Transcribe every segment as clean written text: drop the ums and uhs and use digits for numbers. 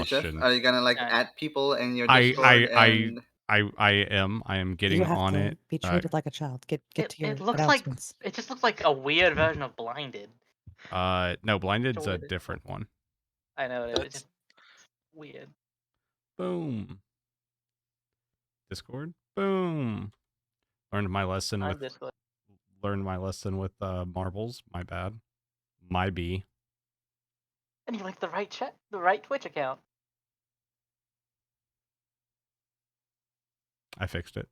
question. Are you gonna like add people in your I Discord? And am getting on it. Be treated like a child. Get to your It looks like announcements. it just looks like a weird version of Blinded. No, Blinded's a Weird. different one. I know it is. It's just weird. Boom. Discord. Boom. Learned my lesson I'm with Discord. marbles. My bad. My B. And you linked the right Twitch account. I fixed it.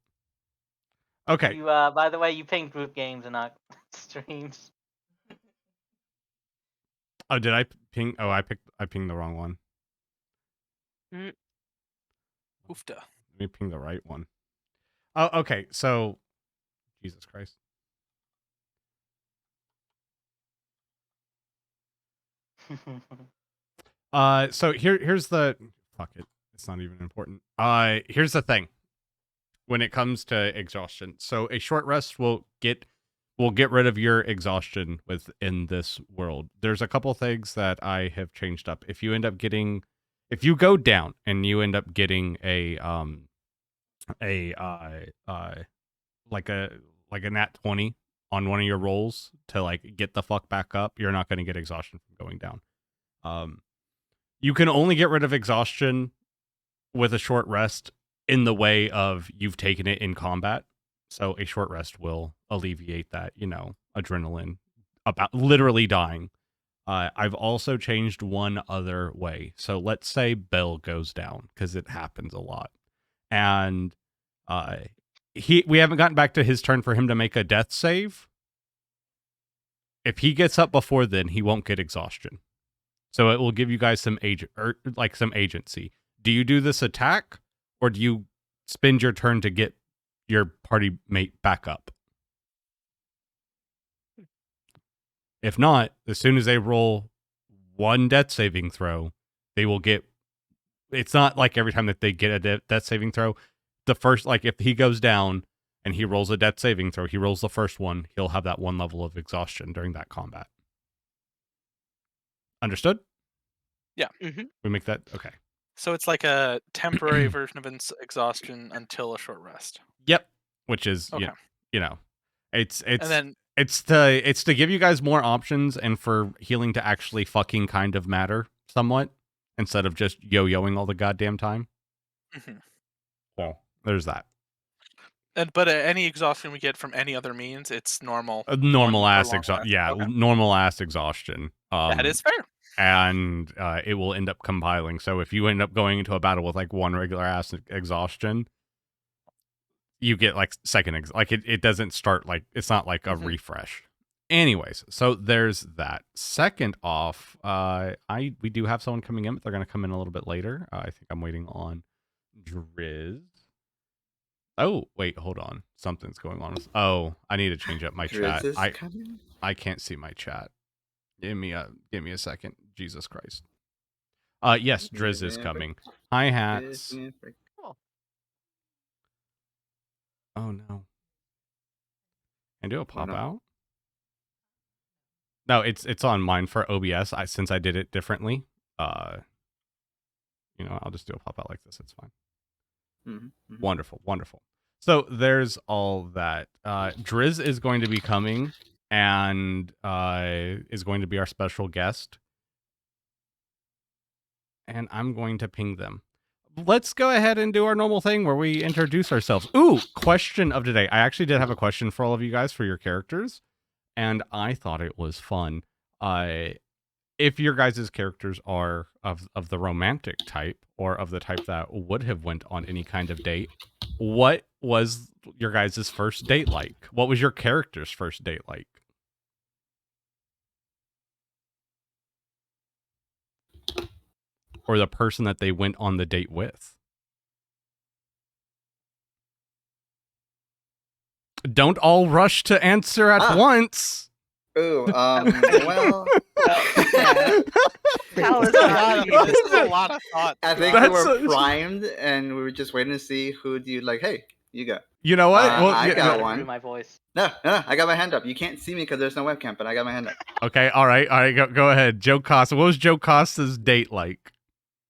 Okay. You by the way, you ping group games and not streams. Oh, did I ping? Oh, I pinged the wrong one. Oofda. Let me ping the right one. Oh, okay. So, Jesus Christ. So here's the fuck it. It's not even important. Here's the thing. When it comes to exhaustion, so a short rest will get rid of your exhaustion within this world. There's a couple things that I have changed up. If you go down and you end up getting a nat 20 on one of your rolls to like get the fuck back up, you're not going to get exhaustion from going down. You can only get rid of exhaustion with a short rest in the way of you've taken it in combat. So a short rest will alleviate that, adrenaline about literally dying. I've also changed one other way. So let's say Bill goes down, because it happens a lot. And we haven't gotten back to his turn for him to make a death save. If he gets up before then, he won't get exhaustion. So it will give you guys some agency. Do you do this attack, or do you spend your turn to get your party mate back up? If not, as soon as they roll one death saving throw, they will get... It's not like every time that they get a death saving throw, the first, like if he goes down and he rolls a death saving throw, he rolls the first one, he'll have that one level of exhaustion during that combat. Understood? Yeah. We make that... Okay. So it's like a temporary version of exhaustion until a short rest. Yep. Which is, okay. It's and then it's to give you guys more options and for healing to actually fucking kind of matter somewhat instead of just yo-yoing all the goddamn time. Well, there's that. But any exhaustion we get from any other means, it's normal. Normal ass exhaustion. Yeah, okay. Normal ass exhaustion. That is fair. And it will end up compiling. So if you end up going into a battle with like one regular ass exhaustion, you get like second it doesn't start like it's not like a refresh. Anyways, so there's that. Second off, we do have someone coming in, but they're gonna come in a little bit later. I think I'm waiting on Driz. Oh wait, hold on. Something's going on. I need to change up my chat. I can't see my chat. Give me a second. Jesus Christ. Yes, Driz is coming. Hi hats. Oh no. And do a pop out? No, it's on mine for OBS. Since I did it differently. I'll just do a pop out like this. It's fine. Wonderful, wonderful. So there's all that. Driz is going to be coming and is going to be our special guest. And I'm going to ping them. Let's go ahead and do our normal thing where we introduce ourselves. Ooh, question of today. I actually did have a question for all of you guys for your characters, and I thought it was fun. If your guys' characters are of the romantic type or of the type that would have went on any kind of date, what was your guys' first date like? What was your character's first date like? Or the person that they went on the date with? Don't all rush to answer at once. Ooh, well... This is a lot of thought. I think we were primed, and we were just waiting to see who do you like. Hey, you go. You know what? I got one. My voice. No, I got my hand up. You can't see me because there's no webcam, but I got my hand up. Okay, all right, go ahead. Jocasta. What was Jocasta's date like?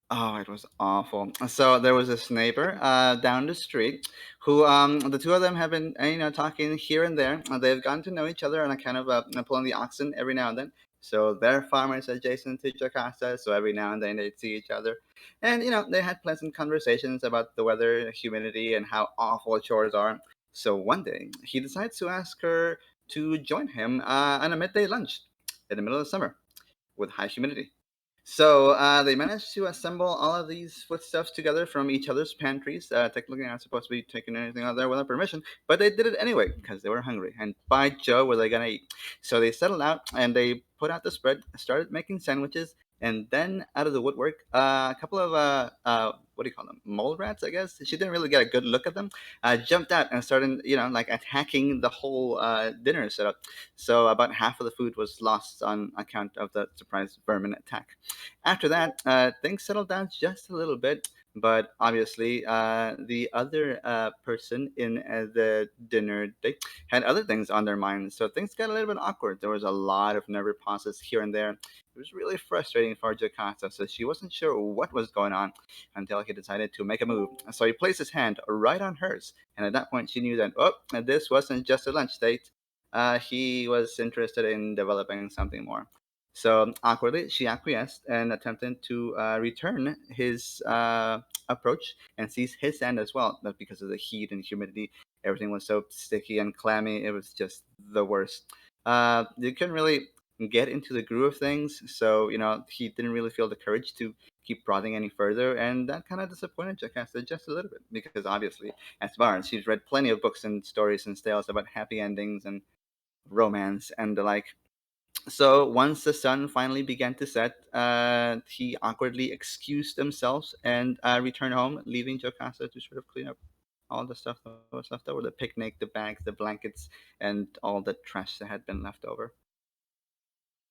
Oh, it was awful. So there was this neighbor down the street who the two of them have been talking here and there. They've gotten to know each other and are kind of pulling the oxen every now and then. So they're farmers adjacent to Jocasta, so every now and then they see each other. And they had pleasant conversations about the weather, humidity, and how awful chores are. So one day he decides to ask her to join him on a midday lunch in the middle of summer with high humidity. So they managed to assemble all of these foodstuffs together from each other's pantries. Technically, not supposed to be taking anything out there without permission, but they did it anyway because they were hungry. And by Joe, were they gonna eat? So they settled out and they put out the spread, started making sandwiches, and then out of the woodwork, a couple of what do you call them? Mole rats, I guess. She didn't really get a good look at them. Jumped out and started, like attacking the whole dinner setup. So about half of the food was lost on account of the surprise vermin attack. After that, things settled down just a little bit, but obviously, the other person in the dinner date had other things on their minds, so things got a little bit awkward. There was a lot of nervous pauses here and there. It was really frustrating for Jocasta, so she wasn't sure what was going on until he decided to make a move. So he placed his hand right on hers, and at that point, she knew that, this wasn't just a lunch date. He was interested in developing something more. So awkwardly, she acquiesced and attempted to return his approach and seize his hand as well. But because of the heat and humidity, everything was so sticky and clammy. It was just the worst. They couldn't really get into the groove of things, so he didn't really feel the courage to keep prodding any further, and that kind of disappointed Jocasta just a little bit because obviously, as Byers, she's read plenty of books and stories and tales about happy endings and romance and the like. So once the sun finally began to set, he awkwardly excused himself and returned home, leaving Jocasta to sort of clean up all the stuff that was left over, the picnic, the bags, the blankets, and all the trash that had been left over.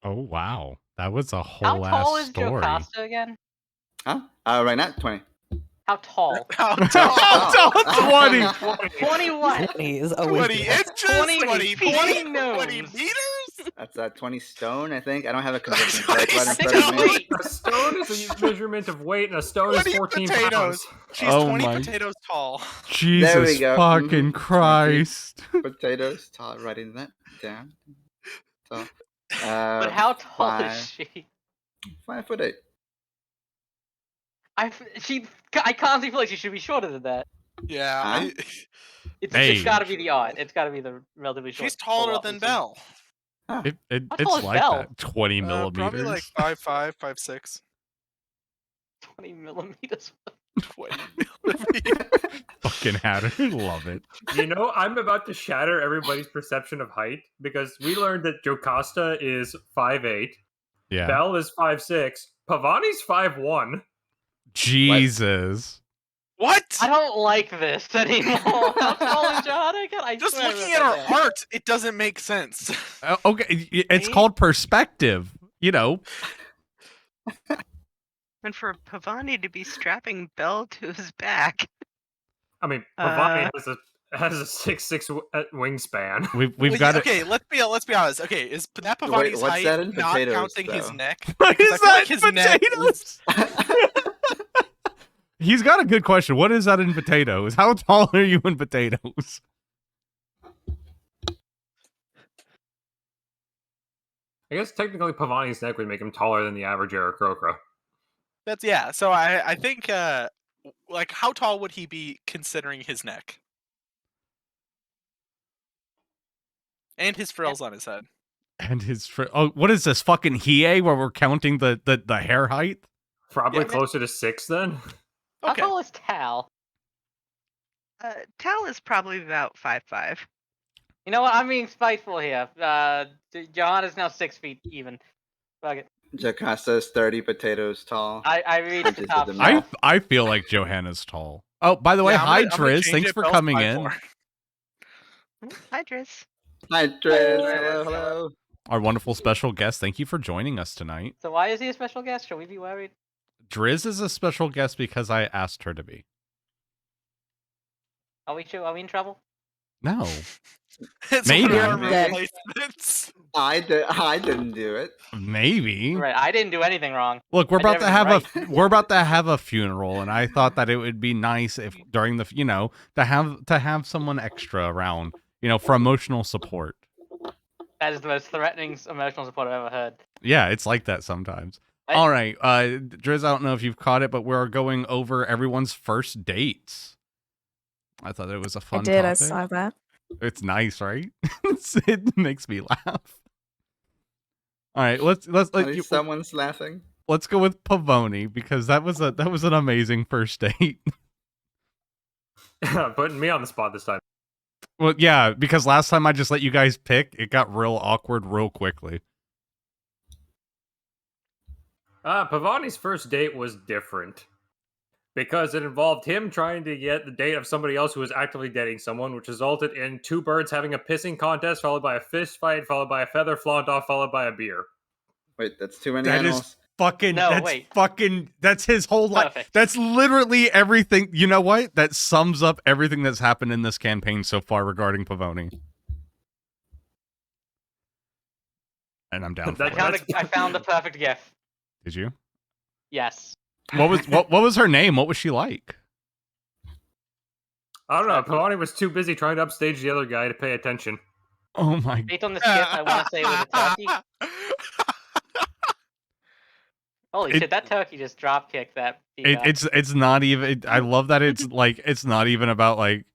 Oh wow, that was a How whole tall ass is story. Jocasta again? Huh? Right now, 20. How tall? How How tall? tall? 20. 20 what? 20 is always 20 good. inches? 20 20 feet. feet? 20 20 gnomes. meters? That's 20 stone, I think. I don't have a conversion 20 plate right in I think front of it's me. weight. A stone is a measurement of weight, and a stone is 20 14 potatoes. pounds. She's Oh 20 my- potatoes tall. Jesus go. fucking 20 Christ. Potatoes, tall, writing that down. So, But how tall is five- she? 5'8". I constantly feel like she should be shorter than that. Yeah. Huh? It's Hey. gotta be the odd. It's gotta be the relatively short. She's taller full than offensive. Belle. Huh. It, How tall it's is like Belle? that. 20 millimeters. Probably like 5'5", 5'6". 20 millimeters. 20 millimeters. Fucking Hatter. Love it. You know, I'm about to shatter everybody's perception of height because we learned that Jocasta is 5'8", Yeah. Belle is 5'6", Pavoni's 5'1". Jesus. What? I don't like this anymore. How tall is Johanna again? I Just swear I looking wrote at that her down. art, it doesn't make sense. Okay, it's Right? called perspective. You know. And for Pavoni to be strapping Belle to his back. I mean, Pavoni has a 6'6" wingspan. We've Well, got okay, let's be honest. Okay, is that Wait, Pavoni's what's height that in not potatoes, counting his though? neck? What 'Cause is I feel that like his neck potatoes? He's got a good question. What is that in potatoes? How tall are you in potatoes? I guess technically Pavoni's neck would make him taller than the average Aarakocra. That's yeah. So I think like how tall would he be considering his neck and his frills on his head? And his what is this fucking Hiei where we're counting the hair height? Probably Yeah. closer to 6 then. How Okay. tall is Tal? Tal is probably about 5'5". You know what? I'm being spiteful here. Johanna's now 6 feet even. Fuck it. Jocasta is 30 potatoes tall. I reached the just top. did the math. I feel like Johanna's tall. Oh, by the way, Yeah, I'm hi gonna Driz. change Thanks it. for Belle's coming 5'4". in. Hi, Driz. Hi, Driz. Hello, hello. Our wonderful special guest. Thank you for joining us tonight. So why is he a special guest? Should we be worried? Driz is a special guest because I asked her to be. Are we in trouble? No. It's Maybe. one of our Maybe. replacements. I didn't do it. Maybe. Right, I didn't do anything wrong. Look, we're I did about to have everything we're about to have a funeral, and I thought that it would be nice if during the to have someone extra around, for emotional support. That is the most threatening emotional support I've ever heard. Yeah, it's like that sometimes. All right, Driz, I don't know if you've caught it, but we're going over everyone's first dates. I thought it was a fun I topic. saw that. It's nice, right? It makes me laugh. All right, let's At least someone's laughing. let's go with Pavoni because that was an amazing first date. Putting me on the spot this time. Well, yeah, because last time I just let you guys pick, it got real awkward real quickly. Pavoni's first date was different because it involved him trying to get the date of somebody else who was actively dating someone, which resulted in two birds having a pissing contest, followed by a fist fight, followed by a feather flaunt off, followed by a beer. Wait, that's too many That animals. is fucking. No, that's wait. fucking. That's his whole life. Perfect. That's literally everything. You know what? That sums up everything that's happened in this campaign so far regarding Pavoni. And I'm down for That- it. I found the perfect gift. Did you? Yes. What was her name? What was she like? I don't know. Pavoni was too busy trying to upstage the other guy to pay attention. Oh my. Based on the skip, I want to say it was a turkey. Holy shit, that turkey just drop kicked that. It's not even. I love that it's like it's not even about like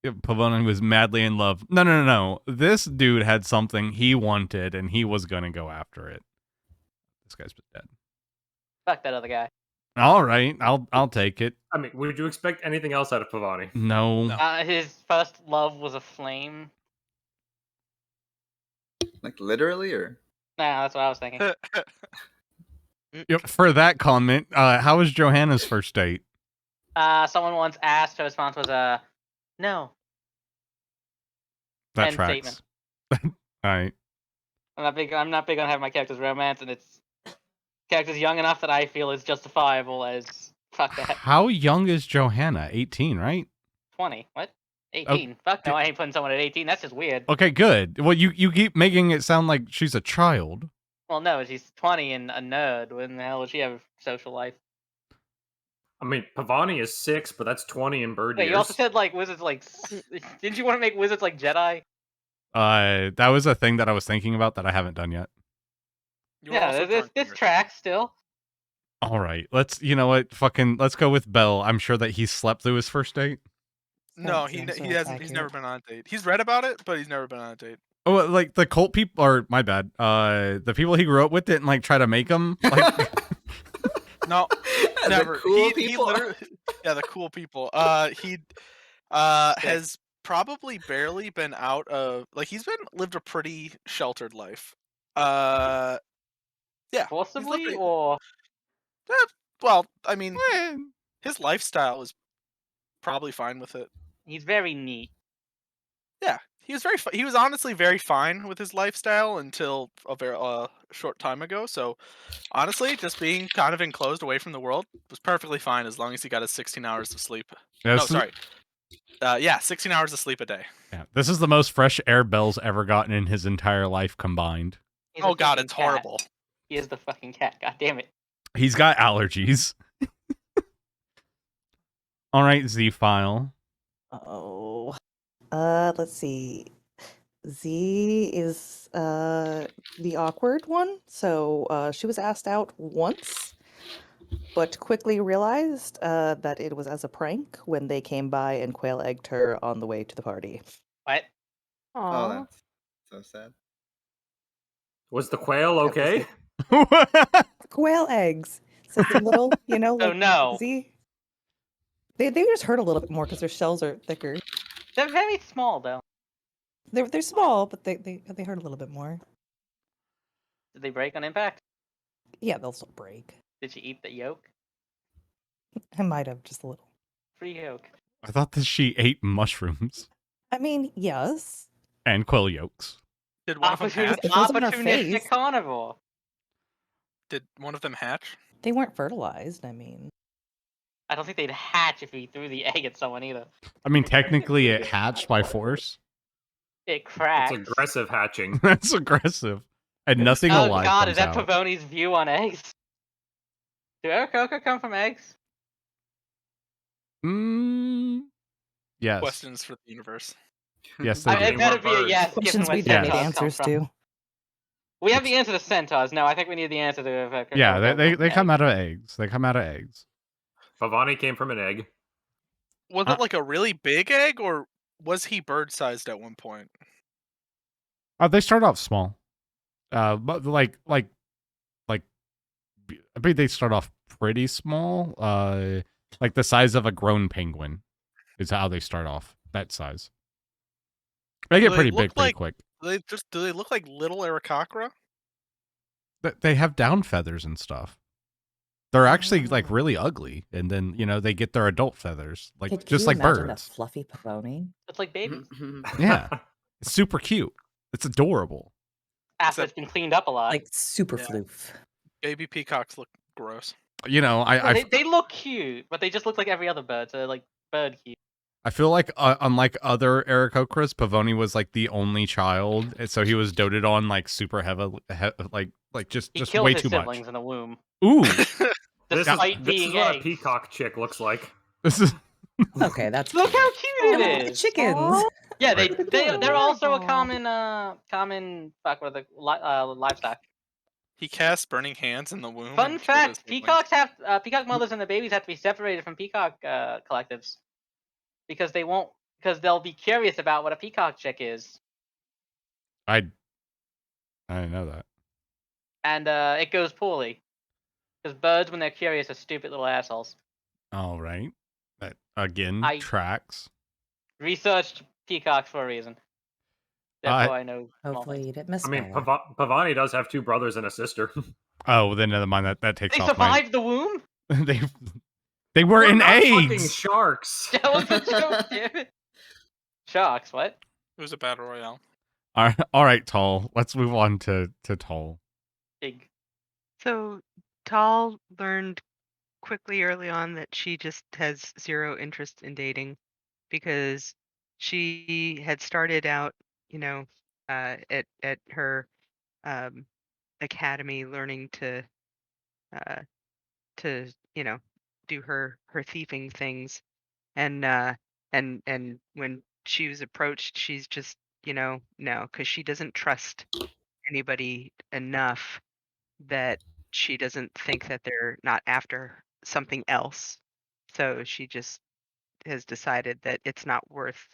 Pavoni was madly in love. No. This dude had something he wanted and he was gonna go after it. This guy's dead. Fuck that other guy. All right, I'll take it. I mean, would you expect anything else out of Pavoni? No. His first love was a flame. Like literally, or Nah, that's what I was thinking. Yep, for that comment, how was Johanna's first date? Someone once asked, her response was no. That End tracks. statement. All right. I'm not big on having my characters romance, and it's characters young enough that I feel is justifiable as fuck that. How young is Johanna? 18, right? 20. What? 18. Fuck no, I ain't putting someone at 18. That's just weird. Okay, good. Well, you keep making it sound like she's a child. Well, no, she's 20 and a nerd. When the hell would she have a social life? I mean, Pavoni is 6, but that's 20 in bird Wait, years. you also said like wizards like. Didn't you want to make wizards like Jedi? That was a thing that I was thinking about that I haven't done yet. You were also Yeah, drunk this in tracks still. All right, let's. You know what? Fucking. Let's go with Bell. I'm sure that he slept through his first date. No, Seems he so hasn't. He's never been on a date. He's read about it, but he's never been on a date. Oh, like the cult people, or my bad. The people he grew up with didn't like try to make him. Like, No, The never. cool He people. literally, yeah, the cool people. He has probably barely been out of like lived a pretty sheltered life. Yeah, Forcibly lived a- or well, I mean, eh, his lifestyle is probably fine with it. he's very neat. Yeah, he was he was honestly very fine with his lifestyle until a very short time ago. So honestly, just being kind of enclosed away from the world was perfectly fine as long as he got his 16 hours of sleep. yeah, No, this is- sorry. Yeah, 16 hours of sleep a day. Yeah, this is the most fresh air Bell's ever gotten in his entire life combined. He's a Oh god, fucking it's cat. horrible. He is the fucking cat. God damn it. He's got allergies. All right, Z file. Oh. Let's see. Z is the awkward one. So she was asked out once, but quickly realized that it was as a prank when they came by and quail egged her on the way to the party. What? Oh, that's so sad. Was the quail okay? Quail eggs. So it's a little, So like no. Z. They just hurt a little bit more because their shells are thicker. They're very small though. They're small, but they hurt a little bit more. Did they break on impact? Yeah, they'll still break. Did she eat the yolk? I might have just a little. Free yolk. I thought that she ate mushrooms I mean, yes. and quail yolks. Did one of them hatch? It wasn't her Opportunistic face. carnivore. Did one of them hatch? They weren't fertilized. I mean, I don't think they'd hatch if we threw the egg at someone either. I mean, technically, it hatched by force. It It's cracks. aggressive hatching. That's aggressive. And nothing Oh alive god, comes is that out. Pavoni's view on eggs? Do Aarakocra come from eggs? Yes. Questions for the universe. Yes, they I mean, do. it better be a birds. yes, given Questions where we don't need centaurs come answers from. to. We have the answer to centaurs. No, I think we need the answer to Aarakocra. Yeah, they come out of eggs. They come out of eggs. Pavoni came from an egg. Was it like a really big egg, or was he bird-sized at one point? They start off small. But like I mean, they start off pretty small. Like the size of a grown penguin is how they start off. That size. They get Do they pretty look big pretty like- quick. Do they look like little Aarakocra? They have down feathers and stuff. They're actually like really ugly, and then they get their adult feathers, like Could just you like imagine birds. a fluffy Pavoni? It's like babies. Yeah, it's super cute. It's adorable. After it's been cleaned up a lot. Like super Yeah. floof. Baby peacocks look gross. They look cute, but they just look like every other bird. So they're like bird cute. I feel like unlike other Aarakocras, Pavoni was like the only child, and so he was doted on like super heavily, like just He killed way his too much. siblings in the womb. Ooh, Despite This is being what a eggs. peacock chick looks like. this is Okay, that's Look how cute Oh, it the is. chickens. Yeah, Right. they're also a common livestock. He cast burning hands in the womb. Fun and killed his fact: siblings. peacock mothers and their babies have to be separated from peacock collectives because they'll be curious about what a peacock chick is, I didn't know that. and it goes poorly because birds, when they're curious, are stupid little assholes. All right, that again I- tracks. Researched peacocks for a reason. Therefore, I know. small Hopefully things. you didn't miss I mean, Bella. Pavoni does have two brothers and a sister. Oh, then never mind. That takes They off my. survived the womb. They were in not fucking eggs. sharks. That was a joke, damn it. Sharks, what? It was a battle royale. All right, Tall. Let's move on to Tall. Big. So Tal learned quickly early on that she just has zero interest in dating because she had started out, at her academy learning to do her thieving things, and when she was approached, she's just no, because she doesn't trust anybody enough that she doesn't think that they're not after something else. So she just has decided that it's not worth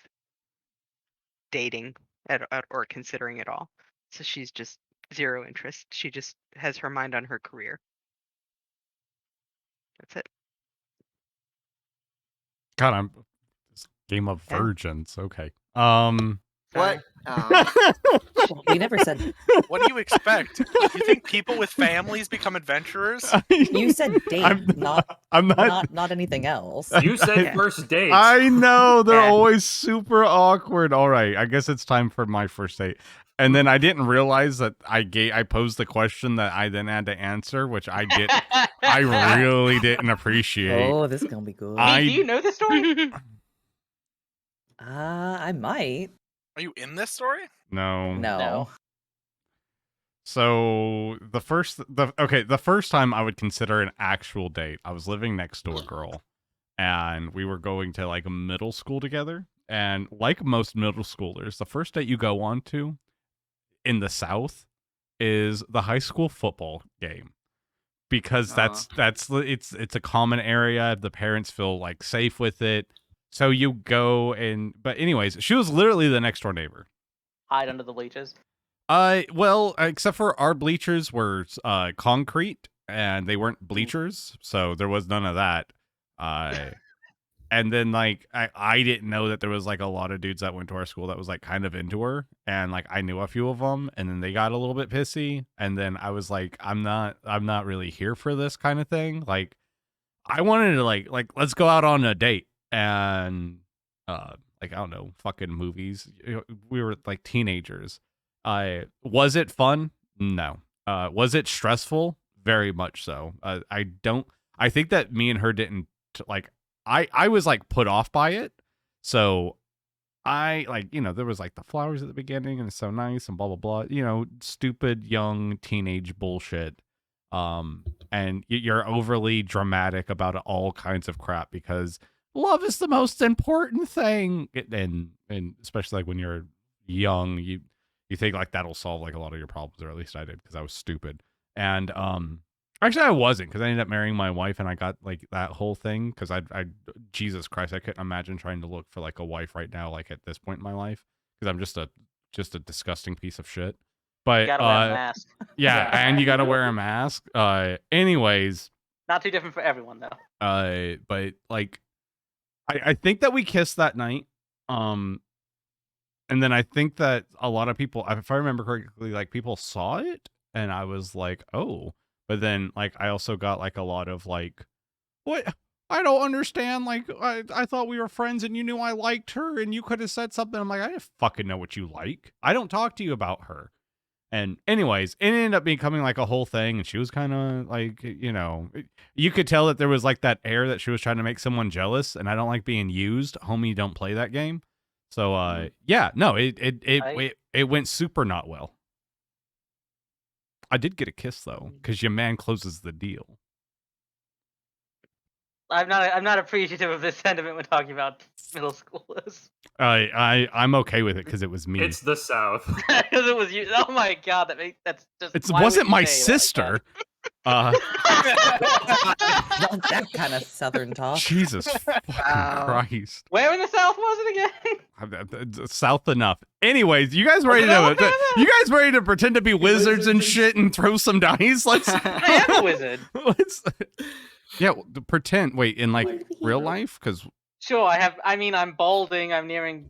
dating or considering at all. So she's just zero interest. She just has her mind on her career. That's it. God, I'm this game of Yeah. virgins. Okay. What? We never said. What do you expect? You think people with families become adventurers? You said date, I'm not not anything else. You said Yeah. first date. I know they're Yeah. always super awkward. All right, I guess it's time for my first date. And then I didn't realize that I posed the question that I then had to answer, which I really didn't appreciate. Oh, this is gonna be good. I- Hey, do you know this story? I might. Are you in this story? No. No. So the first time I would consider an actual date, I was living next to a girl, and we were going to like a middle school together. And like most middle schoolers, the first date you go on to in the South is the high school football game, because it's a common area. The parents feel like safe with it, so you go and. But anyways, she was literally the next door neighbor. Hide under the bleachers. Well, except for our bleachers were concrete and they weren't bleachers, so there was none of that. And then like I didn't know that there was like a lot of dudes that went to our school that was like kind of into her, and like I knew a few of them, and then they got a little bit pissy, and then I was like, I'm not really here for this kind of thing. Like I wanted to like let's go out on a date, and like I don't know, fucking movies. We were like teenagers. Was it fun? No. Was it stressful? Very much so. I think that me and her didn't like I was like put off by it. So I like, you know, there was like the flowers at the beginning and it's so nice and blah blah blah, you know, stupid young teenage bullshit. And you're overly dramatic about all kinds of crap because love is the most important thing. And especially like when you're young, you think like that'll solve like a lot of your problems, or at least I did because I was stupid. And actually I wasn't, because I ended up marrying my wife and I got like that whole thing because I Jesus Christ, I couldn't imagine trying to look for like a wife right now, like at this point in my life, because I'm just a disgusting piece of shit. But You gotta wear a mask. yeah, and you gotta wear a mask. Anyways, Not too different for everyone though. but like I think that we kissed that night. And then I think that a lot of people, if I remember correctly, like people saw it and I was like, oh, but then like I also got like a lot of like, what? I don't understand. Like I thought we were friends and you knew I liked her and you could have said something. I'm like, I didn't fucking know what you like. I don't talk to you about her. And anyways, it ended up becoming like a whole thing. And she was kind of like, you know, you could tell that there was like that air that she was trying to make someone jealous. And I don't like being used. Homie, don't play that game. So, yeah, no, it went super not well. I did get a kiss though, because your man closes the deal. I'm not appreciative of this sentiment when talking about middle schoolers. I'm okay with it because it was me. It's the South. Because it was you. Oh my god, that's just. It why wasn't would you my say that? sister. Not that kind of Southern talk. Jesus fucking Christ. Where in the South was it again? South enough. Anyways, you guys ready to pretend to be wizards and shit and throw some dice? Let's. I am a wizard. Yeah, pretend. Wait, in like real life? Because Sure, I'm balding. I'm nearing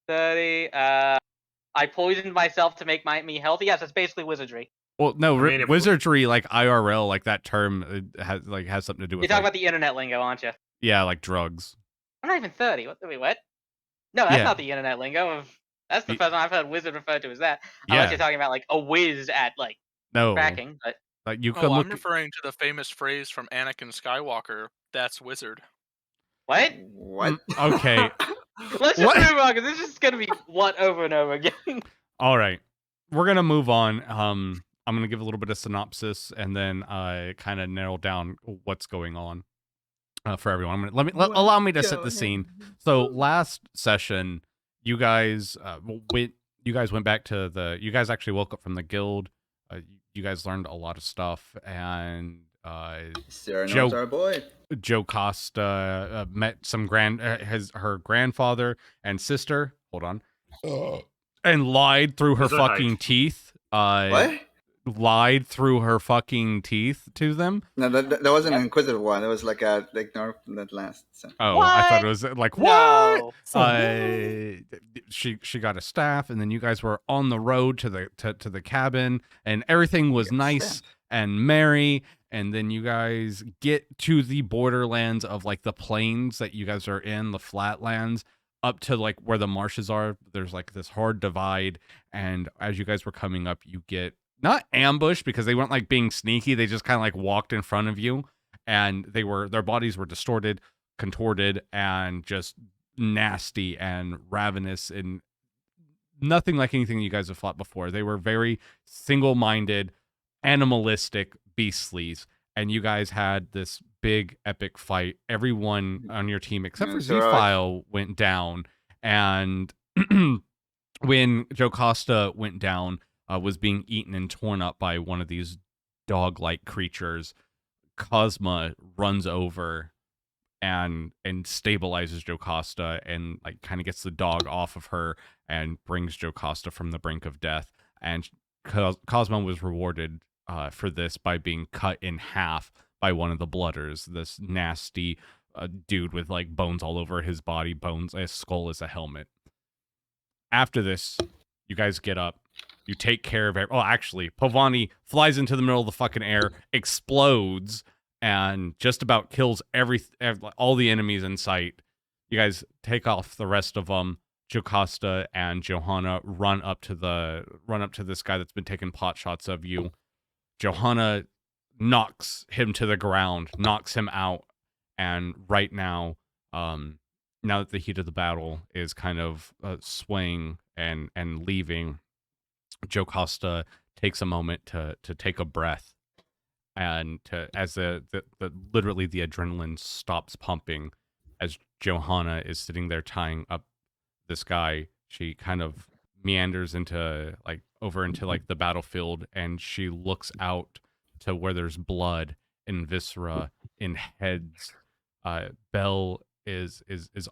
30. I poisoned myself to make me healthy. Yes, that's basically wizardry. well, no, wizardry, like IRL, like that term has something to do with. You're talking like, about the internet lingo, aren't you? yeah, like drugs. I'm not even 30. What? No, that's Yeah. not the internet lingo. That's the first time I've heard wizard referred to as that. Yeah. Unless you're talking about like a whiz at like No, cracking, but. like you could Oh, look. I'm referring to the famous phrase from Anakin Skywalker, "That's wizard." What? What? Okay. Let's just move on, because this is gonna be what over and over again. All right, we're gonna move on. I'm gonna give a little bit of synopsis and then kind of narrow down what's going on for everyone. Allow me to set the scene. So last session, you guys went back to you guys actually woke up from the guild. You guys learned a lot of stuff, and Cyrano's our boy. Jocasta met some her grandfather and sister. Hold on. And lied through her fucking teeth. What? Lied through her fucking teeth to them. No, that wasn't an inquisitive one. It was like a ignore that last sentence. Oh, What? I thought it was like what? No. She got a staff, and then you guys were on the road to the cabin, and everything was nice and merry. And then you guys get to the borderlands of like the plains that you guys are in, the flatlands, up to like where the marshes are. There's like this hard divide, and as you guys were coming up, you get not ambushed because they weren't like being sneaky. They just kind of like walked in front of you, and their bodies were distorted, contorted, and just nasty and ravenous, and nothing like anything you guys have fought before. They were very single-minded, animalistic beastlies, and you guys had this big epic fight. Everyone on your team except for Z-File went down, and when Jocasta went down, was being eaten and torn up by one of these dog-like creatures, Cosma runs over and stabilizes Jocasta and like kind of gets the dog off of her and brings Jocasta from the brink of death. And Cosma was rewarded for this by being cut in half by one of the blooders, this nasty dude with like bones all over his body, a skull as a helmet. After this, you guys get up, you take care of actually, Pavoni flies into the middle of the fucking air, explodes, and just about kills all the enemies in sight. You guys take off the rest of them. Jocasta and Johanna run up to this guy that's been taking pot shots of you. Johanna knocks him to the ground, knocks him out, And right now, now that the heat of the battle is kind of swaying and leaving, Jocasta takes a moment to take a breath, and to as the literally the adrenaline stops pumping, as Johanna is sitting there tying up this guy, she kind of meanders into like over into like the battlefield, and she looks out to where there's blood and viscera in heads. Bell is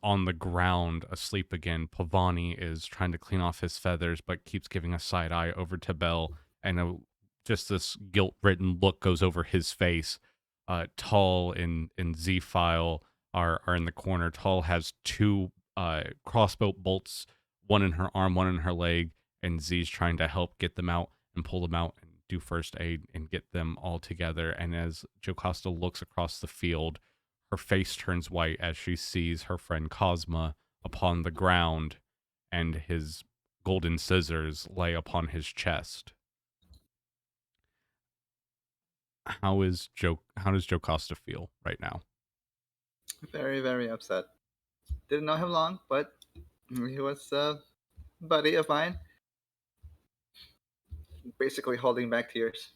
on the ground asleep again. Pavoni is trying to clean off his feathers, but keeps giving a side eye over to Bell, and just this guilt-ridden look goes over his face. Tall and Z-File are in the corner. Tall has two crossbow bolts, one in her arm, one in her leg, and Z's trying to help get them out and pull them out and do first aid and get them all together. And as Jocasta looks across the field, her face turns white as she sees her friend Cosma upon the ground, and his golden scissors lay upon his chest. How does Jocasta feel right now? Very, very upset. Didn't know him long, but he was a buddy of mine. Basically holding back tears.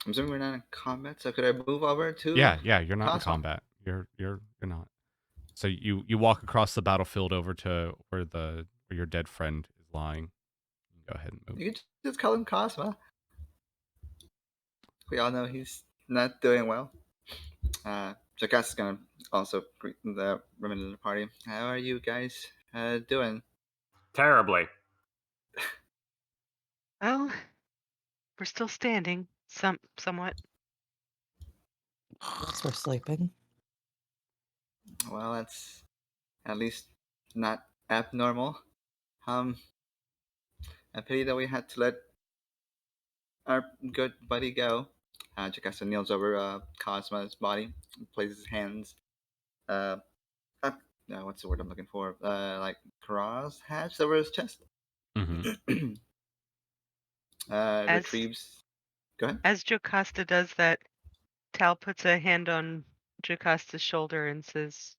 I'm assuming we're not in combat, so could I move over to? Yeah, you're not in Cosmo? combat. You're not. So you walk across the battlefield over to where your dead friend is lying. Go ahead and move. You could just call him Cosmo. We all know he's not doing well. Jocasta's gonna also greet the remainder of the party. How are you guys doing? Terribly. Well, we're still standing, somewhat. Yes, we're sleeping. Well, that's at least not abnormal. A pity that we had to let our good buddy go. Jocasta kneels over Cosmo's body, places his hands up. What's the word I'm looking for? Like cross hatched over his chest. Mm-hmm. Retrieves. Go ahead. As Jocasta does that, Tal puts a hand on Jocasta's shoulder and says,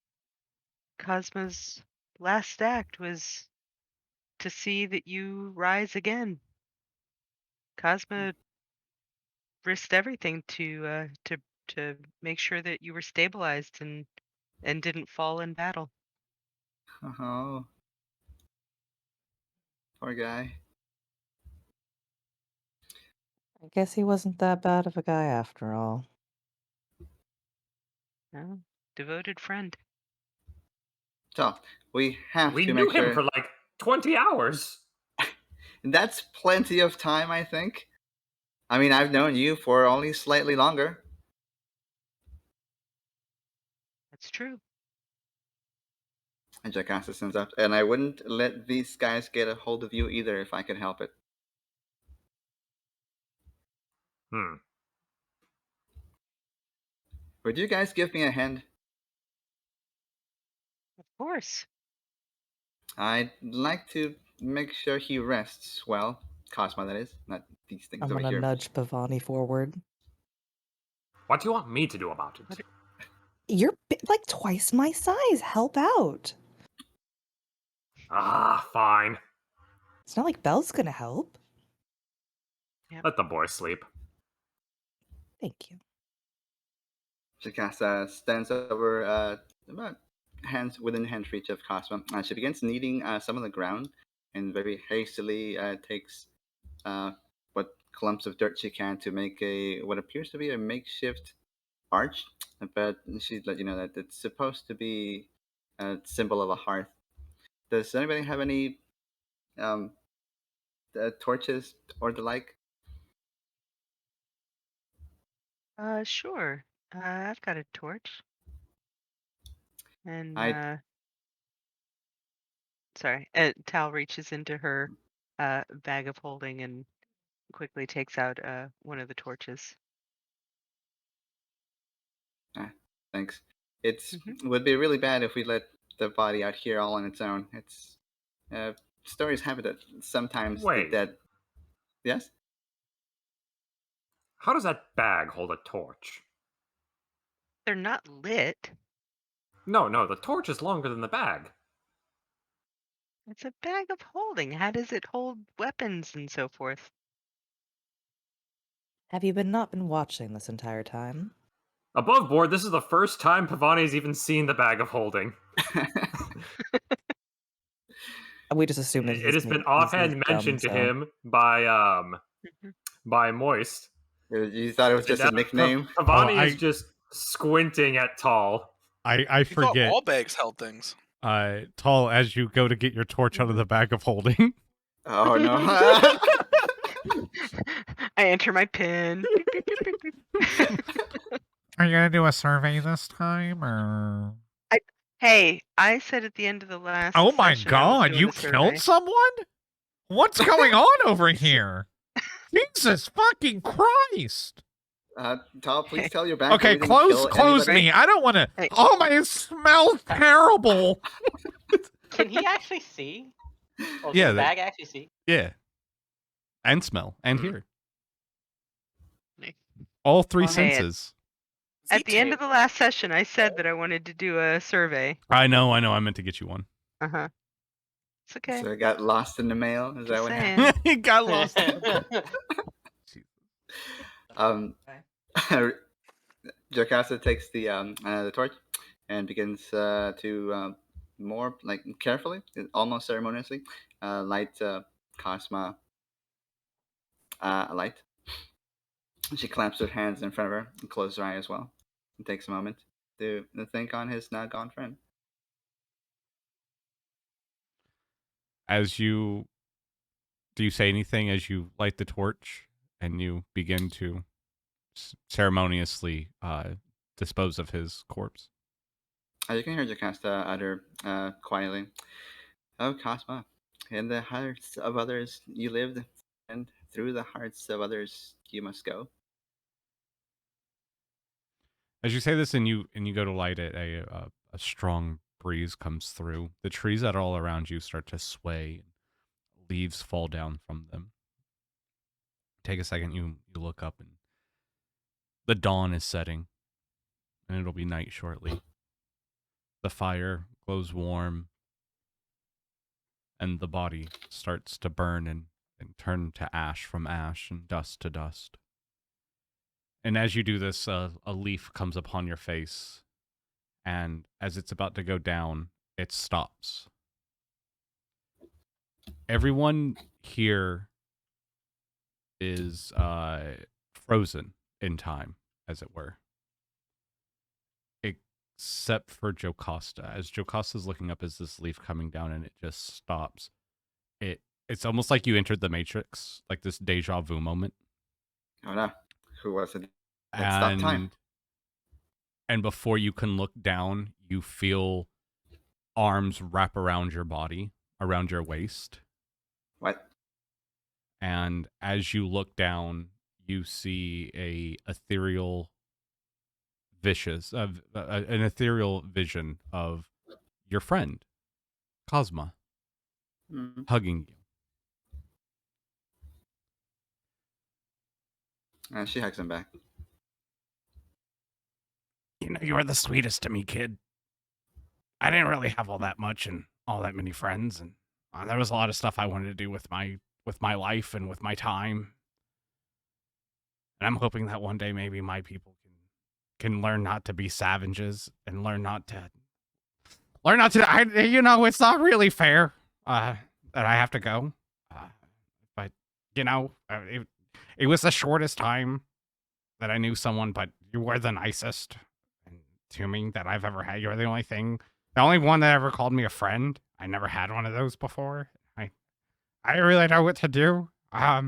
Cosmo's last act was to see that you rise again. Cosmo risked everything to make sure that you were stabilized and didn't fall in battle. Oh, poor guy. I guess he wasn't that bad of a guy after all. No, devoted friend. So we have We to knew make him sure. for like 20 hours. That's plenty of time, I think. I mean, I've known you for only slightly longer. That's true. And Jocasta sends up, and I wouldn't let these guys get a hold of you either if I could help it. Would you guys give me a hand? Of course. I'd like to make sure he rests well. Cosmo, that is. Not these things I'm over gonna here. nudge Pavoni forward. What do you want me to do about it? You're like twice my size. Help out. Ah, fine. It's not like Belle's gonna help. Let the boy sleep. Thank you. Jocasta stands over about hands within hand reach of Cosmo. She begins kneading some of the ground and very hastily takes what clumps of dirt she can to make what appears to be a makeshift arch. But she let you know that it's supposed to be a symbol of a hearth. Does anybody have any torches or the like? Sure. I've got a torch. And sorry, Tal reaches into her bag of holding and quickly takes out one of the torches. Thanks. Would be really bad if we let the body out here all on its own. It's stories have it that sometimes Wait. the dead. Yes. How does that bag hold a torch? They're not lit. No, the torch is longer than the bag. It's a bag of holding. How does it hold weapons and so forth? Have you not been watching this entire time? Above board, this is the first time Pavoni's even seen the bag of holding. We just assume that It has been offhand mentioned to him by Moist. You thought it was just a nickname? Pavoni Oh, is just squinting at Tall. I You thought forget. all bags held things. Tall, as you go to get your torch out of the bag of holding. Oh no. I enter my pin. Are you gonna do a survey this time, or? Hey, I said at the end of the last. Oh my session I was God! doing You a survey. killed someone? What's going on over here? Jesus fucking Christ! Tal, please tell your back. Okay, close me. I don't want to. Hey. Oh my, it smells terrible. Can he actually see? Oh, Yeah, can the that- bag actually see? Yeah. And smell. And Mhm. hear. Hey. All three Well, hey, senses. At the end of the last session, I said that I wanted to do a survey. I know. I meant to get you one. Uh huh. It's okay. So it got lost in the mail. Is that Just what saying. happened? He got lost. Jocasta takes the torch and begins to more carefully, almost ceremoniously, light Cosma a light. She clamps her hands in front of her and closes her eye as well. It takes a moment to think on his now gone friend. Do you say anything as you light the torch and you begin to ceremoniously dispose of his corpse? You can hear Jocasta utter quietly, "Oh, Cosma, in the hearts of others you lived, and through the hearts of others you must go." As you say this and you go to light it, a strong breeze comes through. The trees that are all around you start to sway. Leaves fall down from them. Take a second, you look up and the dawn is setting. And it'll be night shortly. The fire glows warm. And the body starts to burn and turn to ash from ash and dust to dust. And as you do this, a leaf comes upon your face. And as it's about to go down, it stops. Everyone here is frozen in time, as it were. Except for Jocasta. As Jocasta's looking up as this leaf coming down and it just stops. It's almost like you entered the Matrix, like this deja vu moment. Oh no, who was it? That stopped time. And before you can look down, you feel arms wrap around your body, around your waist. What? And as you look down, you see an ethereal vision of your friend, Cosma, hugging you. She hugs him back. You know, you were the sweetest to me, kid. I didn't really have all that much and all that many friends, and there was a lot of stuff I wanted to do with my life and with my time. And I'm hoping that one day maybe my people can learn not to be savages and learn not to. You know, it's not really fair that I have to go, but you know, it was the shortest time that I knew someone, but you were the nicest to me that I've ever had. You're the only one that ever called me a friend. I never had one of those before. I really know what to do. I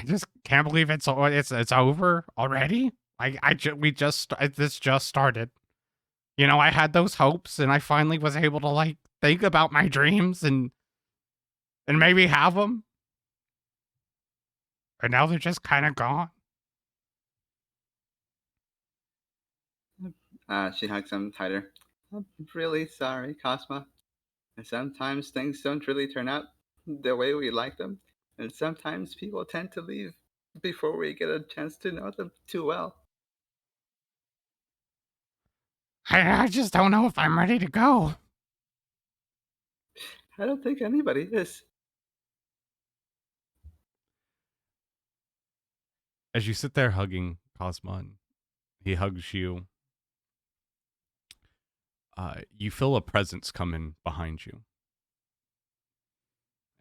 just can't believe it's over already. This just started. You know, I had those hopes, and I finally was able to think about my dreams and maybe have them. And now they're just kind of gone. She hugs him tighter. I'm really sorry, Cosma. And sometimes things don't really turn out the way we like them. And sometimes people tend to leave before we get a chance to know them too well. I just don't know if I'm ready to go. I don't think anybody is. As you sit there hugging Cosmo, and he hugs you, you feel a presence come in behind you.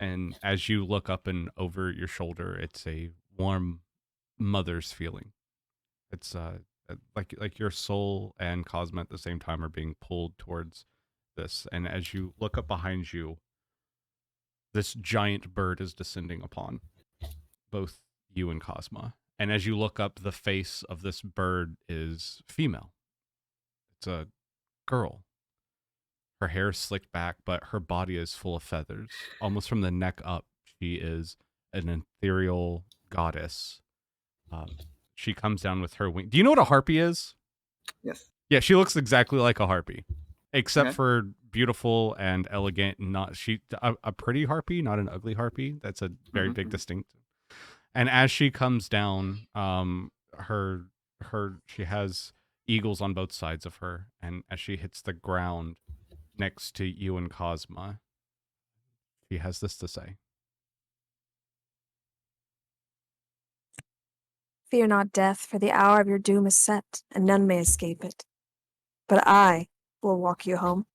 And as you look up and over your shoulder, it's a warm mother's feeling. It's like your soul and Cosmo at the same time are being pulled towards this. And as you look up behind you, this giant bird is descending upon both you and Cosmo. And as you look up, the face of this bird is female. It's a girl. Her hair is slicked back, but her body is full of feathers. Almost from the neck up, she is an ethereal goddess. She comes down with her wing. Do you know what a harpy is? Yes. Yeah, she looks exactly like a harpy, except Okay. for beautiful and elegant. Not a pretty harpy, not an ugly harpy. That's a very big distinction. And as she comes down, she has eagles on both sides of her, and as she hits the ground next to you and Cosmo, she has this to say. Fear not death, for the hour of your doom is set, and none may escape it. But I will walk you home.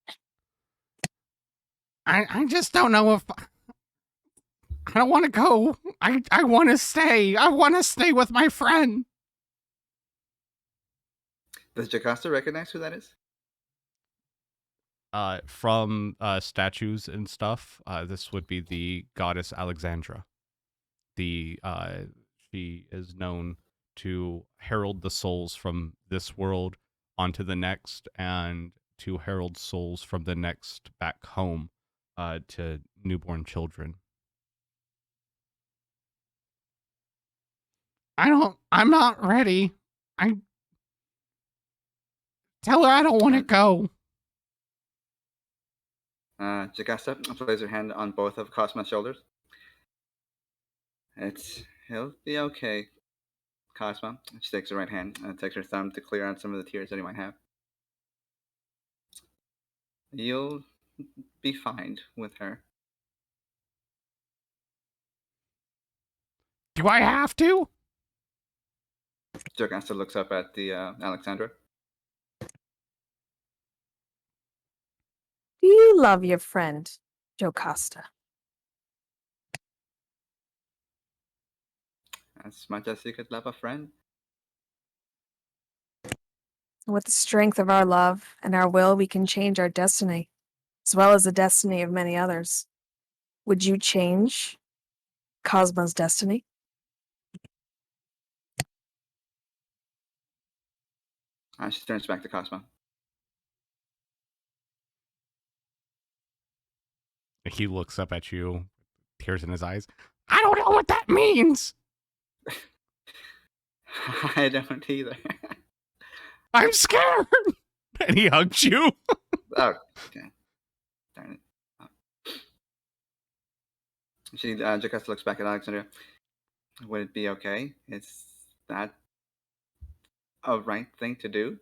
I just don't know if... I don't want to go. I want to stay. I want to stay with my friend. Does Jocasta recognize who that is? From statues and stuff, this would be the goddess Alexandra. She is known to herald the souls from this world onto the next, and to herald souls from the next back home to newborn children. I'm not ready. Tell her I don't want to go. Jocasta places her hand on both of Cosmo's shoulders. He'll be okay, Cosmo. She takes her right hand and takes her thumb to clear out some of the tears that he might have. You'll be fine with her. Do I have to? Jocasta looks up at the Alexandra. Do you love your friend, Jocasta? As much as you could love a friend. With the strength of our love and our will, we can change our destiny, as well as the destiny of many others. Would you change Cosmo's destiny? She turns back to Cosmo. He looks up at you, tears in his eyes. I don't know what that means. I don't either. I'm scared. And he hugs you. Oh, okay. Darn it. Jocasta looks back at Alexandria. Would it be okay? Is that a right thing to do?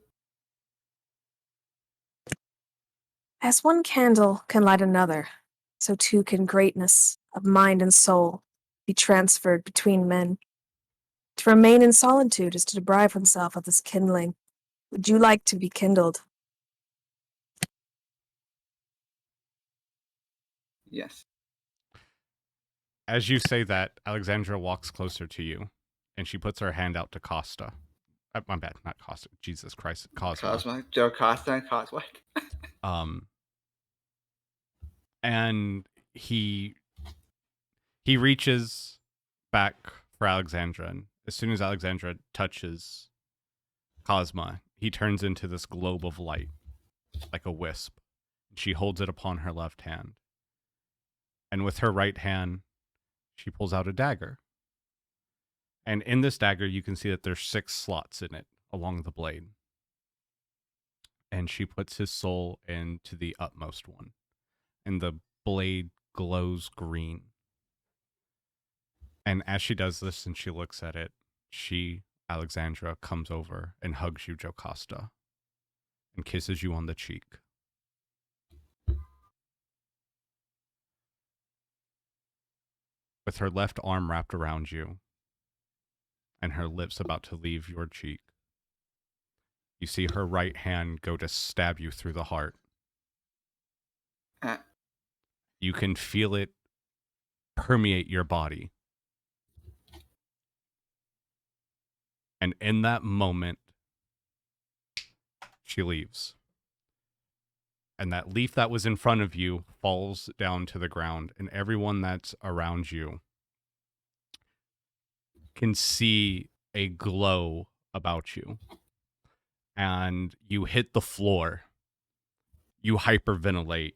As one candle can light another, so too can greatness of mind and soul be transferred between men. To remain in solitude is to deprive oneself of this kindling. Would you like to be kindled? Yes. As you say that, Alexandra walks closer to you, and she puts her hand out to Costa. My bad, not Costa. Jesus Christ, Cosmo. Jocasta and Cosmo. And he reaches back for Alexandra, and as soon as Alexandra touches Cosmo, he turns into this globe of light, like a wisp. She holds it upon her left hand, and with her right hand, she pulls out a dagger. And in this dagger, you can see that there's 6 slots in it along the blade. And she puts his soul into the utmost one. And the blade glows green. And as she does this and she looks at it, Alexandra, comes over and hugs you, Jocasta, and kisses you on the cheek. With her left arm wrapped around you and her lips about to leave your cheek, you see her right hand go to stab you through the heart. You can feel it permeate your body. And in that moment, she leaves. And that leaf that was in front of you falls down to the ground, and everyone that's around you can see a glow about you. And you hit the floor. You hyperventilate,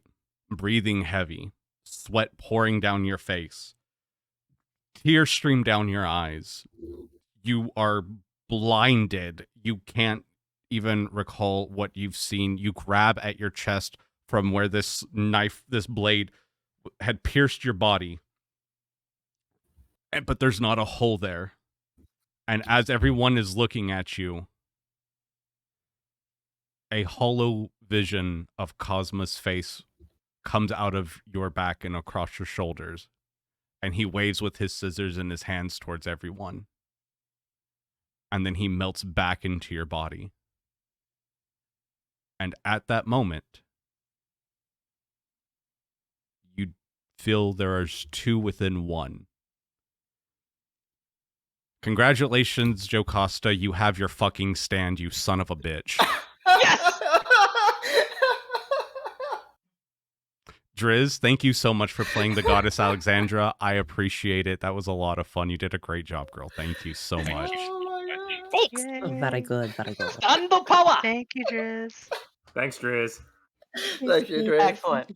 breathing heavy, sweat pouring down your face. Tears stream down your eyes. You are blinded. You can't even recall what you've seen. You grab at your chest from where this knife, this blade, had pierced your body. But there's not a hole there. And as everyone is looking at you, a hollow vision of Cosmo's face comes out of your back and across your shoulders. And he waves with his scissors in his hands towards everyone. And then he melts back into your body. And at that moment, you feel there are two within one. Congratulations, Jocasta. You have your fucking stand, you son of a bitch. Yes! Driz, thank you so much for playing the goddess Alexandra. I appreciate it. That was a lot of fun. You did a great job, girl. Thank you so much. Thanks! Very good, very good. Thunder power! Thank you, Driz. Thanks, Driz. Thank you, Dre. Excellent.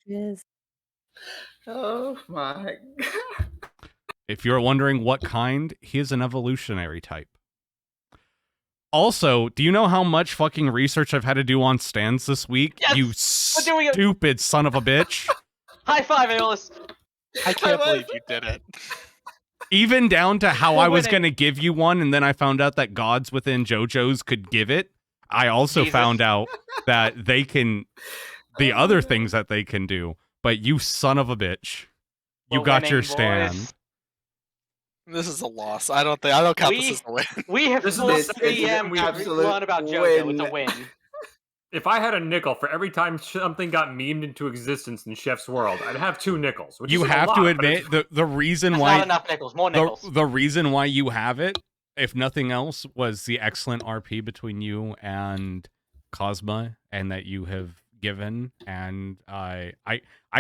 Oh my god. If you're wondering what kind, he is an evolutionary type. Also, do you know how much fucking research I've had to do on stands this week? Yes! You We're doing it! stupid son of a bitch. High five, Aiolos! I can't believe you did it. Even down to how We're I was winning. going to give you one, and then I found out that gods within JoJo's could give it. I also Jesus. found out that they can, the other things that they can do. But you son of a bitch. You We're got your winning, stand. boys. This is a loss. I don't count this as a win. We have This is full the CM. We absolute learn about JoJo. win. It's a win. If I had a nickel for every time something got memed into existence in Chef's World, I'd have 2 nickels. Which You isn't a have lot, to but admit it's- the reason That's why not enough nickels. More nickels. the reason why you have it, if nothing else, was the excellent RP between you and Cosma, and that you have given. And I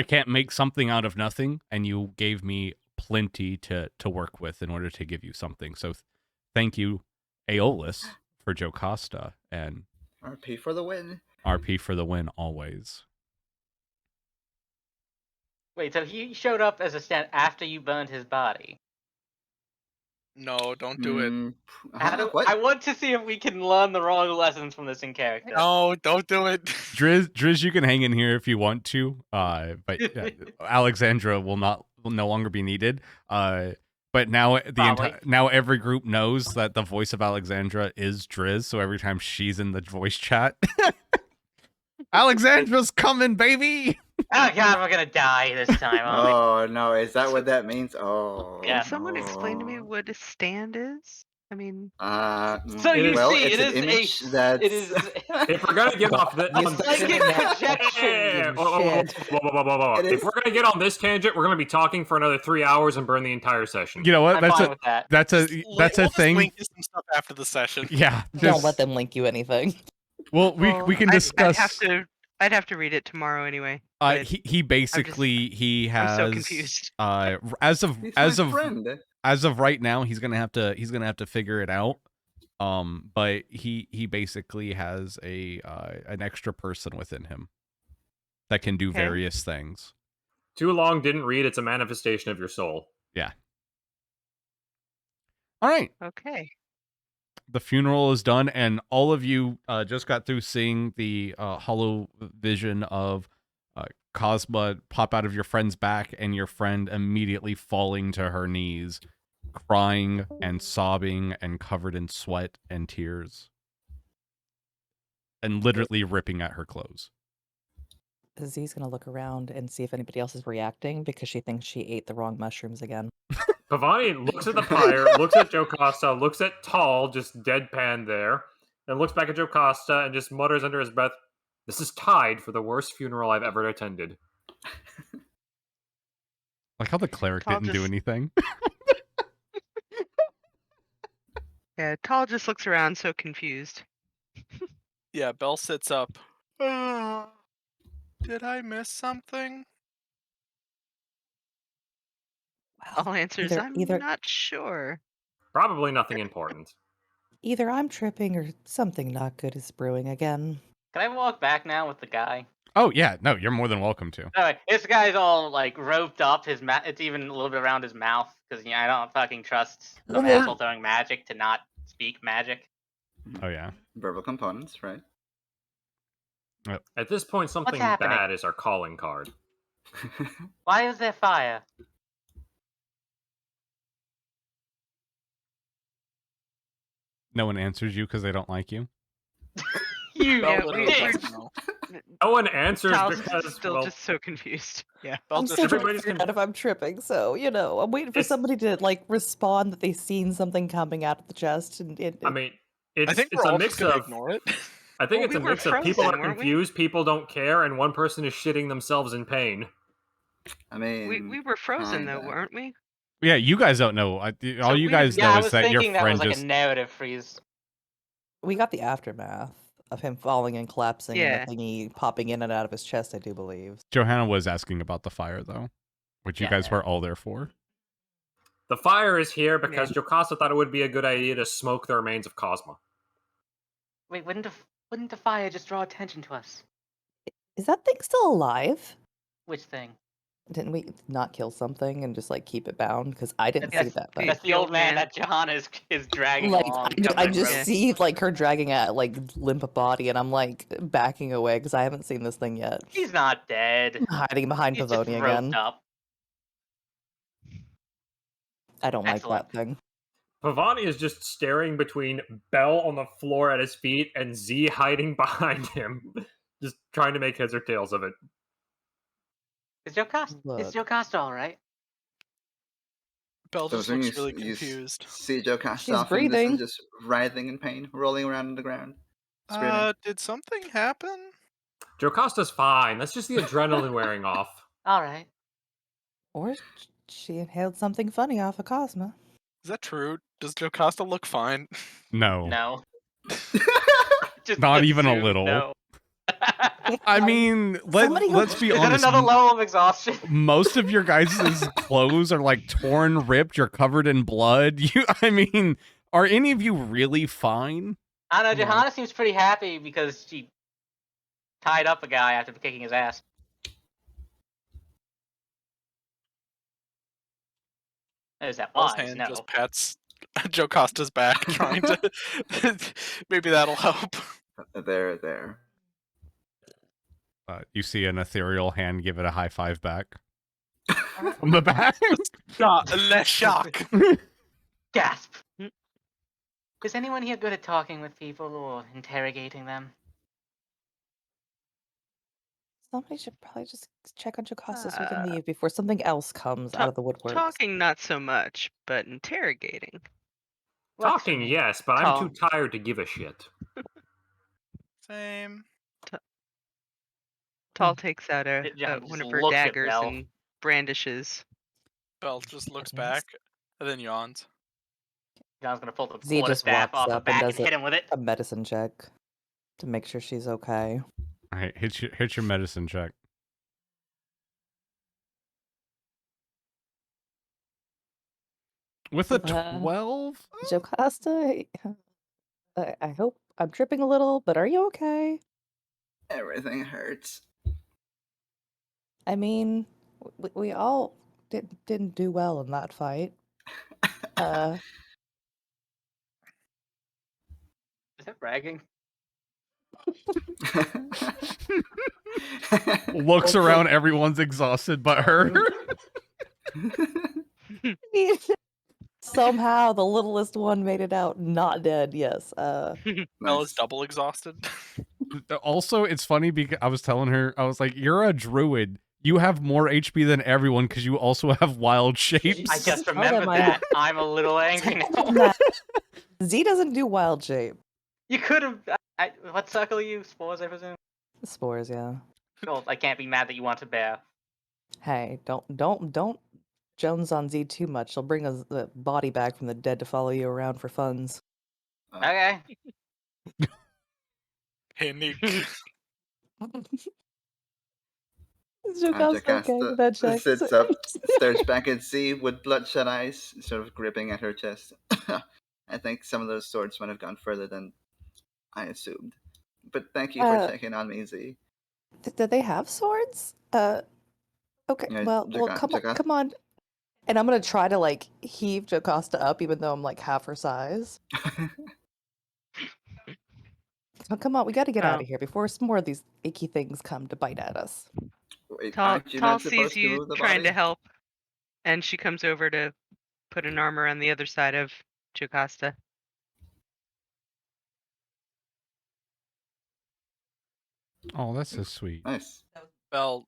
can't make something out of nothing, and you gave me plenty to work with in order to give you something. So thank you, Aiolos, for Jocasta, and RP for the win. RP for the win always. Wait, so he showed up as a stand after you burned his body? No, don't do it. What? I want to see if we can learn the wrong lessons from this in character. No, don't do it. Driz, you can hang in here if you want to. But Alexandra will no longer be needed. But now now every group knows that the voice of Alexandra is Driz. So every time she's in the voice chat, Alexandra's coming, baby. Oh god, we're gonna die this time, aren't we? Oh no, is that what that means? Oh. Yeah. Can someone explain to me what a stand is? I mean, So you well, see, it's it an is image a, that's... it is If we're gonna get off the, on psychic projection. If we're gonna get on this tangent, we're gonna be talking for another 3 hours and burn the entire session. You know what? I'm That's fine a with that. that's a We'll that's a just thing. link you some stuff after the session. Yeah. Don't let them link you anything. Well, we can discuss. I'd have to read it tomorrow anyway. but He basically he has I'm so confused. As of He's as my of friend. as of right now, he's gonna have to figure it out. But he basically has an extra person within him that can do Okay. various things. Too long, didn't read. It's a manifestation of your soul. Yeah. All right. Okay. The funeral is done, and all of you just got through seeing the hollow vision of Cosma pop out of your friend's back, and your friend immediately falling to her knees crying and sobbing and covered in sweat and tears. And literally ripping at her clothes. Z's gonna look around and see if anybody else is reacting because she thinks she ate the wrong mushrooms again. Pavoni looks at the fire, looks at Jocasta, looks at Tall, just deadpan there, then looks back at Jocasta and just mutters under his breath, "This is tied for the worst funeral I've ever attended." Like how the cleric I'll didn't do just- anything. Yeah, Tall just looks around so confused. Yeah, Belle sits up. Did I miss something? I'll answer is I'm either not sure. Probably nothing important. either I'm tripping or something not good is brewing again. Can I walk back now with the guy? Oh yeah, no, you're more than welcome to. Alright, this guy's all like roped up. His it's even a little bit around his mouth because I don't fucking trust some asshole throwing magic to not speak magic. Oh yeah. Verbal components, right? At this point, something happening? bad is our calling card. Why is there fire? No one answers you because they don't like you. You Belle Yeah, literally we're- doesn't know. No one answers Tall's because, still well, just so confused. Yeah, Belle I'm just still trying to everybody's figure out if I'm tripping, so I'm waiting for It's- somebody to like respond that they've seen something coming out of the chest, and I mean, it's, I think it's we're a all mix just gonna of. ignore it. I think Well, it's we a were mix of people frozen, are weren't we? confused, people don't care, and one person is shitting themselves in pain. I mean, We were frozen though, kinda. weren't we? Yeah, you guys don't know. All So you we guys didn't- know Yeah, I is was that your thinking that friend was like just. a narrative freeze. we got the aftermath of him falling and collapsing Yeah. and the thingy popping in and out of his chest, I do believe. Johanna was asking about the fire though, which you Yeah. guys were all there for. The fire is here because Jocasta thought it would be a good idea to smoke the remains of Cosma. Wait, wouldn't the fire just draw attention to us? Is that thing still alive? Which thing? Didn't we not kill something and just like keep it bound? Because I didn't see That's- that. the- Thing. That's the old man that Johanna is dragging Like along. I covered in just ropes. see like her dragging at like limp body, and I'm like backing away because I haven't seen this thing yet. He's not dead. Hiding behind He's just Pavoni roped again. up. I don't Excellent. like that thing. Pavoni is just staring between Belle on the floor at his feet and Z hiding behind him, just trying to make heads or tails of it. Is Jocasta all right? Belle So just when looks you, really you confused. see Jocasta She's off in the breathing. distance, just writhing in pain, rolling around on the ground, screaming. Did something happen? Jocasta's fine. That's just the adrenaline wearing off. All right. Or she inhaled something funny off of Cosma. Is that true? Does Jocasta look fine? No. No. Just Not even a assume little. No. I mean, Somebody let's be Is that honest. another level of exhaustion? Most of your guys' clothes are like torn, ripped. You're covered in blood. I mean, are any of you really fine? I don't know. Johanna seems pretty happy because she tied up a guy after kicking his ass. Is that Belle's wise? hand No. just pats Jocasta's back, trying to. Maybe that'll help. There. You see an ethereal hand give it a high five back from the back. Less shock. Gasp. Is anyone here good at talking with people or interrogating them? Somebody should probably just check on Jocasta so we can leave before something else comes out of the woodwork. Talking not so much, but interrogating. Talking, yes, but I'm Tall. too tired to give a shit. Same. Tall takes out John one just of her looks at daggers Belle. and brandishes. Belle just looks Goodness. back and then yawns. John's gonna pull the Z quarter just staff walks off the up and back and does hit him with it. a medicine check to make sure she's okay. All right, hit your medicine check. With a 12? Jocasta, I hope I'm tripping a little, but are you okay? Everything hurts. I mean, we all didn't do well in that fight. Is that bragging? Looks around, everyone's exhausted but her. I mean, Somehow the littlest one made it out not dead. Yes. Bella's Nice. double exhausted. Also, it's funny because I was telling her, I was like, "You're a druid. You have more HP than everyone because you also have wild shapes." I just Tell them remembered I- that. I'm a little angry Tell now. them that. Z doesn't do wild shape. You could have. What circle are you? Spores, I presume. Spores, yeah. Cool. I can't be mad that you want to bear. Hey, don't Jones on Z too much. She'll bring the body back from the dead to follow you around for funs. Okay. Hey, Nick. Is Jocasta okay with that check? sits up, stares back at Z with bloodshot eyes, sort of gripping at her chest. I think some of those swords might have gone further than I assumed. But thank you for checking on me, Z. Did they have swords? Okay. Yeah, Well, Jocasta. come on. And I'm gonna try to like heave Jocasta up, even though I'm like half her size. Oh, come on, we got to get out of here before some more of these icky things come to bite at us. Wait, Tall, aren't you Tall not supposed sees to you move the trying to body? help, and she comes over to put an armor on the other side of Jocasta. Oh, that's so sweet. Nice. Bell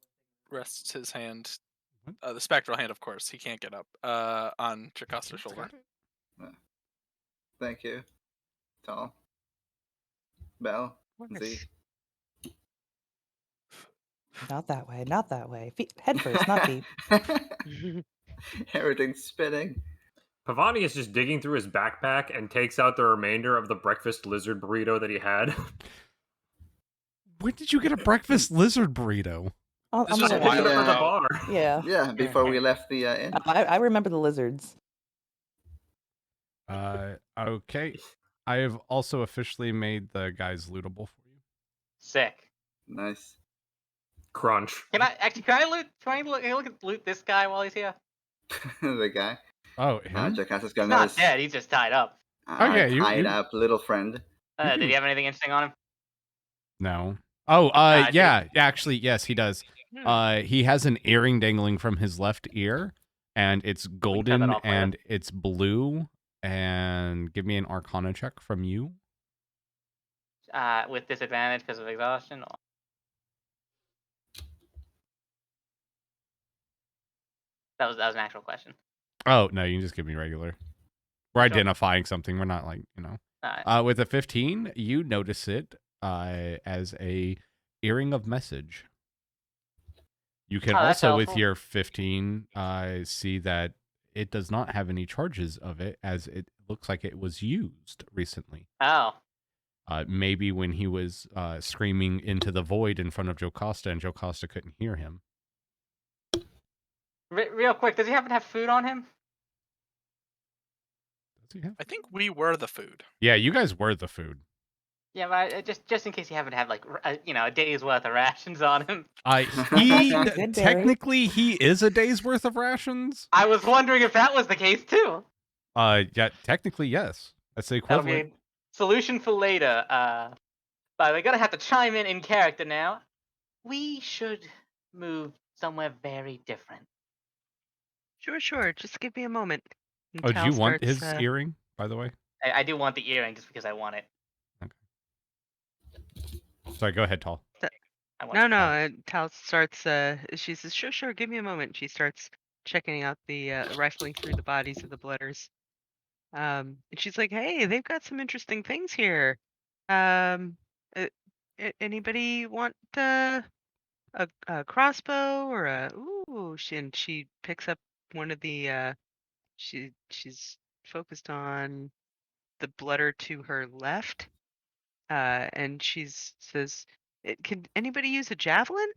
rests his hand, the spectral hand, of course. He can't get up. On Jocasta's shoulder. Thank you. Tall. Bell. Z. Not that way. Not that way. Feet, head first, not feet. Everything's spinning. Pavoni is just digging through his backpack and takes out the remainder of the breakfast lizard burrito that he had. When did you get a breakfast lizard burrito? This I'm was a gonna- while Picked it up at the ago. bar. Yeah. Yeah, before we left the inn. I remember the lizards. Okay. I have also officially made the guys lootable for you. Sick. Nice. Crunch. Can I loot? Can I loot this guy while he's here? The guy. Oh, him? Jocasta's He's gonna not notice. dead. He's just tied up. Okay, Tied you- up little friend. Did he have anything interesting on him? No. Oh, I see. yeah. Actually, yes, he does. He has an earring dangling from his left ear, and it's golden off later. and it's blue. And give me an Arcana check from you. With disadvantage because of exhaustion. That was an actual question. Oh, no, you can just give me regular. We're Sure. identifying something. We're not like, Alright. With a 15, you notice it as a earring of message. You can Oh, that's also, with helpful. your 15, see that it does not have any charges of it, as it looks like it was used recently. Oh. Maybe when he was screaming into the void in front of Jocasta, and Jocasta couldn't hear him. Real quick, does he happen to have food on him? Does he have? I think we were the food. Yeah, you guys were the food. Yeah, but just in case he happened to have like a day's worth of rations on him. He Good, Barry. technically he is a day's worth of rations. I was wondering if that was the case too. Yeah, technically yes. That's the That'll be equivalent. a solution for later. But we're gonna have to chime in character now. We should move somewhere very different. Sure. Just give me a moment. And Oh, do Tal you want starts, his earring, by the way? I do want the earring just because I want it. Sorry, go ahead, Tall. I want No. Tal starts. She says, "Sure. Give me a moment." She starts checking out rifling through the bodies of the blooders. And she's like, "Hey, they've got some interesting things here. Um, anybody want a crossbow or a ooh?" And she picks up one of the. She's focused on the blooder to her left. And she says, "Can anybody use a javelin?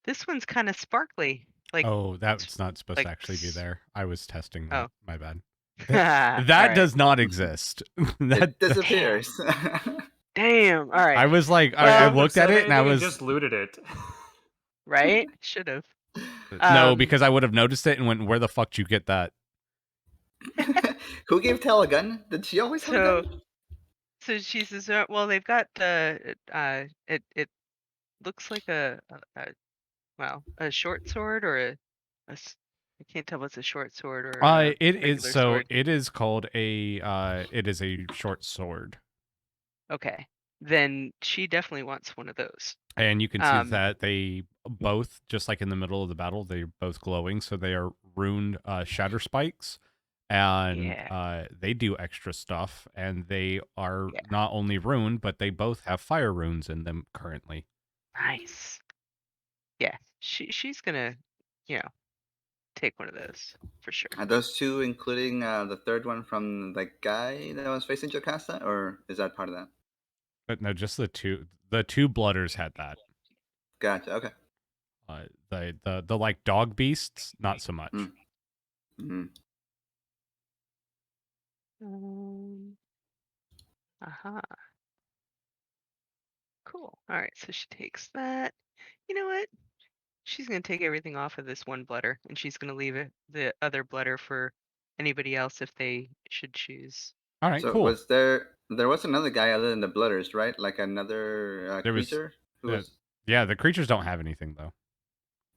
This one's kind of sparkly." Like, Oh, that's not supposed to like actually be there. I was testing Oh. that. My bad. that That does not exist. It disappears. Damn. All right. I was like, I Well, looked at said it and I anything was just looted it. Right? Should have. no, Um, because I would have noticed it and went, "Where the fuck did you get that?" Who gave Tal a gun? Did she always have a gun? So she says, "Well, they've got it looks like a short sword or I can't tell what's a short sword or a It regular is sword. it is called it is a short sword. Okay, then she definitely wants one of those. And you can see that they both, just like in the middle of the battle, they're both glowing, so they are runed shatter spikes, and they do extra stuff, and they are not only runed, but they both have fire runes in them currently. Nice. Yeah, she's gonna, take one of those for sure. Are those two including the third one from the guy that was facing Jocasta, or is that part of that? But no, just the two. The two blooders had that. Gotcha. Okay. The like dog beasts, not so much. Mm-hmm. Cool. All right, so she takes that. You know what? She's gonna take everything off of this one blooder, and she's gonna leave the other blooder for anybody else if they should choose. All right, so cool. was there was another guy other than the blooders, right? Like another There was- creature who was. Yeah, the creatures don't have anything though.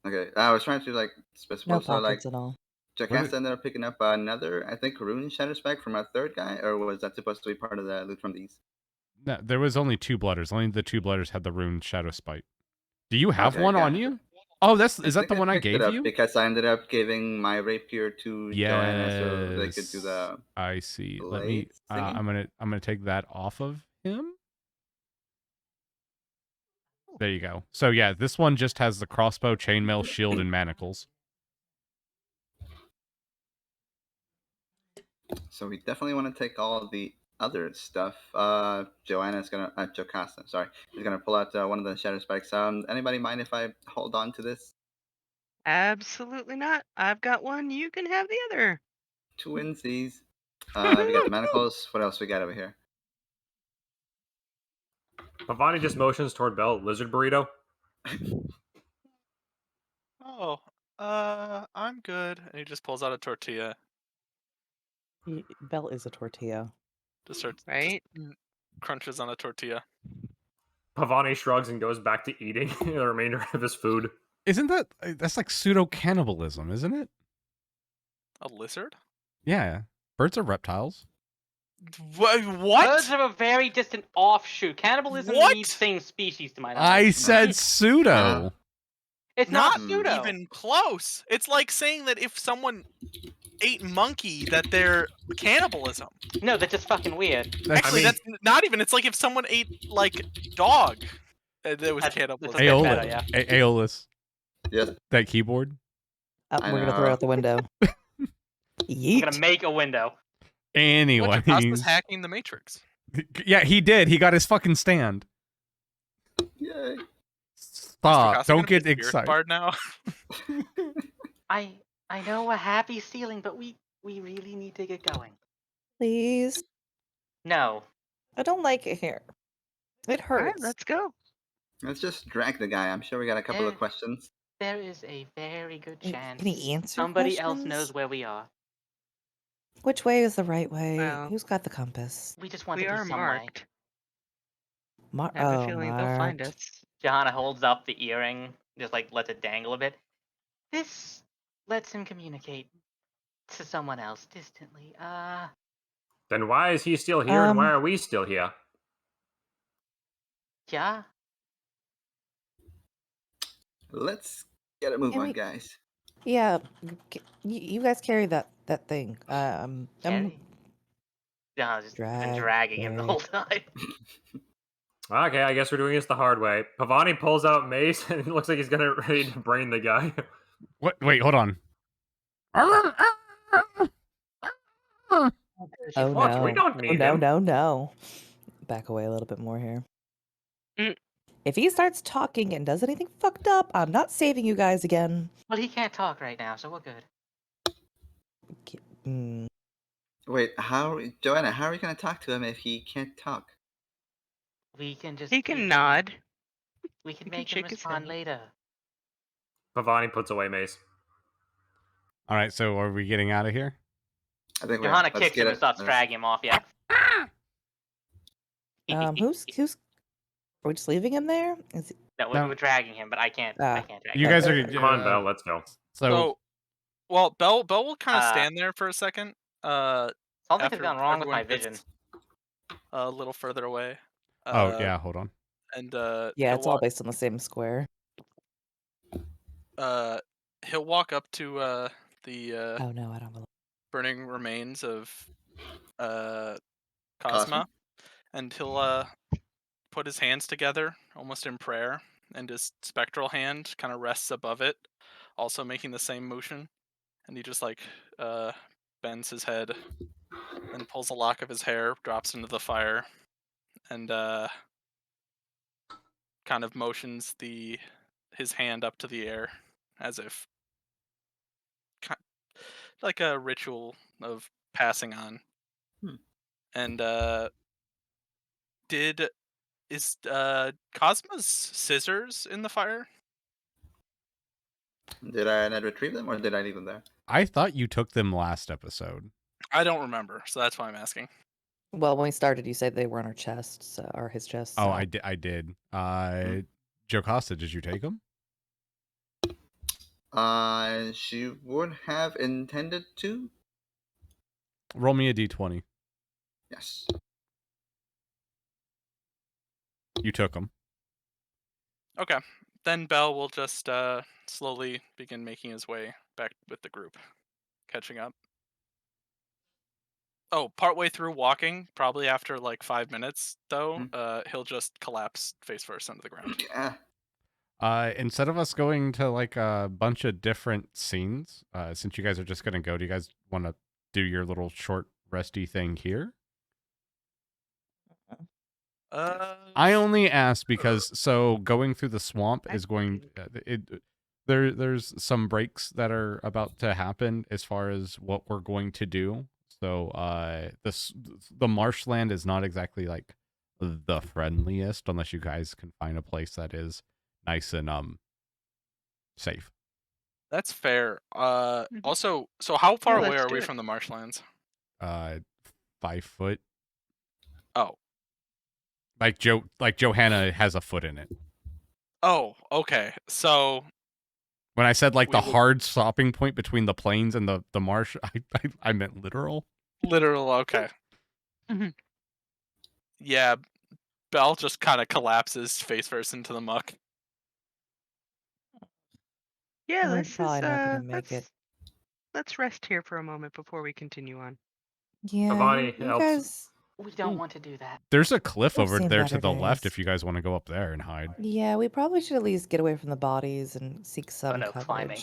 Okay, I was trying to like specify. No So like, pockets at all. Jocasta ended up picking up another, I think, rune shatter spike from a third guy, or was that supposed to be part of the loot from these? No, there was only two blooders. Only the two blooders had the rune shadow spike. Do you have Okay, one on gotcha. you? Oh, is that think the one I picked it gave up you? Because I ended up giving my rapier to Johanna so they could do the. I see. Let me. blades thingy? I'm gonna take that off of him. There you go. So yeah, this one just has the crossbow, chainmail, shield, and manacles. So we definitely want to take all of the other stuff. Joanna's gonna, Jocasta, sorry, is gonna pull out one of the shatter spikes. Anybody mind if I hold on to this? Absolutely not. I've got one. You can have the other. Twinsies. We got the manacles. What else we got over here? Pavoni just motions toward Bell. Lizard burrito. Oh, I'm good. And he just pulls out a tortilla. Bell is a tortilla. Just starts right. Crunches on a tortilla. Pavoni shrugs and goes back to eating the remainder of his food. Isn't that's like pseudo cannibalism, isn't it? A lizard? Yeah, birds are reptiles. What? Birds are a very distant offshoot. Cannibalism needs same species to my knowledge. I said pseudo. It's not pseudo. Even close. It's like saying that if someone ate monkey, that they're cannibalism. No, that's just fucking weird. Actually, that's not even. It's like if someone ate like dog, there was cannibalism. Aiolos. Aiolos. Yes. That keyboard. Oh, we're gonna throw it out the window. I'm gonna make a window. Anyway, Jocasta's hacking the Matrix. Yeah, he did. He got his fucking stand. Yay! Stop! Don't get excited. Bard now. I know we're happy stealing, but we really need to get going. Please. No. I don't like it here. It hurts. All right, let's go. Let's just drag the guy. I'm sure we got a couple of questions. There is a very good chance Can he answer somebody else questions? knows where we are. Which way is the right way? Well, Who's got the compass? We just want we to be are some way. marked. I have a feeling they'll find marked. us. Johanna holds up the earring, just like lets it dangle a bit. This lets him communicate to someone else distantly. Then why is he still here and why are we still here? Yeah. Let's get a move on, guys. Yeah, you guys carry that thing. Johanna's just been dragging him the whole time. Okay, I guess we're doing this the hard way. Pavoni pulls out mace and it looks like he's gonna ready to brain the guy. What? Wait, hold on. Oh What? no! We don't need no, him. no, no! Back away a little bit more here. If he starts talking and does anything fucked up, I'm not saving you guys again. Well, he can't talk right now, so we're good. Wait, Joanna? How are we gonna talk to him if he can't talk? We can just. He can nod. We can He make can him shake his respond head. later. Pavoni puts away mace. All right, so are we getting out of here? I think Johanna kicks him and starts dragging him off. Yeah. Who's? Are we just leaving him there? No, we're dragging him, but I can't. I can't drag You him. guys are. Come on, Belle, let's go. So Well, Bell will kind of stand there for a second. Something has After gone wrong with everyone my vision. gets a little further away. Oh yeah, hold on. And Yeah, it's all based on the same square. he'll walk up to the Oh no, I don't believe. burning remains of Cosma, Cosma? and he'll put his hands together almost in prayer, and his spectral hand kind of rests above it, also making the same motion, and he just like bends his head and pulls a lock of his hair, drops into the fire, and kind of motions his hand up to the air as if like a ritual of passing on. And is Cosma's scissors in the fire? Did I not retrieve them or did I leave them there? I thought you took them last episode. I don't remember, so that's why I'm asking. Well, when we started, you said they were on our chest, or his chest. Oh, so- I did. Jocasta, did you take them? She would have intended to. Roll me a d20. Yes. You took them. Okay, then Bell will just slowly begin making his way back with the group, catching up. Oh, partway through walking, probably after like 5 minutes, though, he'll just collapse face first onto the ground. Yeah. Instead of us going to like a bunch of different scenes, since you guys are just gonna go, do you guys want to do your little short resty thing here? I only asked because so going through the swamp is going. There's some breaks that are about to happen as far as what we're going to do. So the marshland is not exactly like the friendliest unless you guys can find a place that is nice and safe. That's fair. Also, so how far Yeah, away let's are do we it. from the marshlands? 5 foot. Oh. Like Johanna has a foot in it. Oh, okay. So When I said like We the would- hard stopping point between the plains and the marsh, I meant literal. literal, okay. Mhm. Yeah, Bell just kind of collapses face first into the muck. Yeah, We're this is probably not gonna make it. let's rest here for a moment before we continue on. Yeah, Pavoni you helps. guys. We don't want to do that. There's a cliff We've over seen there to better the left days. if you guys want to go up there and hide. Yeah, we probably should at least get away from the bodies and seek some no, climbing.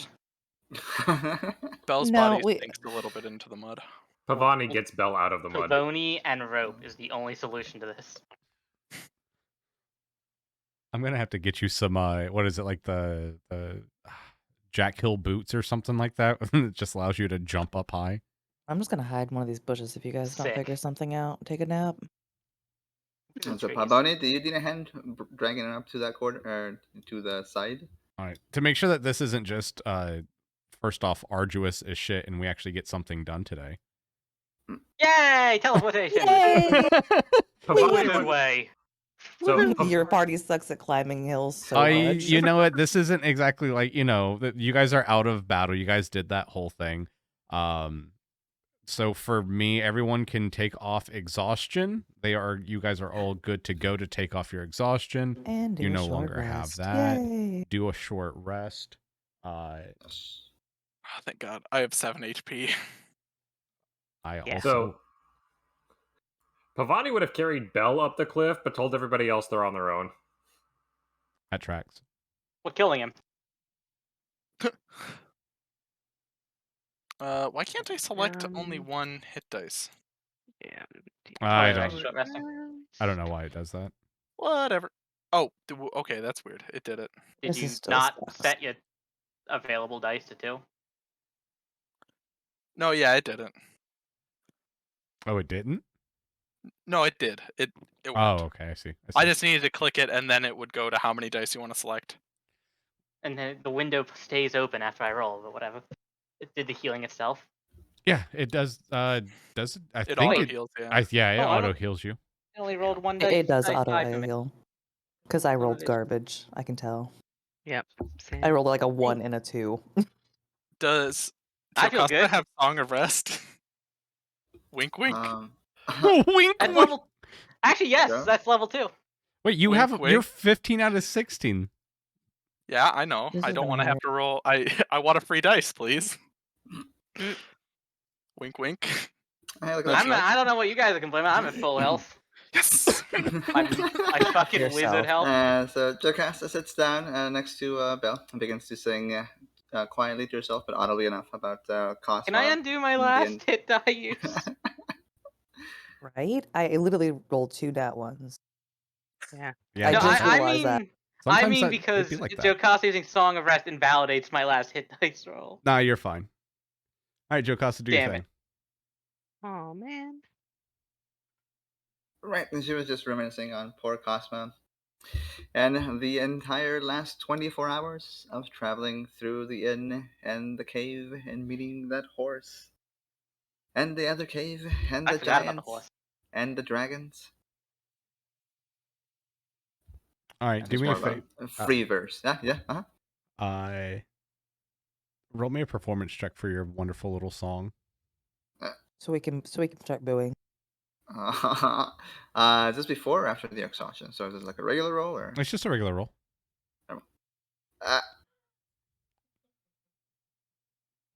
coverage. Bell's No, body we- sinks a little bit into the mud. Pavoni gets Bell out of the mud. Pavoni and rope is the only solution to this. I'm gonna have to get you some what is it, like the Jack Hill boots or something like that. It just allows you to jump up high. I'm just gonna hide in one of these bushes if you guys don't Sick. figure something out. Take a nap. And so, Pavoni, do you need a hand dragging it up to that corner or to the side? All right, to make sure that this isn't just first off arduous as shit, and we actually get something done today. Yay! Teleportation! Pavoni Good would- way. So Your party sucks at climbing hills so much. You know what? This isn't exactly like, you know, that you guys are out of battle. You guys did that whole thing. So for me, everyone can take off exhaustion. You guys are all good to go to take off your exhaustion. And do You a no short longer have rest. that. Yay. Do a short rest. Yes. Oh, thank God, I have 7 HP. I Yeah. also So Pavoni would have carried Bell up the cliff, but told everybody else they're on their own. that tracks. We're killing him. Why can't I select only Um, one hit dice? Yeah. I Oh, don't. extra resting. I don't know why it does that. Whatever. Oh, okay, that's weird. It did it. Did This you is still not sucks. set your available dice to 2? No, yeah, it didn't. Oh, it didn't? No, it did. It Oh, worked. okay. I see. I just needed to click it, and then it would go to how many dice you want to select. And then the window stays open after I roll, but whatever. It did the healing itself. Yeah, it does. Does it? I It think auto it. heals, yeah. Yeah, it Oh, I auto don't- heals you. I only rolled 1 dice. It does dice auto 5 for me. heal. Because I Oh, rolled it is. garbage. I can tell. Yep. Same. I rolled like a 1 and a 2. Does I feel Jocasta good. have Song of Rest. Wink, wink. Wink, That's wink. level. Actually, yes, Yeah. that's level 2. Wait, you Wink, have wink. you're 15 out of 16. Yeah, I know. This I is don't gonna want to have hurt. to roll. I want a free dice, please. Wink, wink. Hey, look at Nudge, that. nudge. I don't know what you guys are complaining about. I'm at full health. Yes. My fucking Yourself. wizard health. So Jocasta sits down next to Belle and begins to sing quietly to herself, but audibly enough about Cosmo. Can I undo my and the last hit die use? Right? I literally rolled 2 nat ones. Yeah. Yeah, I No, just I realized that. mean, sometimes it'd because be like that. Jocasta using Song of Rest invalidates my last hit dice roll. Nah, you're fine. All right, Jocasta, do your Damn thing. it. Oh man. Right, and she was just reminiscing on poor Cosmo. And the entire last 24 hours of traveling through the inn and the cave and meeting that horse. And the other cave and I the forgot about the giants horse. and the dragons. All right, That's do just me a more of favor. a free verse. Yeah. Roll me a performance check for your wonderful little song. So we can start booing. Is this before or after the exhaustion? So is this like a regular roll or? It's just a regular roll.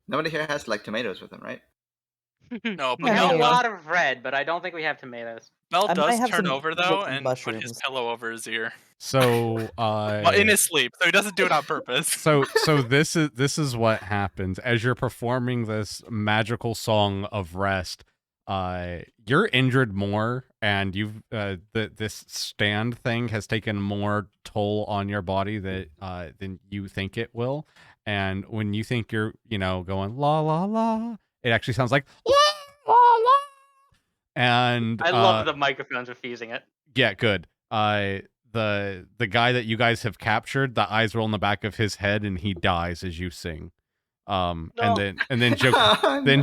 Nobody here has like tomatoes with them, right? No, We but Yeah, have Mel a maybe. does. lot of red, but I don't think we have tomatoes. Mel I might does have turn some over though little and put his mushrooms. pillow over his ear. So, Well, in his sleep, so he doesn't do it on purpose. so this is what happens as you're performing this magical song of rest. You're injured more, and you've this stand thing has taken more toll on your body than you think it will. And when you think you're going la la la, it actually sounds like la la la. And I love the microphones refusing it. yeah, good. The guy that you guys have captured, the eyes roll in the back of his head, and he dies as you sing. No. And then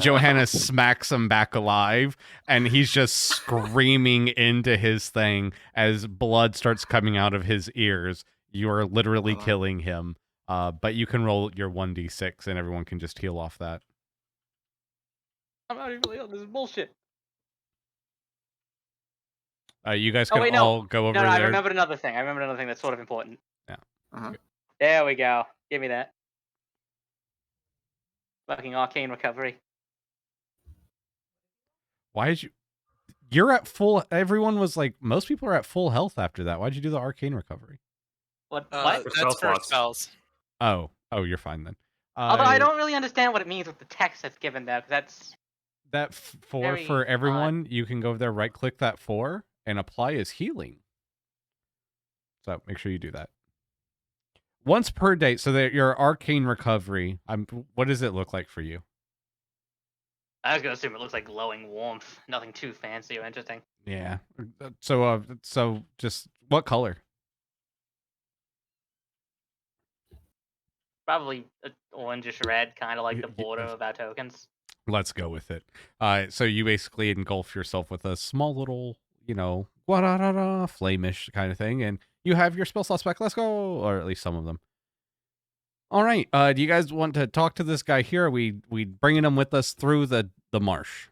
Johanna smacks him back alive, and he's just screaming into his thing as blood starts coming out of his ears. You are literally killing him. But you can roll your 1d6, and everyone can just heal off that. I'm not even really. This is bullshit. You guys can all go over No, there. I remembered another thing. That's sort of important. Yeah. Uh-huh. There we go. Give me that. Fucking arcane recovery. Why did you? You're at full. Everyone was like, most people are at full health after that. Why'd you do the arcane recovery? What? That's for spells. Oh, you're fine then. Although I don't really understand what it means with the text that's given there, because that's for very everyone. You can go over there, right click that 4, and apply as healing. So make sure you do that once per day. So that your arcane recovery. What does it look like for you? I was gonna assume it looks like glowing warmth. Nothing too fancy or interesting. Yeah. So just what color? Probably orangish red, kind of like the border of our tokens. Let's go with it. So you basically engulf yourself with a small little, flamish kind of thing, and you have your spell slots back. Let's go, or at least some of them. All right. Do you guys want to talk to this guy here? Are we bringing him with us through the marsh?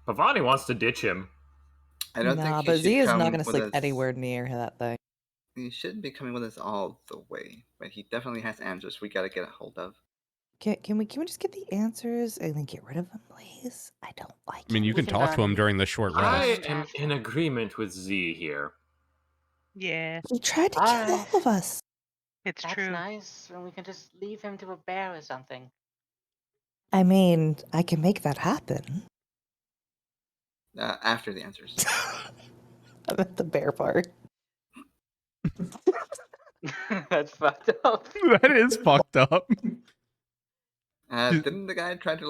Pavoni wants to ditch him. I don't think he but should Z is come not going to with sleep us. anywhere near that thing. He shouldn't be coming with us all the way, but he definitely has answers we gotta get a hold of. Can we just get the answers and then get rid of them, please? I don't like I mean, it. you can talk to him during the short I rest. am in agreement with Z here. Yeah, He tried to kill all of us. it's That's true. nice. And we can just leave him to a bear or something. I mean, I can make that happen. After the answers. I'm at the bear part. That's fucked up. That is fucked up. Didn't the guy try to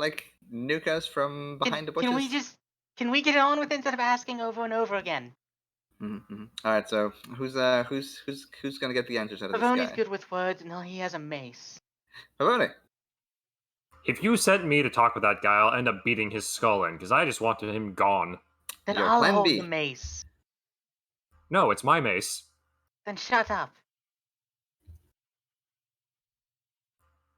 nuke us from behind the bushes? Can we get on with it instead of asking over and over again? Mm-hmm. All right, so who's gonna get the answers out of this Pavoni's guy? good with words, and he has a mace. Pavoni. If you sent me to talk with that guy, I'll end up beating his skull in, because I just wanted him gone. Then Your I'll plan hold B. the mace. No, it's my mace. Then shut up.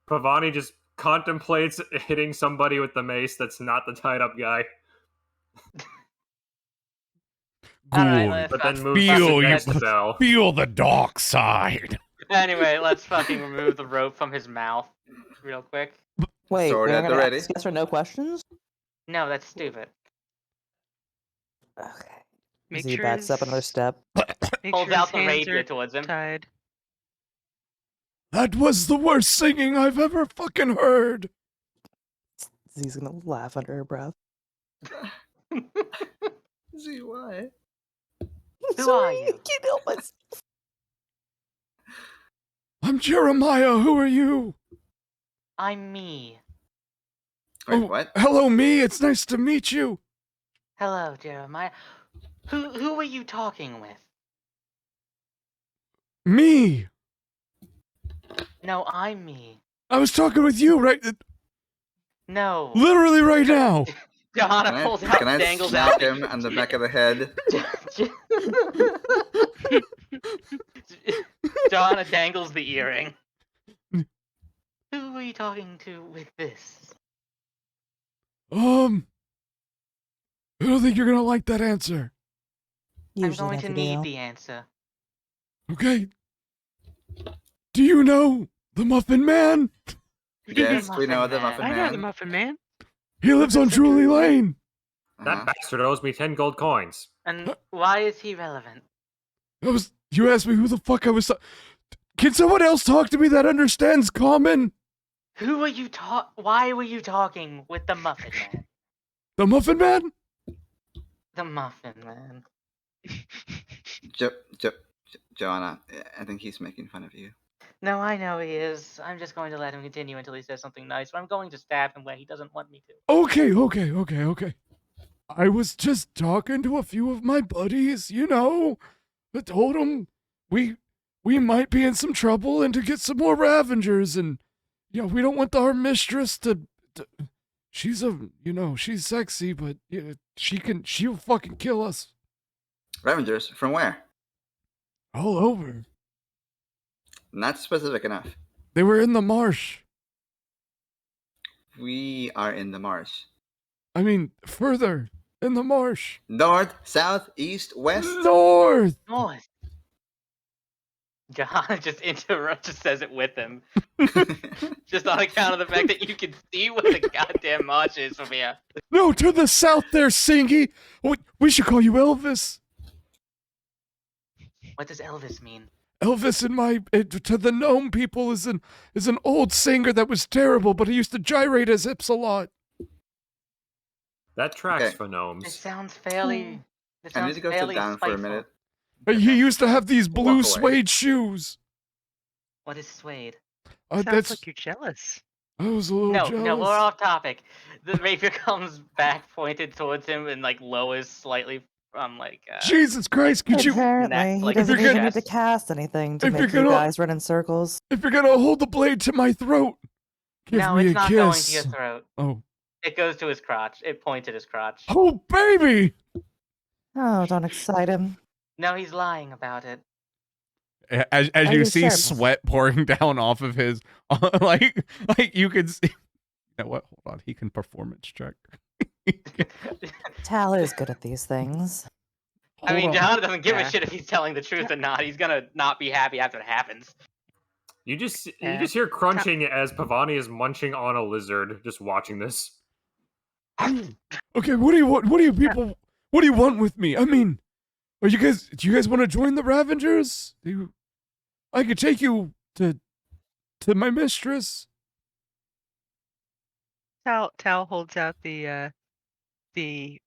Pavoni just contemplates hitting somebody with the mace that's not the tied up guy. All right, Good. let's But then fucking- moves to Feel sit you- next to Bell. Feel the dark side. Anyway, let's fucking remove the rope from his mouth real quick. Wait, Sword we're at the gonna ready. ask yes or no questions? No, that's stupid. Okay. Make Z sure backs up another his- step. Make Holds sure his out the hands rapier are towards him. tied. That was the worst singing I've ever fucking heard. Z's gonna laugh under her breath. See why? Who are you? I can't help myself. I'm Jeremiah. Who are you? I'm me. Wait, Oh, what? Hello, me. It's nice to meet you. Hello, Jeremiah. Who were you talking with? Me. No, I'm me. I was talking with you right, No. literally right now. Johanna pulls out, Can I dangles smack out. him on the back of the head? Johanna dangles the earring. Who were you talking to with this? I don't think you're gonna like that answer. Usually I'm going to never need do. the answer. Okay. Do you know the Muffin Man? Yes, we know the Muffin Muffin I Man. know the Muffin Man. He lives on Drury Lane. That bastard owes me 10 gold coins. And why is he relevant? You asked me who the fuck I was. Can someone else talk to me that understands common? Who were you Why were you talking with the Muffin Man? The Muffin Man? The Muffin Man. Johanna, I think he's making fun of you. No, I know he is. I'm just going to let him continue until he says something nice, but I'm going to stab him where he doesn't want me to. Okay. I was just talking to a few of my buddies, you know. I told them we might be in some trouble and to get some more Ravagers, and we don't want our mistress to she's she's sexy, but she'll fucking kill us. Ravagers? From where? All over. Not specific enough. They were in the marsh. We are in the marsh. I mean, further in the marsh. North, south, east, west. North. North. Johanna just just says it with him. Just on account of the fact that you can see where the goddamn marsh is from here. No, to the south there, Singy. We should call you Elvis. What does Elvis mean? Elvis to the gnome people is an old singer that was terrible, but he used to gyrate his hips a lot. That tracks Okay. for It gnomes. sounds fairly. It I need sounds to go sit fairly down for a spiteful. minute. He used to have these blue away. suede shoes. What is suede? Sounds That's like you're jealous. I was a little No, jealous. no, we're off topic. The rapier comes back pointed towards him and lowers slightly from Jesus Christ, could you? Apparently, neck, he like, doesn't if you're even gonna- need to cast anything to if make you're you gonna- guys run in circles. If you're gonna hold the blade to my throat, give No, me it's a not kiss. going to your throat. Oh, It goes to his crotch. It pointed his crotch. oh, baby! Oh, don't excite him. No, he's lying about it. As Are you you see sure? sweat pouring down off of his, like you can see. You know what? Hold on, he can performance check. Tal is good at these things. I mean, Hold on. Johanna doesn't give a Yeah. shit if he's telling the truth or not. He's gonna not be happy after it happens. You just Yeah. hear crunching as Pavoni is munching on a lizard, just watching this. Okay, what do you want? What do you people? What do you want with me? I mean, do you guys want to join the Ravagers? I could take you to my mistress. Tal holds out the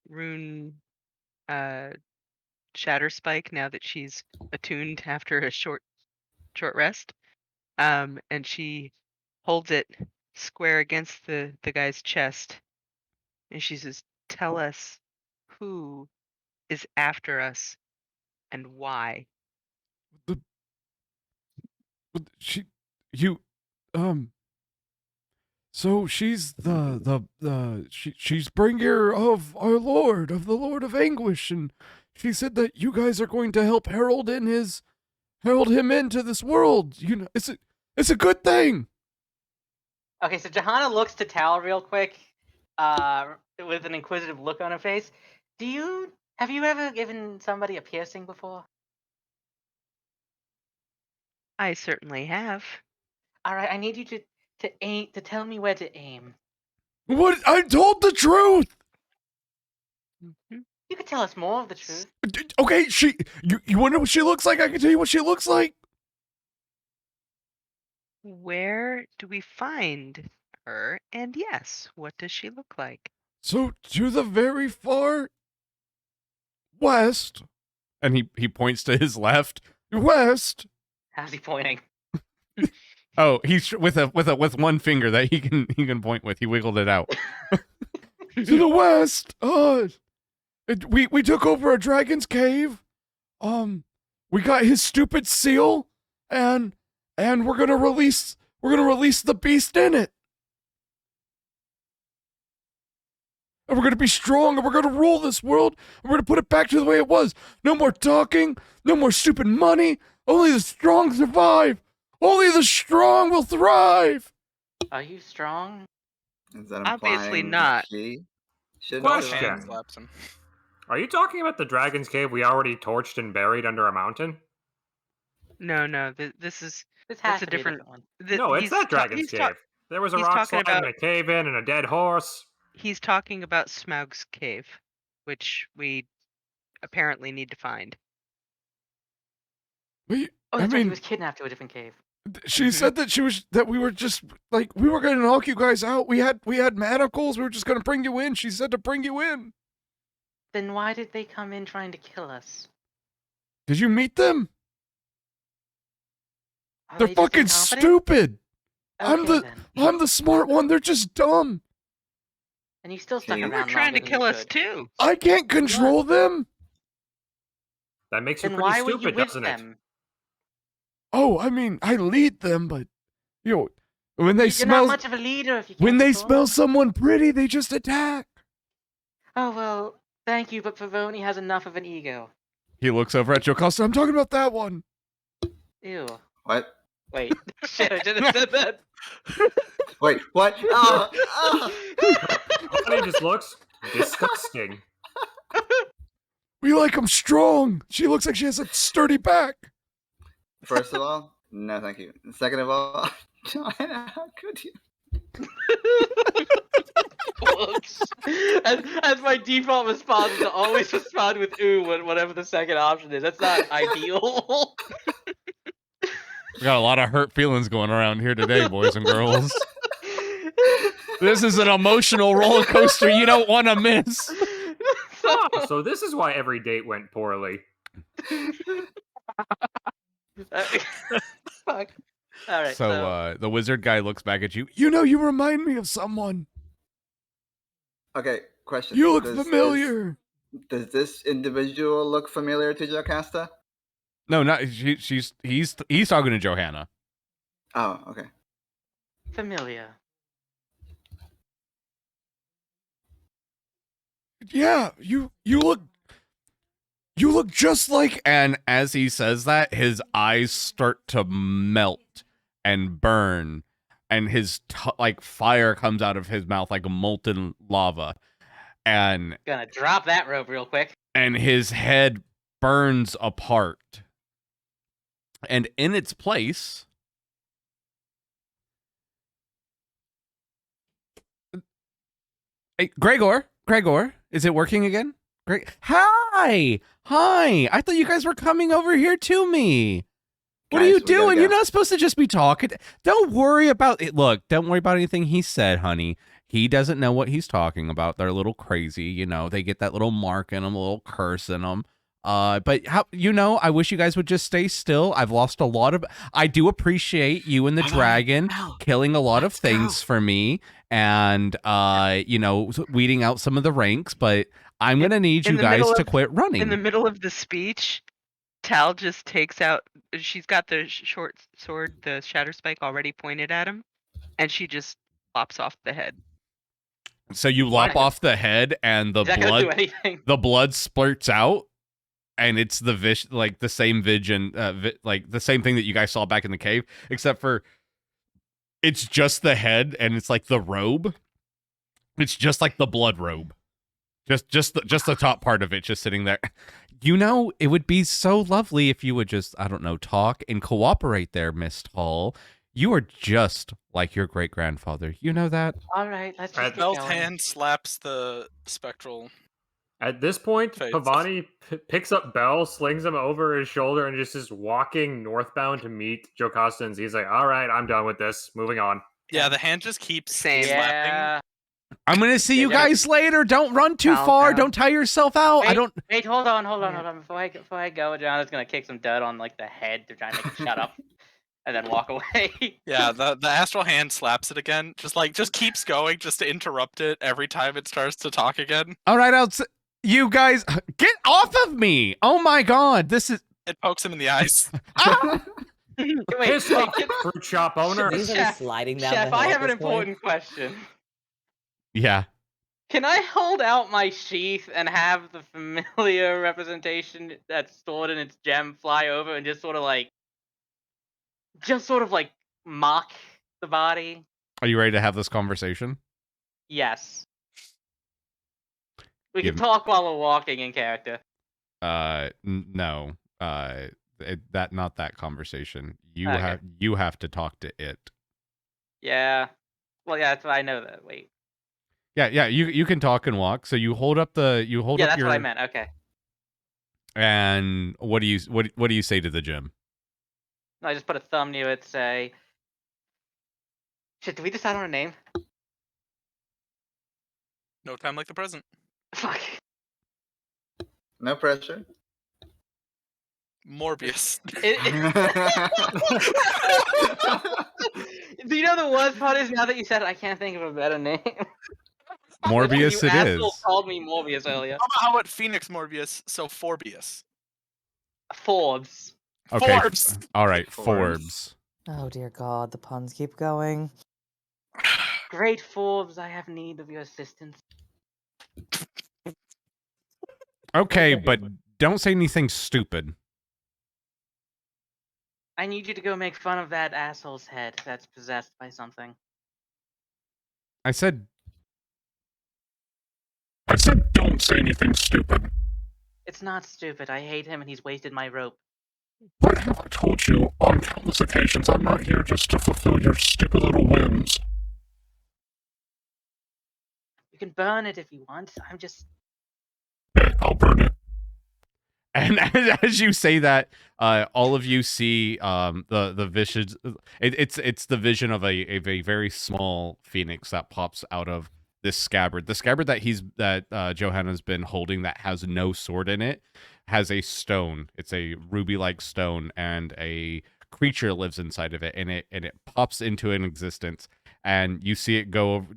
rune shatter spike now that she's attuned after a short rest. And she holds it square against the guy's chest, and she says, "Tell us who is after us and why." So she's she's bringer of our Lord, of the Lord of Anguish, and she said that you guys are going to help herald him into this world. You know, it's a good thing. Okay, so Johanna looks to Tal real quick, with an inquisitive look on her face. Have you ever given somebody a piercing before? I certainly have. All right, I need you to tell me where to aim. What? I told the truth. Mhm. You could tell us more of the truth. Okay, you want to know what she looks like? I can tell you what she looks like. Where do we find her? And yes, what does she look like? So to the very far west, and he points to his left. West. How's he pointing? Oh, he's with one finger that he can point with. He wiggled it out. To the west. We took over a dragon's cave. We got his stupid seal, and we're gonna release the beast in it. And we're gonna be strong, and we're gonna rule this world, and we're gonna put it back to the way it was. No more talking, no more stupid money. Only the strong survive. Only the strong will thrive. Are you strong? Is that Obviously implying not. She should Question. survive? Slaps him. Are you talking about the Dragon's Cave we already torched and buried under a mountain? No, this is This that's has a to be different. one. No, it's that Dragon's Cave. There was a he's rock talking slide and about- a cave-in and a dead horse. He's talking about Smaug's cave, which we apparently need to find. Oh, that's right, he was kidnapped to a different cave. She said that we were just like we were gonna knock you guys out. We had manacles. We were just gonna bring you in. She said to bring you in. Then why did they come in trying to kill us? Did you meet them? Are They're they just fucking incompetent? stupid. Okay, then. I'm the smart one. They're just dumb. And you still stuck They around They were trying to longer than kill you us could. too. I can't control them. That makes you Then pretty why were you stupid, with doesn't it? them? Oh, I mean, I lead them, but you know, when they You're smell not much of a leader if you can't when they control smell them. someone pretty, they just attack. Oh, well, thank you, but Pavoni has enough of an ego. He looks over at Jocasta. I'm talking about that one. Ew. What? Wait. Shit, I should have said that. Wait, what? Bonnie just looks disgusting. We like them strong. She looks like she has a sturdy back. First of all, no, thank you. Second of all, Johanna, how could you? Whoops. As my default response is to always respond with ooh when whatever the second option is. That's not ideal. We got a lot of hurt feelings going around here today, boys and girls. This is an emotional roller coaster you don't want to miss. So this is why every date went poorly. Fuck. All right. So the wizard guy looks back at you. You know, you remind me of someone. Okay, question. You look Does familiar. Does this individual look familiar to Jocasta? No, not he's talking to Johanna. Oh, okay. familiar. Yeah, you look just like. And as he says that, his eyes start to melt and burn, and his like fire comes out of his mouth like molten lava, and Gonna drop that rope real quick. and his head burns apart, and in its place, hey, Gregor, is it working again? Hi. I thought you guys were coming over here to me. What are Guys, you we gotta doing? go. You're not supposed to just be talking. Don't worry about it. Look, don't worry about anything he said, honey. He doesn't know what he's talking about. They're a little crazy, you know. They get that little mark in them, a little curse in them. But how, you know, I wish you guys would just stay still. I've lost a lot of. I do appreciate you and the dragon killing a lot of things for me, and you know, weeding out some of the ranks. But I'm gonna need in you the guys middle to of- quit running. In the middle of the speech, Tal just takes out. She's got the short sword, the shatter spike, already pointed at him, and she just lops off the head. So you lop off the head, and the Is that gonna do blood, anything? the blood splurts out, and it's the like the same vision, like the same thing that you guys saw back in the cave, except for it's just the head, and it's like the robe. It's just like the blood robe. Just the top part of it just sitting there. You know, it would be so lovely if you would just, I don't know, talk and cooperate there, Miss Hall. You are just like your great-grandfather. You know that? All right, let's just get Bell's going. hand slaps the spectral. At this point, Face. Pavoni picks up Bell, slings him over his shoulder, and just is walking northbound to meet Jocasta. And he's like, all right, I'm done with this. Moving on. Yeah, the hand just keeps Same. slapping. Yeah. I'm going to see you Yeah. guys later. Don't run too far. Don't tire yourself out. I don't... Wait, hold on. Before I go, Johanna's gonna kick some dirt on like the head to try and make it shut up, and then walk away. Yeah, the astral hand slaps it again. Just keeps going, just to interrupt it every time it starts to talk again. All right, you guys, get off of me. Oh my God, this is... It pokes him in the eyes. Wait, Fruit shop owner. These are Chef, sliding down Chef, the hill I at have an this point. important question. Yeah. Can I hold out my sheath and have the familiar representation that's stored in its gem fly over and just sort of like mock the body? Are you ready to have this conversation? Yes. We Give can talk while we're walking in character. No. Not that conversation. Okay. You have to talk to it. Yeah. Well, yeah, that's what I know that. Wait. Yeah, you can talk and walk. So you hold up Yeah, that's your... what I meant. Okay. And what do you say to the gym? I just put a thumb near it, say... Shit, did we decide on a name? No time like the present. Fuck. No pressure. Morbius. Do you know the worst part is now that you said it, I can't think of a better name. Morbius You it asshole is. called me Morbius earlier. How about Phoenix Morbius? So Forbius. Forbes. Okay. Forbes. All right, Forbes. Forbes. Oh dear God, the puns keep going. Great Forbes, I have need of your assistance. Okay, but don't say anything stupid. I need you to go make fun of that asshole's head that's possessed by something. I said don't say anything stupid. It's not stupid. I hate him and he's wasted my rope. But have I told you on countless occasions I'm not here just to fulfill your stupid little whims? You can burn it if you want. I'm just... I'll burn it. And as you say that, all of you see the vision. It's the vision of a very small phoenix that pops out of this scabbard. The scabbard that Johanna's been holding that has no sword in it has a stone. It's a ruby-like stone, and a creature lives inside of it, and it pops into an existence. And you see it go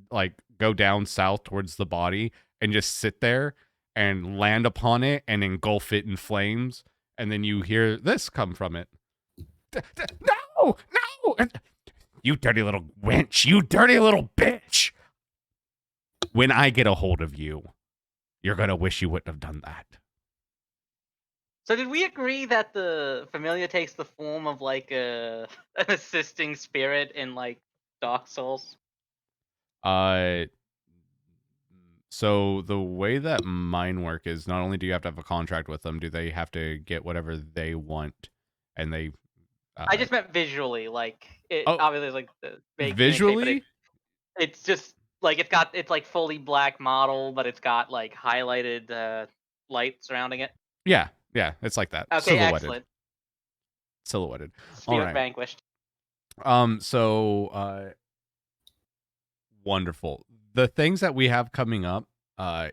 down south towards the body and just sit there and land upon it and engulf it in flames, and then you hear this come from it. No! You dirty little wench! You dirty little bitch! When I get a hold of you, you're gonna wish you wouldn't have done that. So did we agree that the familiar takes the form of like an assisting spirit in like Dark Souls? So the way that mine work is not only do you have to have a contract with them, do they have to get whatever they want, and they... I just meant visually, like it obviously is like the big visually. It's just like it's like fully black model, but it's got like highlighted light surrounding it. Yeah, it's like that. Okay, excellent. Silhouetted. Spirit All right. vanquished. Wonderful. The things that we have coming up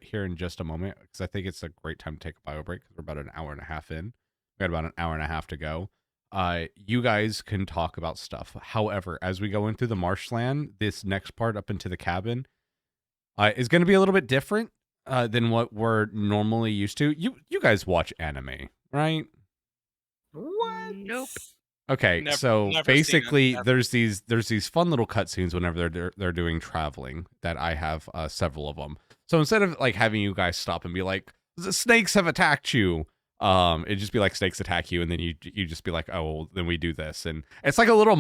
here in just a moment, because I think it's a great time to take a bio break, because we're about an hour and a half in. We got about an hour and a half to go. You guys can talk about stuff. However, as we go into the marshland, this next part up into the cabin is going to be a little bit different than what we're normally used to. You guys watch anime, right? What? Nope. Okay, Never so seen basically, it. there's these fun little cutscenes whenever they're doing traveling that I have several of them. So instead of like having you guys stop and be like, the snakes have attacked you, It'd just be like snakes attack you, and then you just be like, oh, well, then we do this, and it's like a little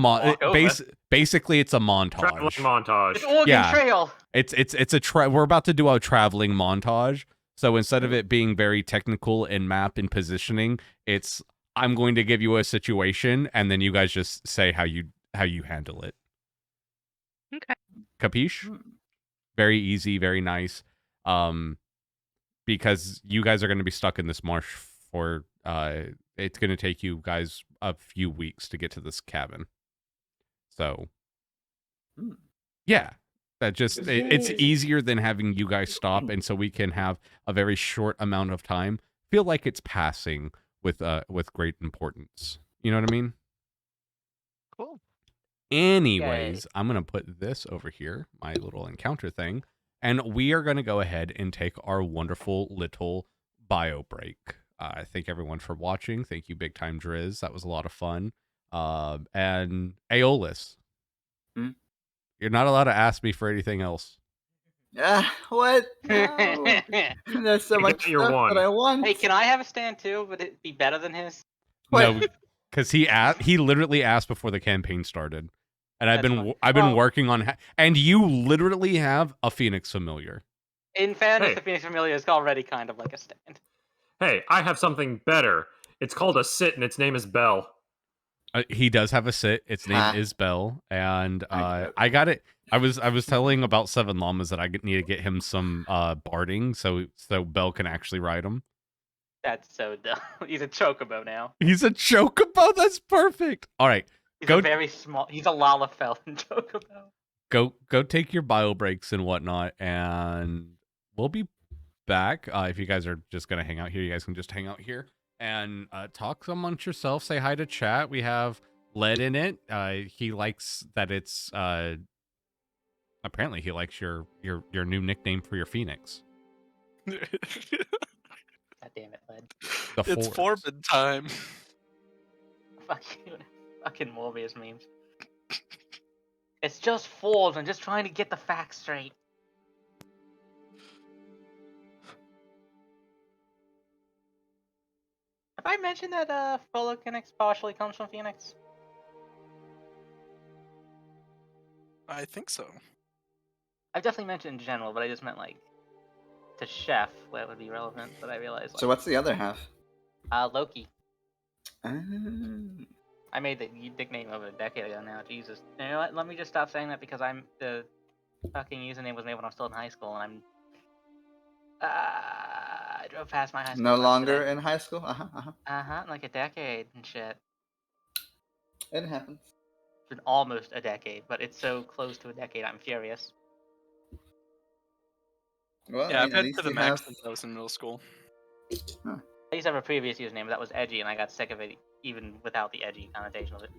basically it's a Traveling montage. montage. It's Oregon Yeah. Trail. It's a we're about to do a traveling montage. So instead of it being very technical in map and positioning, it's I'm going to give you a situation, and then you guys just say how you handle it. Okay. Capiche? Very easy, very nice. Because you guys are going to be stuck in this marsh for it's going to take you guys a few weeks to get to this cabin. So yeah, that just it's easier than having you guys stop, and so we can have a very short amount of time feel like it's passing with great importance. You know what I mean? Cool. Anyways, I'm going to put this over here, my little encounter thing, and we are going to go ahead and take our wonderful little bio break. I thank everyone for watching. Thank you, Big Time Driz. That was a lot of fun. And Aiolos, you're not allowed to ask me for anything else. What? No. There's so much your stuff one. that I want. Hey, can I have a stand too? Would it be better than his? No, because he literally asked before the campaign started, and I've been working on and you literally have a Phoenix familiar. In fairness, Hey. the Phoenix Familiar is already kind of like a stand. Hey, I have something better. It's called a sit, and its name is Bell. He does have a sit. Its name is Bell, and I got it. I was telling about Seven Llamas that I need to get him some barding so Bell can actually ride him. That's so dumb. He's a chocobo now. He's a chocobo. That's perfect. All right, He's a very small. He's a Lalafell chocobo. Go take your bio breaks and whatnot, and we'll be back. If you guys are just gonna hang out here, you guys can just hang out here and talk amongst yourself. Say hi to chat. We have Led in it. He likes that it's apparently he likes your new nickname for your Phoenix. God damn it, Led. It's Forbid time. Fucking Morbius memes. It's just Forbes. I'm just trying to get the facts straight. Have I mentioned that Folo Kinix partially comes from Phoenix? I think so. I've definitely mentioned in general, but I just meant like to Chef, where it would be relevant. But I realized. So what's the other half? Loki. Ah. I made the nickname over a decade ago now. Jesus. You know what? Let me just stop saying that because the fucking username was made when I was still in high school, and I'm. I drove past my high school. No longer in high school? Like a decade and shit. It happens. It's been almost a decade, but it's so close to a decade, I'm furious. Well, yeah, I I've mean, had TooTheMaxx since I was in middle school. Huh. I used to have a previous username, but that was edgy, and I got sick of it even without the edgy connotation of it.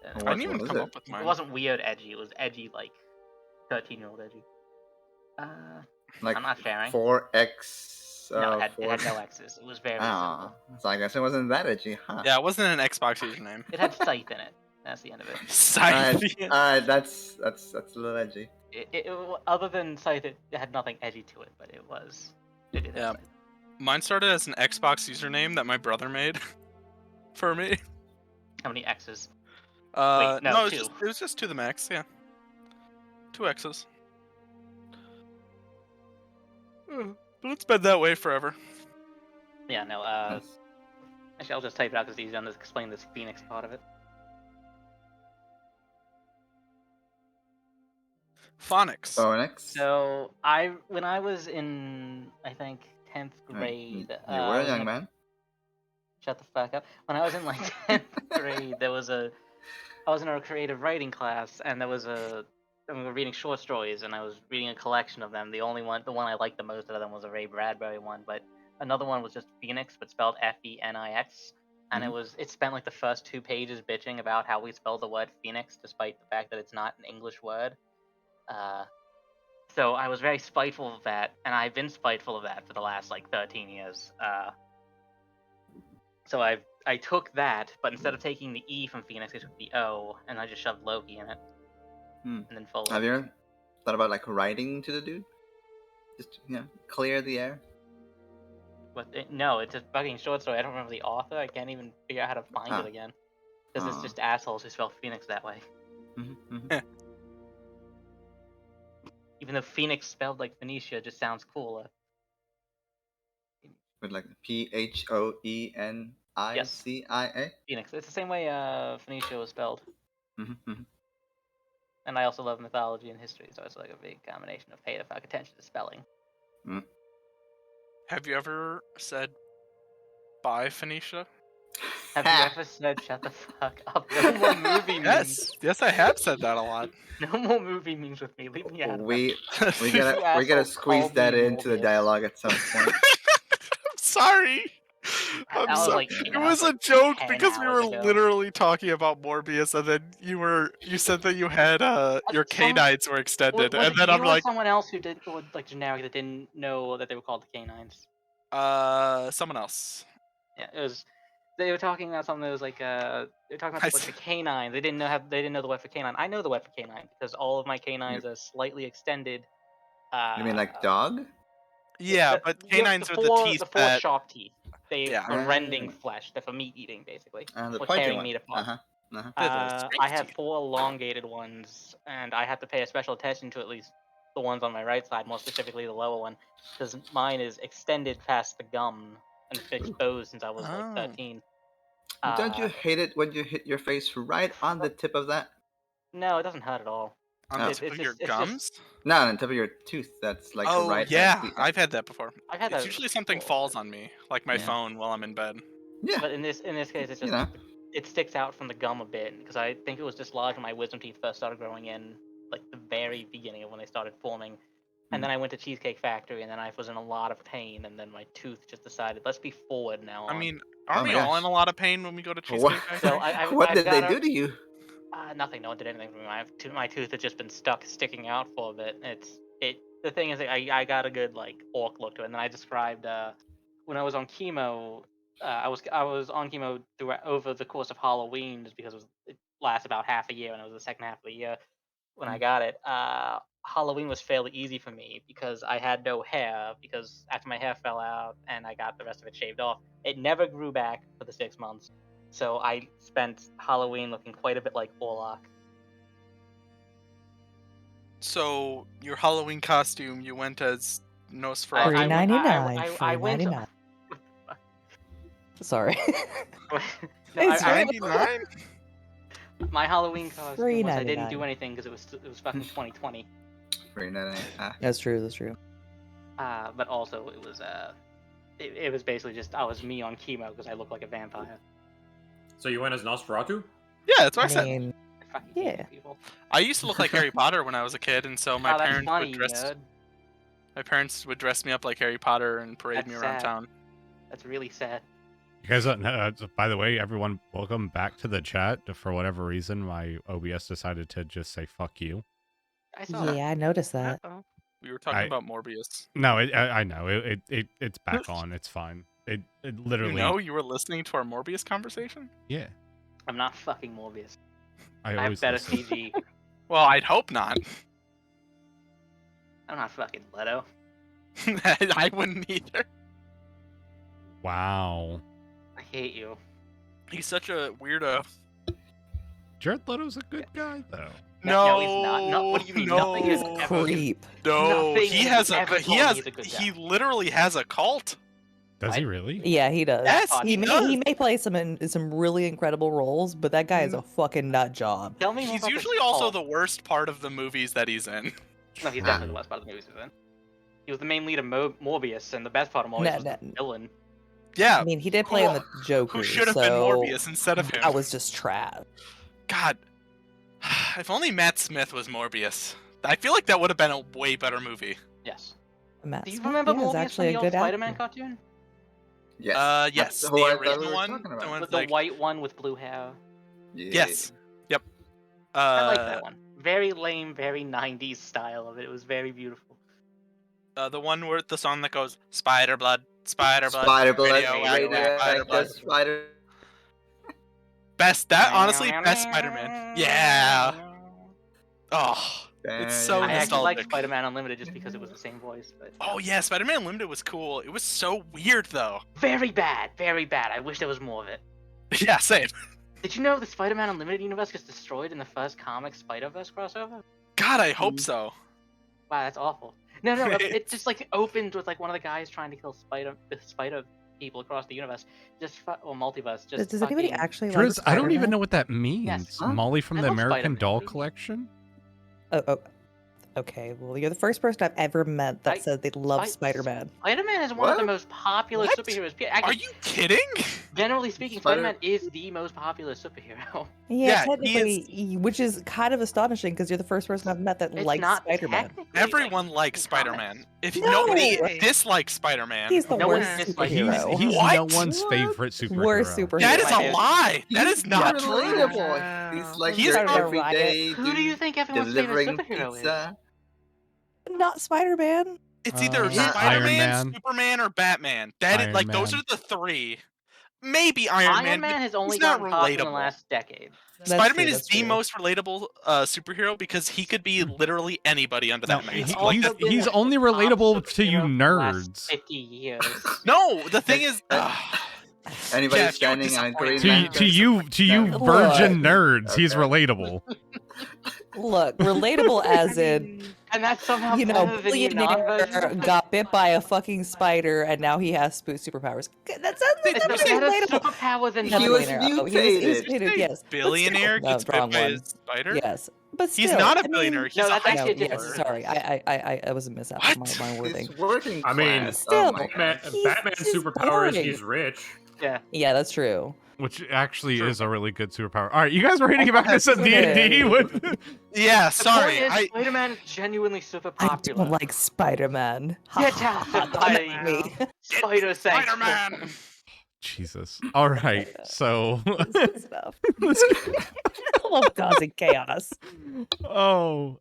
I didn't even come up with mine. It wasn't weird edgy, it was edgy like 13-year-old edgy. Like I'm not sharing. 4X. No, it had no X's. It was very simple. So I guess it wasn't that edgy, huh? Yeah, it wasn't an Xbox username. It had Scythe in it. That's the end of it. Scythe. Alright, that's a little edgy. Other than Scythe, it had nothing edgy to it, but it was. It did have Scythe. Mine started as an Xbox username that my brother made for me. How many X's? No, no, it was just TooTheMaxx, yeah. 2 X's. But it's been that way forever. Yeah, no, actually, I'll just type it out because it's easy to explain this Phoenix part of it. Phonics. So, when I was in, I think, 10th grade... You were a young man? Shut the fuck up. When I was in, like, 10th grade, I was in a creative writing class, and we were reading short stories, and I was reading a collection of them. The one I liked the most out of them was a Ray Bradbury one, but another one was just Phoenix, but spelled Phenix, and it spent like the first 2 pages bitching about how we spell the word Phoenix, despite the fact that it's not an English word. So I was very spiteful of that, and I've been spiteful of that for the last like 13 years. So I took that, but instead of taking the E from Phoenix, I took the O, and I just shoved Loki in it. And then Folo. Have you ever thought about like writing to the dude? Just clear the air. But no, it's a fucking short story. I don't remember the author. I can't even figure out how to find it again. Because it's just assholes who spell Phoenix that way. Even though Phoenix spelled like Phoenicia just sounds cooler. With like PHOENICIA. Phoenix. It's the same way Phoenicia was spelled. Mm-hmm. And I also love mythology and history, so it's like a big combination of pay the fuck attention to spelling. Have you ever said bye, Phoenicia? Have you ever said shut the fuck up? No more movie memes. Yes, I have said that a lot. No more movie memes with me. Leave me out of We them. gotta squeeze that into the dialogue at some point. I'm sorry. That was sorry. like, It was a joke because we were literally talking about Morbius, and then you said that you had your canines were extended, and then I'm like, someone else who did like generic that didn't know that they were called the canines. Someone else. Yeah, it was. They were talking about something that was like they were talking about the canine. They didn't know the word for canine. I know the word for canine because all of my canines are slightly extended. You mean like dog? Yeah, but canines are the teeth. The four sharp teeth. They Yeah. are rending flesh. They're for meat eating, basically. And the or pointy tearing one. meat apart. Strength I have teeth. 4 elongated ones, and I have to pay a special attention to at least the ones on my right side, more specifically the lower one, because mine is extended past the gum and it's exposed since I was like 13. Don't you hate it when you hit your face right on the tip of that? No, it doesn't hurt at all. On the tip of your gums? No, on the tip of your tooth. That's like right. Yeah, I've had that before. I've had it's that usually something falls on me, like my phone while I'm in bed. Yeah. But in this case, it's just it sticks out from the gum a bit because I think it was dislodged when my wisdom teeth first started growing in, like the very beginning of when they started forming. And then I went to Cheesecake Factory, and then I was in a lot of pain, and then my tooth just decided, let's be forward now. I mean, aren't we all in a lot of pain when we go to Cheesecake Factory? So what did they do to you? Nothing. No one did anything for me. My tooth had just been sticking out for a bit. The thing is, I got a good like orc look to it, and then I described when I was on chemo. I was on chemo over the course of Halloween, just because it lasts about half a year, and it was the second half of the year when I got it. Halloween was fairly easy for me because I had no hair, because after my hair fell out and I got the rest of it shaved off, it never grew back for the 6 months. So I spent Halloween looking quite a bit like Orlok. So your Halloween costume, you went as Nosferatu. $3.99. I went. $3.99. Sorry. It's $99. My Halloween costume was I didn't $3.99. do anything because it was fucking 2020. That's true. That's true. But also it was basically just I was me on chemo because I look like a vampire. So you went as Nosferatu? Yeah, that's what I said. mean, yeah. I used to look like Harry Potter when I was a kid, and so my parents funny, would dress. nerd. My parents would dress me up like Harry Potter and parade me around town. That's really sad. You guys, by the way, everyone, welcome back to the chat. For whatever reason, my OBS decided to just say "fuck you." I saw Yeah, I noticed that. We were talking about Morbius. No, I know it's back on. It's fine. It literally. You know, you were listening to our Morbius conversation. Yeah. I'm not fucking Morbius. I have always better listen. CG. Well, I'd hope not. I'm not fucking Leto. I wouldn't either. Wow. I hate you. He's such a weirdo. Jared Leto's a good guy, though. No, he's not. No, what do you mean? No, Nothing is ever. Creep. No, Nothing he has has a ever he told me has he's a good he guy. literally has a cult. Does he really? Yeah, he does. Yes, he he may play some really incredible roles, but that guy is a fucking nut job. Tell me more He's about usually this also cult. the worst part of the movies that he's in. No, he's definitely the worst part of the movies he's in. He was the main lead of Morbius, and the best part of Morbius was the villain. Yeah. I mean, he did play in the Joker. Who should have been so Morbius instead of him? I was just trash. God, if only Matt Smith was Morbius. I feel like that would have been a way better movie. Yes. Matt Do you Smith, remember yeah, is Morbius actually from a the old good Spider-Man actor. cartoon? Yes. Yes, That's the who I thought we original were one. talking about. The one With like, the white one with blue hair. Yeah. yes, yep. I like that one. Very lame, very 90s style of it. It was very beautiful. The one where the song that goes Spider Blood, Spider Blood, Spider Blood, radioactive, Spider Blood. Spider. Best that honestly, best Spider-Man. Yeah. Oh, It's so I actually like nostalgic. Spider-Man Unlimited just because it was the same voice. But Oh yeah, Spider-Man Unlimited was cool. It was so weird though. very bad, very bad. I wish there was more of it. Yeah, same. Did you know the Spider-Man Unlimited universe gets destroyed in the first comic Spider-Verse crossover? God, I hope so. Wow, that's awful. No, it just like opened with like one of the guys trying to kill the Spider people across the universe, or multiverse. Just Does anybody fucking- actually like Driz, I don't even Spider-Man? know what that means. Yes. Huh? Molly from I the love American Spider-Man. Doll Collection? Oh, okay. Well, you're the first person I've ever met that said they love Spider-Man. Spider-Man is one of the What? most popular What? superheroes. Are Actually, you kidding? generally speaking, Spider-Man is the most popular superhero. Yeah, Yeah, he technically, which is kind of astonishing because you're the first person I've met that It's likes not Spider-Man. technically, Everyone like, likes in comics. Spider-Man. If No! nobody dislikes Spider-Man, He's the No one worst dislikes superhero. He's What? no one's favorite superhero. Worst superhero. that is My a dude. lie. That is not true. relatable. He's like He's your not everyday Who do you think everyone's favorite delivering superhero pizza. Not Spider-Man. It's either Iron Spider-Man, Man. Superman, or Batman. That is Iron like those Man. are the three. Maybe is? Iron Iron Man. Man but has only he's not gotten popular in the relatable. last decade. That's Spider-Man true, is that's the true. most relatable superhero because he could be literally anybody under No, that he- mask. also Like, been he's the only top relatable to you superhero for the last nerds. 50 years. no, the thing is, Anybody Yeah, if you're standing on disappointed- Green To you No. virgin Look. nerds, he's Okay. relatable. Look, relatable as in, And that's somehow you know, better than you non-virgin. billionaire got bit by a fucking spider and now he has superpowers. That's It's a pretty better relatable. superpower than Not He was billionaire. Oh, he was mutated. mutated, yes. But billionaire still, no, gets bit wrong by one. a spider. Yes, but still, He's not I a mean- billionaire. He's No, a that's high actually No, a yes, different sorry, I was a mishap What? my wording. It's working I mean, class. Still, oh my Batman, God. He's Batman's just superpower is boring. he's rich. Yeah. Yeah, that's true. Which actually True. is a really good superpower. All right, you guys were ready to get back to some Yeah. D&D with... Yeah, The sorry. point is, Spider-Man is genuinely super I popular. don't like Spider-Man. Get out of Don't my make me. Spider sense. Spider-Man. Jesus. All right, so... It's good stuff. I love causing chaos. all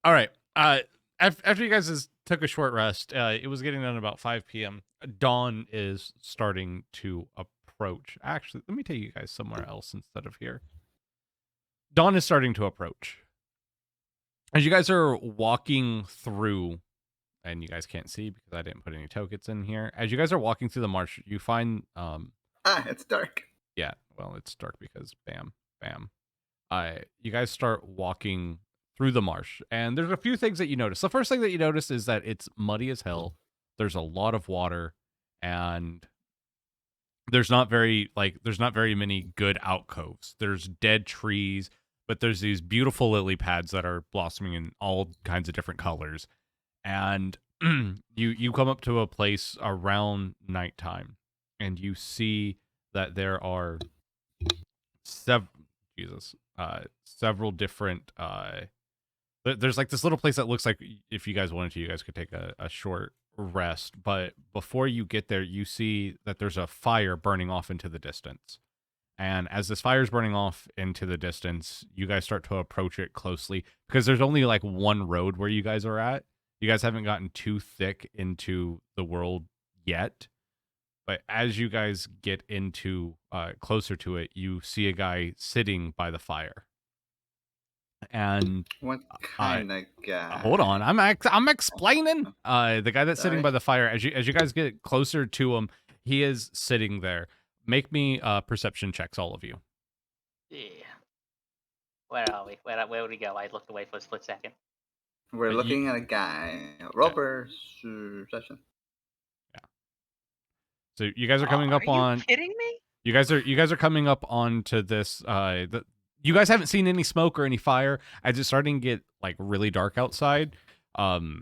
right. After you guys took a short rest, it was getting done about 5 p.m. Dawn is starting to approach. Actually, let me take you guys somewhere else instead of here. Dawn is starting to approach. As you guys are walking through, and you guys can't see because I didn't put any tokens in here. As you guys are walking through the marsh, you find It's dark. yeah, well, it's dark because bam. You guys start walking through the marsh, and there's a few things that you notice. The first thing that you notice is that it's muddy as hell. There's a lot of water, and there's not very many good alcoves. There's dead trees, but there's these beautiful lily pads that are blossoming in all kinds of different colors. And you come up to a place around nighttime, and you see that there are several different there's like this little place that looks like if you guys wanted to, you guys could take a short rest. But before you get there, you see that there's a fire burning off into the distance. And as this fire is burning off into the distance, you guys start to approach it closely because there's only like one road where you guys are at. You guys haven't gotten too thick into the world yet. But as you guys get into closer to it, you see a guy sitting by the fire. And What kind of guy? hold on, I'm explaining. The guy that's sitting Sorry. by the fire, as you guys get closer to him, he is sitting there. Make me perception checks, all of you. Yeah. Where are we? Where would we go? I looked away for a split second. We're But you- looking at a guy. Roper session. So you guys are coming up Are on. you kidding me? You guys are coming up onto this. You guys haven't seen any smoke or any fire. As it's starting to get like really dark outside. The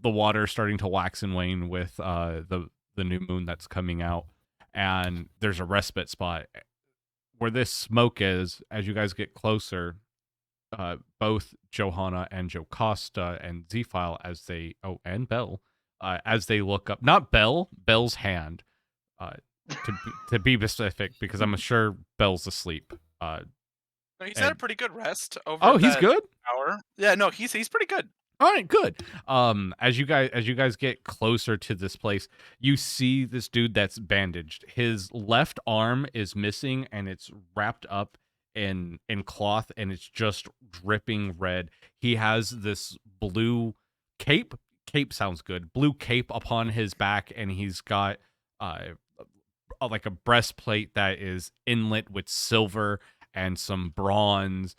water starting to wax and wane with the new moon that's coming out, and there's a respite spot where this smoke is. As you guys get closer, both Johanna and Jocasta and Z-File and Belle as they look up, not Belle's hand. To be specific, because I'm sure Belle's asleep. No, he's had a And- pretty good rest over. Oh, he's that good. hour. Yeah, no, he's pretty good. All right, good. As you guys get closer to this place, you see this dude that's bandaged. His left arm is missing, and it's wrapped up in cloth, and it's just dripping red. He has this blue cape. Cape sounds good. Blue cape upon his back, and he's got like a breastplate that is inlet with silver and some bronze,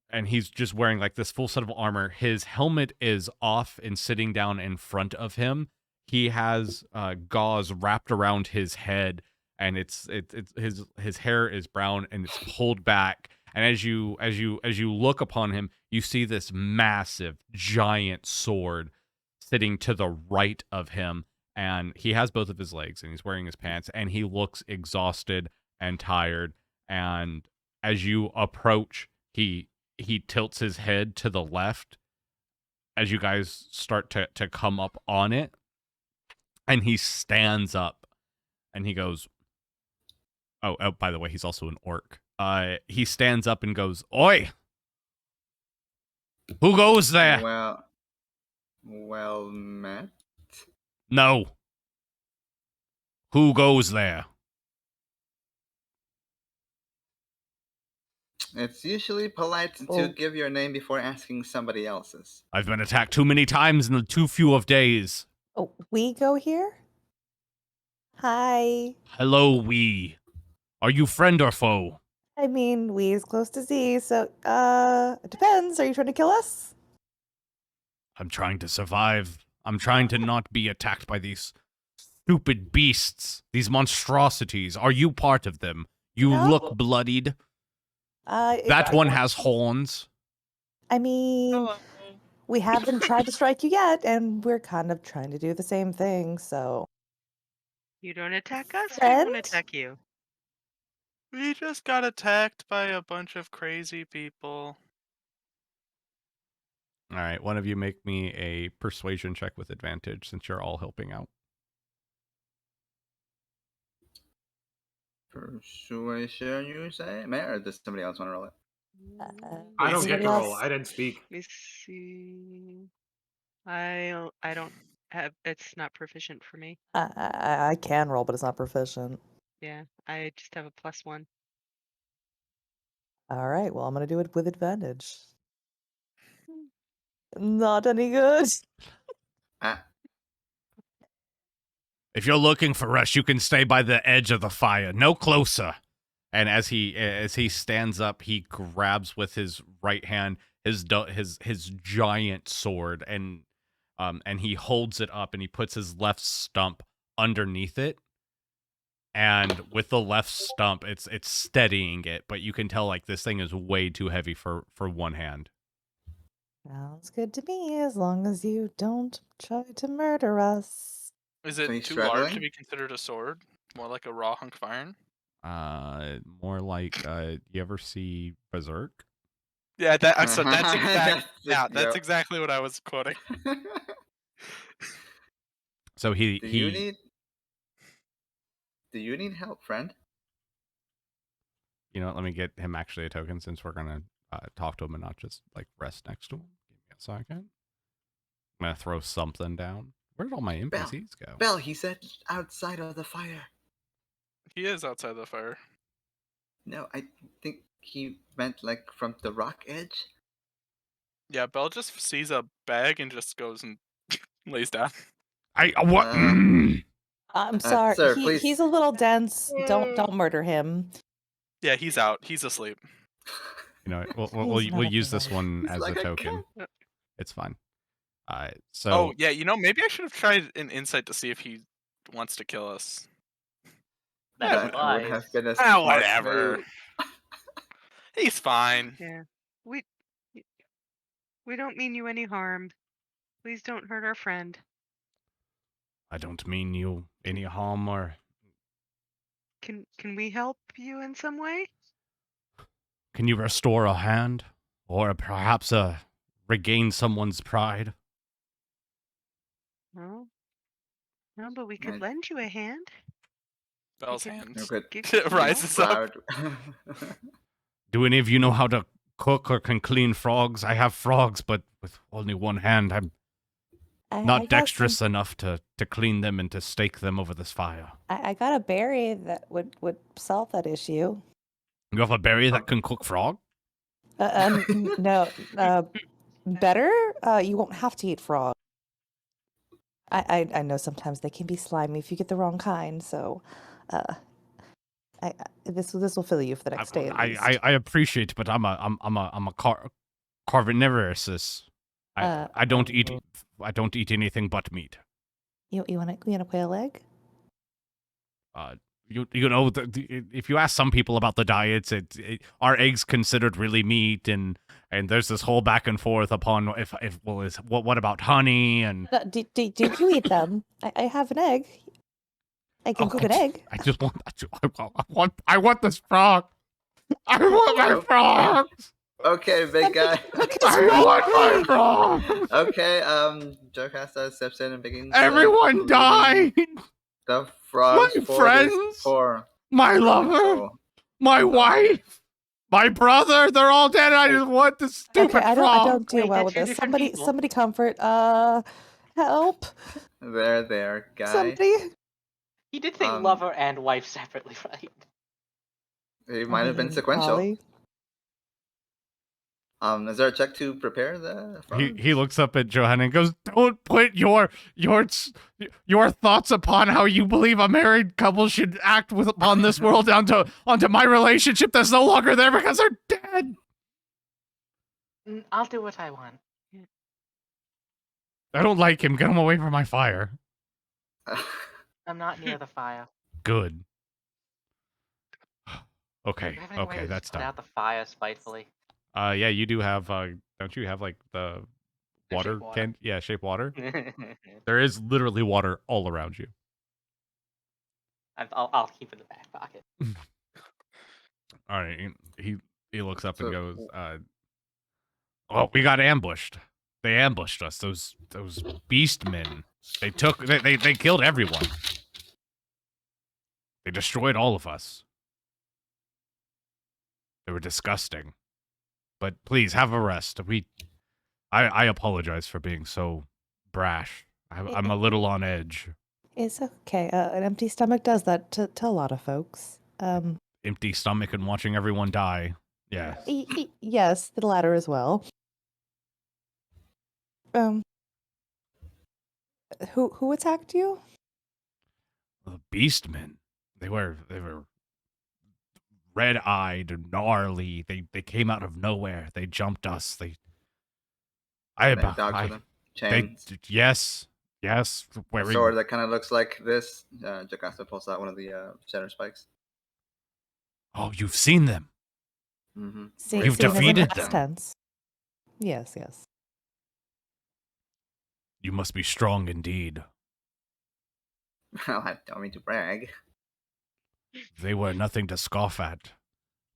and he's just wearing like this full set of armor. His helmet is off and sitting down in front of him. He has gauze wrapped around his head, and it's his hair is brown and it's pulled back. And as you look upon him, you see this massive giant sword sitting to the right of him, and he has both of his legs, and he's wearing his pants, and he looks exhausted and tired. And as you approach, he tilts his head to the left as you guys start to come up on it, and he stands up and he goes, oh, by the way, he's also an orc. He stands up and goes, "Oi! Who goes there?" Well met. No. Who goes there? It's usually polite to give your name before asking somebody else's. I've been attacked too many times in the too few of days. Oh, we go here? Hi. Hello, we. Are you friend or foe? I mean, we is close to Z, so, it depends. Are you trying to kill us? I'm trying to survive. I'm trying to not be attacked by these stupid beasts, these monstrosities. Are you part of them? You No. look bloodied. That one has horns. I mean, we haven't tried to strike you yet, and we're kind of trying to do the same thing, so. You don't attack us, we Friend? won't attack you. We just got attacked by a bunch of crazy people. All right, one of you make me a persuasion check with advantage since you're all helping out. Persuasion, you say? Or does somebody else want to roll it? I don't get somebody to roll. else- I didn't speak. Let me see. I don't have. It's not proficient for me. I can roll, but it's not proficient. Yeah, I just have a +1. All right, well, I'm going to do it with advantage. Not any good. If you're looking for us, you can stay by the edge of the fire, no closer. And as he stands up, he grabs with his right hand his giant sword, and he holds it up, and he puts his left stump underneath it. And with the left stump, it's steadying it, but you can tell like this thing is way too heavy for one hand. Sounds good to me, as long as you don't try to murder us. Is Are it you too large struggling? to be considered a sword? More like a raw hunk of iron? More like you ever see Berserk? Yeah, that's exactly Yep. exactly what I was quoting. So Do you need help, friend? You know what, let me get him actually a token since we're gonna talk to him and not just like rest next to him. Give me a second. I'm gonna throw something down. Where did all my NPCs go? Bell, he said outside of the fire. He is outside the fire. No, I think he meant like from the rock edge. Yeah, Bell just sees a bag and just goes and lays down. What? I'm sorry. sir, please. He's a little dense. Don't murder him. Yeah, he's out. He's asleep. You know, He's we'll not use this alive. one He's as like a a token. cat. It's fine. So Oh, yeah, maybe I should have tried an insight to see if he wants to kill us. That's That would have been a Ah, smart whatever. move. He's fine. Yeah, we don't mean you any harm. Please don't hurt our friend. I don't mean you any harm or. Can we help you in some way? Can you restore a hand, or perhaps regain someone's pride? No, but we could lend you a hand. Bell's could hands give- rises up. Do any of you know how to cook or can clean frogs? I have frogs, but with only one hand, I'm I not got dexterous enough to clean them and to stake them over this fire. I got a berry that would solve that issue. You have a berry that can cook frog? No. Better? You won't have to eat frog. I know sometimes they can be slimy if you get the wrong kind. So, this will fill you for the next day at least. I appreciate, but I'm a carnivorous. I don't eat anything but meat. You want a quail egg? You know, if you ask some people about the diets, are eggs considered really meat, and there's this whole back and forth upon what about honey and. Did you eat them? I have an egg. I can cook an egg. I want this frog. I want my frog. Okay, big guy. I want my frog. Okay, Jocasta steps in and begins. Everyone died. The frogs. My friends. My lover. My wife. My brother. They're all dead. I just want this stupid I frog. don't do well with this. Somebody comfort. Help. There, guy. Somebody. He did think lover and wife separately, right? It might have been sequential. Probably. Is there a check to prepare the frog? He looks up at Johanna and goes, "Don't put your thoughts upon how you believe a married couple should act upon this world onto my relationship that's no longer there because they're dead." I'll do what I want. I don't like him. Get him away from my fire. I'm not near the fire. Good. Okay, Do you have any way to that's put done. out the fire spitefully. Yeah, you do have. Don't you have like the water shape water. can? Yeah, shape water. There is literally water all around you. I'll keep it in the back pocket. All right. He looks up and goes, "Oh, we got ambushed. They ambushed us. Those beast men. They killed everyone. They destroyed all of us. They were disgusting. But please have a rest. I apologize for being so brash. I'm a little on edge. It's okay. An empty stomach does that to a lot of folks. Empty stomach and watching everyone die. Yeah. Yes, the latter as well. Who attacked you? The beastmen. They were red-eyed, gnarly. They came out of nowhere. They jumped us. Yes. A sword that kind of looks like this. Jocasta pulls out one of the shatter spikes. Oh, you've seen them. Mm-hmm. You've defeated them. Tense. Yes. You must be strong indeed. Well, I don't mean to brag. They were nothing to scoff at.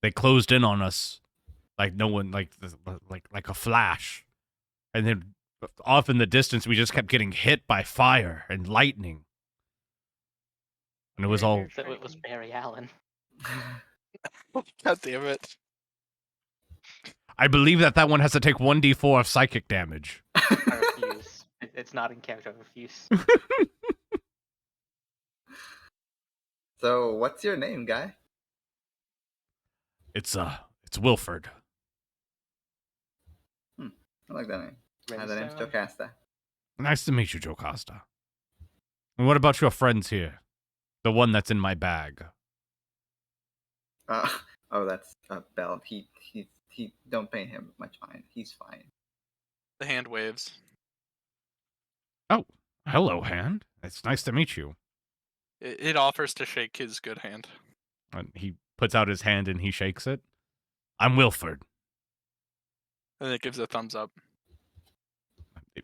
They closed in on us like no one, like a flash, and then off in the distance, we just kept getting hit by fire and lightning, and it was all. So it was Barry Allen. God damn it! I believe that one has to take 1d4 of psychic damage. I refuse. It's not in character. I refuse. So, what's your name, guy? It's Wilford. I like that name. The name's Jocasta. Nice to meet you, Jocasta. And what about your friends here? The one that's in my bag. That's Bell. He don't pay him much mind. He's fine. The hand waves. Oh, hello, hand. It's nice to meet you. It offers to shake his good hand. And he puts out his hand and he shakes it. I'm Wilford. And it gives a thumbs up.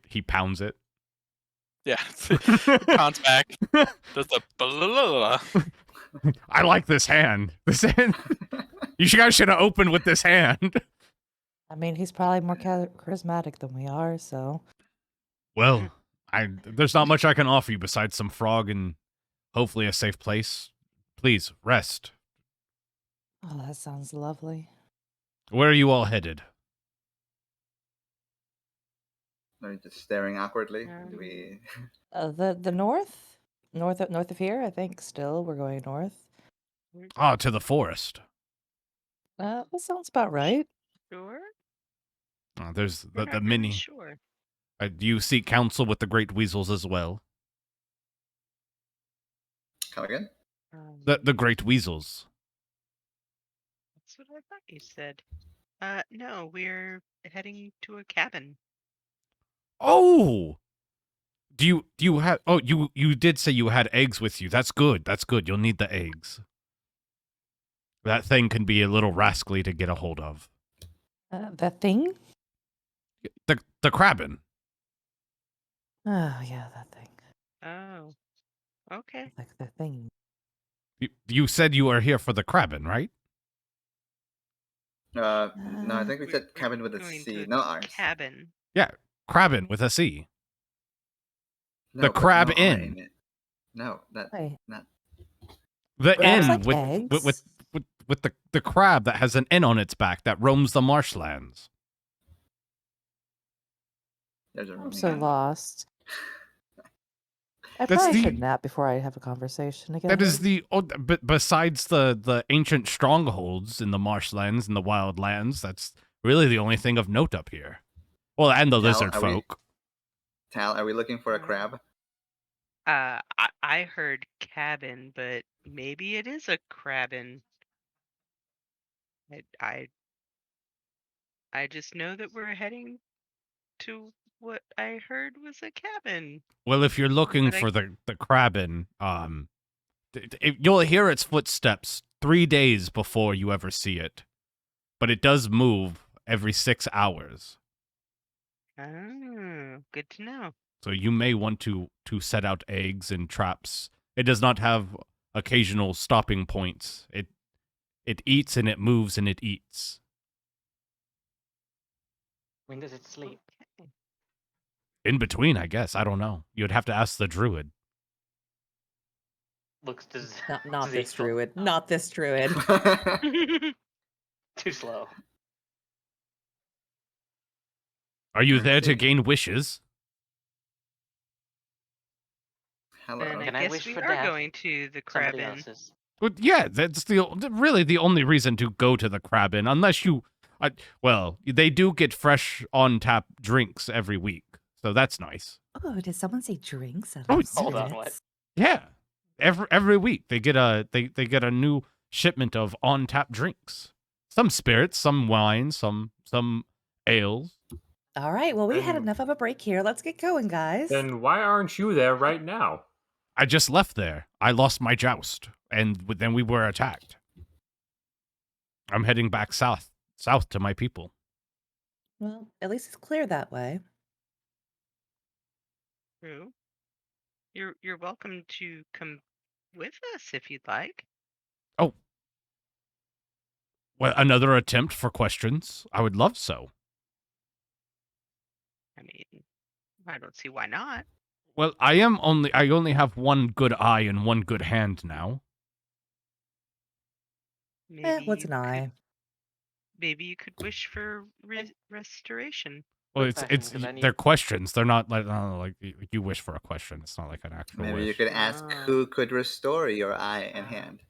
He pounds it. Yeah. It pounds back. Does the blah. I like this hand. This hand. You guys should have opened with this hand. I mean, he's probably more charismatic than we are, so. Well, there's not much I can offer you besides some frog and hopefully a safe place. Please, rest. Oh, that sounds lovely. Where are you all headed? Are you just staring awkwardly? The north? North of here, I think, still. We're going north. Ah, to the forest. That sounds about right. Sure. There's We're the not really mini. sure. Do you seek counsel with the great weasels as well? Come again? The great weasels. That's what I thought you said. No, we're heading to a cabin. Oh! Do you have... Oh, you did say you had eggs with you. That's good. That's good. You'll need the eggs. That thing can be a little rascally to get a hold of. That thing? The crabbin. Oh, yeah, that thing. Oh. Okay. Like the thing. You said you are here for the crabbin, right? No, I think we We're- said cabin we're with a going C, to a no R's. Cabin. Yeah, crabbin with a C. No, The but crab no R inn. it. No, that Hey. not. The Crabs inn like with eggs? the crab that has an N on its back that roams the marshlands. There's a I'm roaming so inn. lost. I That's probably the- should nap before I have a conversation again. That is the but besides the ancient strongholds in the marshlands and the wildlands, that's really the only thing of note up here. Well, and the Tal, lizard are we- folk. Tal, are we looking for a crab? I heard cabin, but maybe it is a crabbin. I just know that we're heading to what I heard was a cabin. Well, if you're looking But I- for the crabbin, you'll hear its footsteps 3 days before you ever see it, but it does move every 6 hours. Oh, good to know. So you may want to set out eggs and traps. It does not have occasional stopping points. It eats and it moves and it eats. When does it sleep? Okay. In between, I guess. I don't know. You'd have to ask the druid. Looks does Not does this he- druid. Not this druid. Too slow. Are you Let's there to see. gain wishes? Hello. Then Can I I guess wish we for are death? going to the Somebody crabbin. else's. Well, yeah, that's really the only reason to go to the crabbin, unless you... well, they do get fresh on-tap drinks every week, so that's nice. Oh, did someone say drinks? I Oh, love hold on, spirits. Yeah, every week they get they get a new shipment of on-tap drinks. Some spirits, some wine, some ales. All right, well, we had Then- enough of a break here. Let's get going, guys. Then why aren't you there right now? I just left there. I lost my joust, and then we were attacked. I'm heading back south to my people. Well, at least it's clear that way. True. You're welcome to come with us if you'd like. Oh, well, another attempt for questions. I would love so. I mean, I don't see why not. Well, I only have one good eye and one good hand now. Maybe What's you an could- eye? Maybe you could wish for restoration. Well, Quick it's question, 'cause I need- they're questions. They're not like you wish for a question. It's not like an actual Maybe wish. you could ask Ah. who could restore your eye and hand.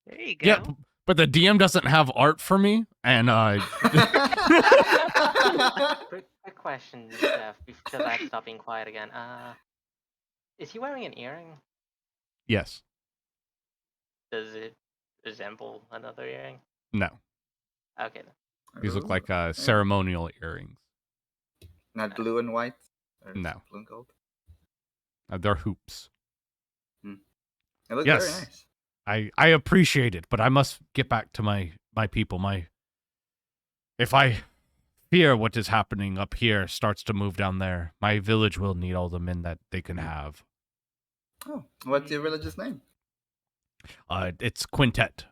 There you go. Yeah, but the DM doesn't have art for me, and Quick question, Jeff, because I have to stop being quiet again. Is he wearing an earring? yes, Does it resemble another earring? no. Okay. Then. These look Ooh, like yeah. ceremonial earrings. Not blue and white? Or No. Blue and gold? They're hoops. It looks Yes. very nice. I appreciate it, but I must get back to my people. If I fear what is happening up here starts to move down there, my village will need all the men that they can have. Oh, what's your village's name? It's Quintet.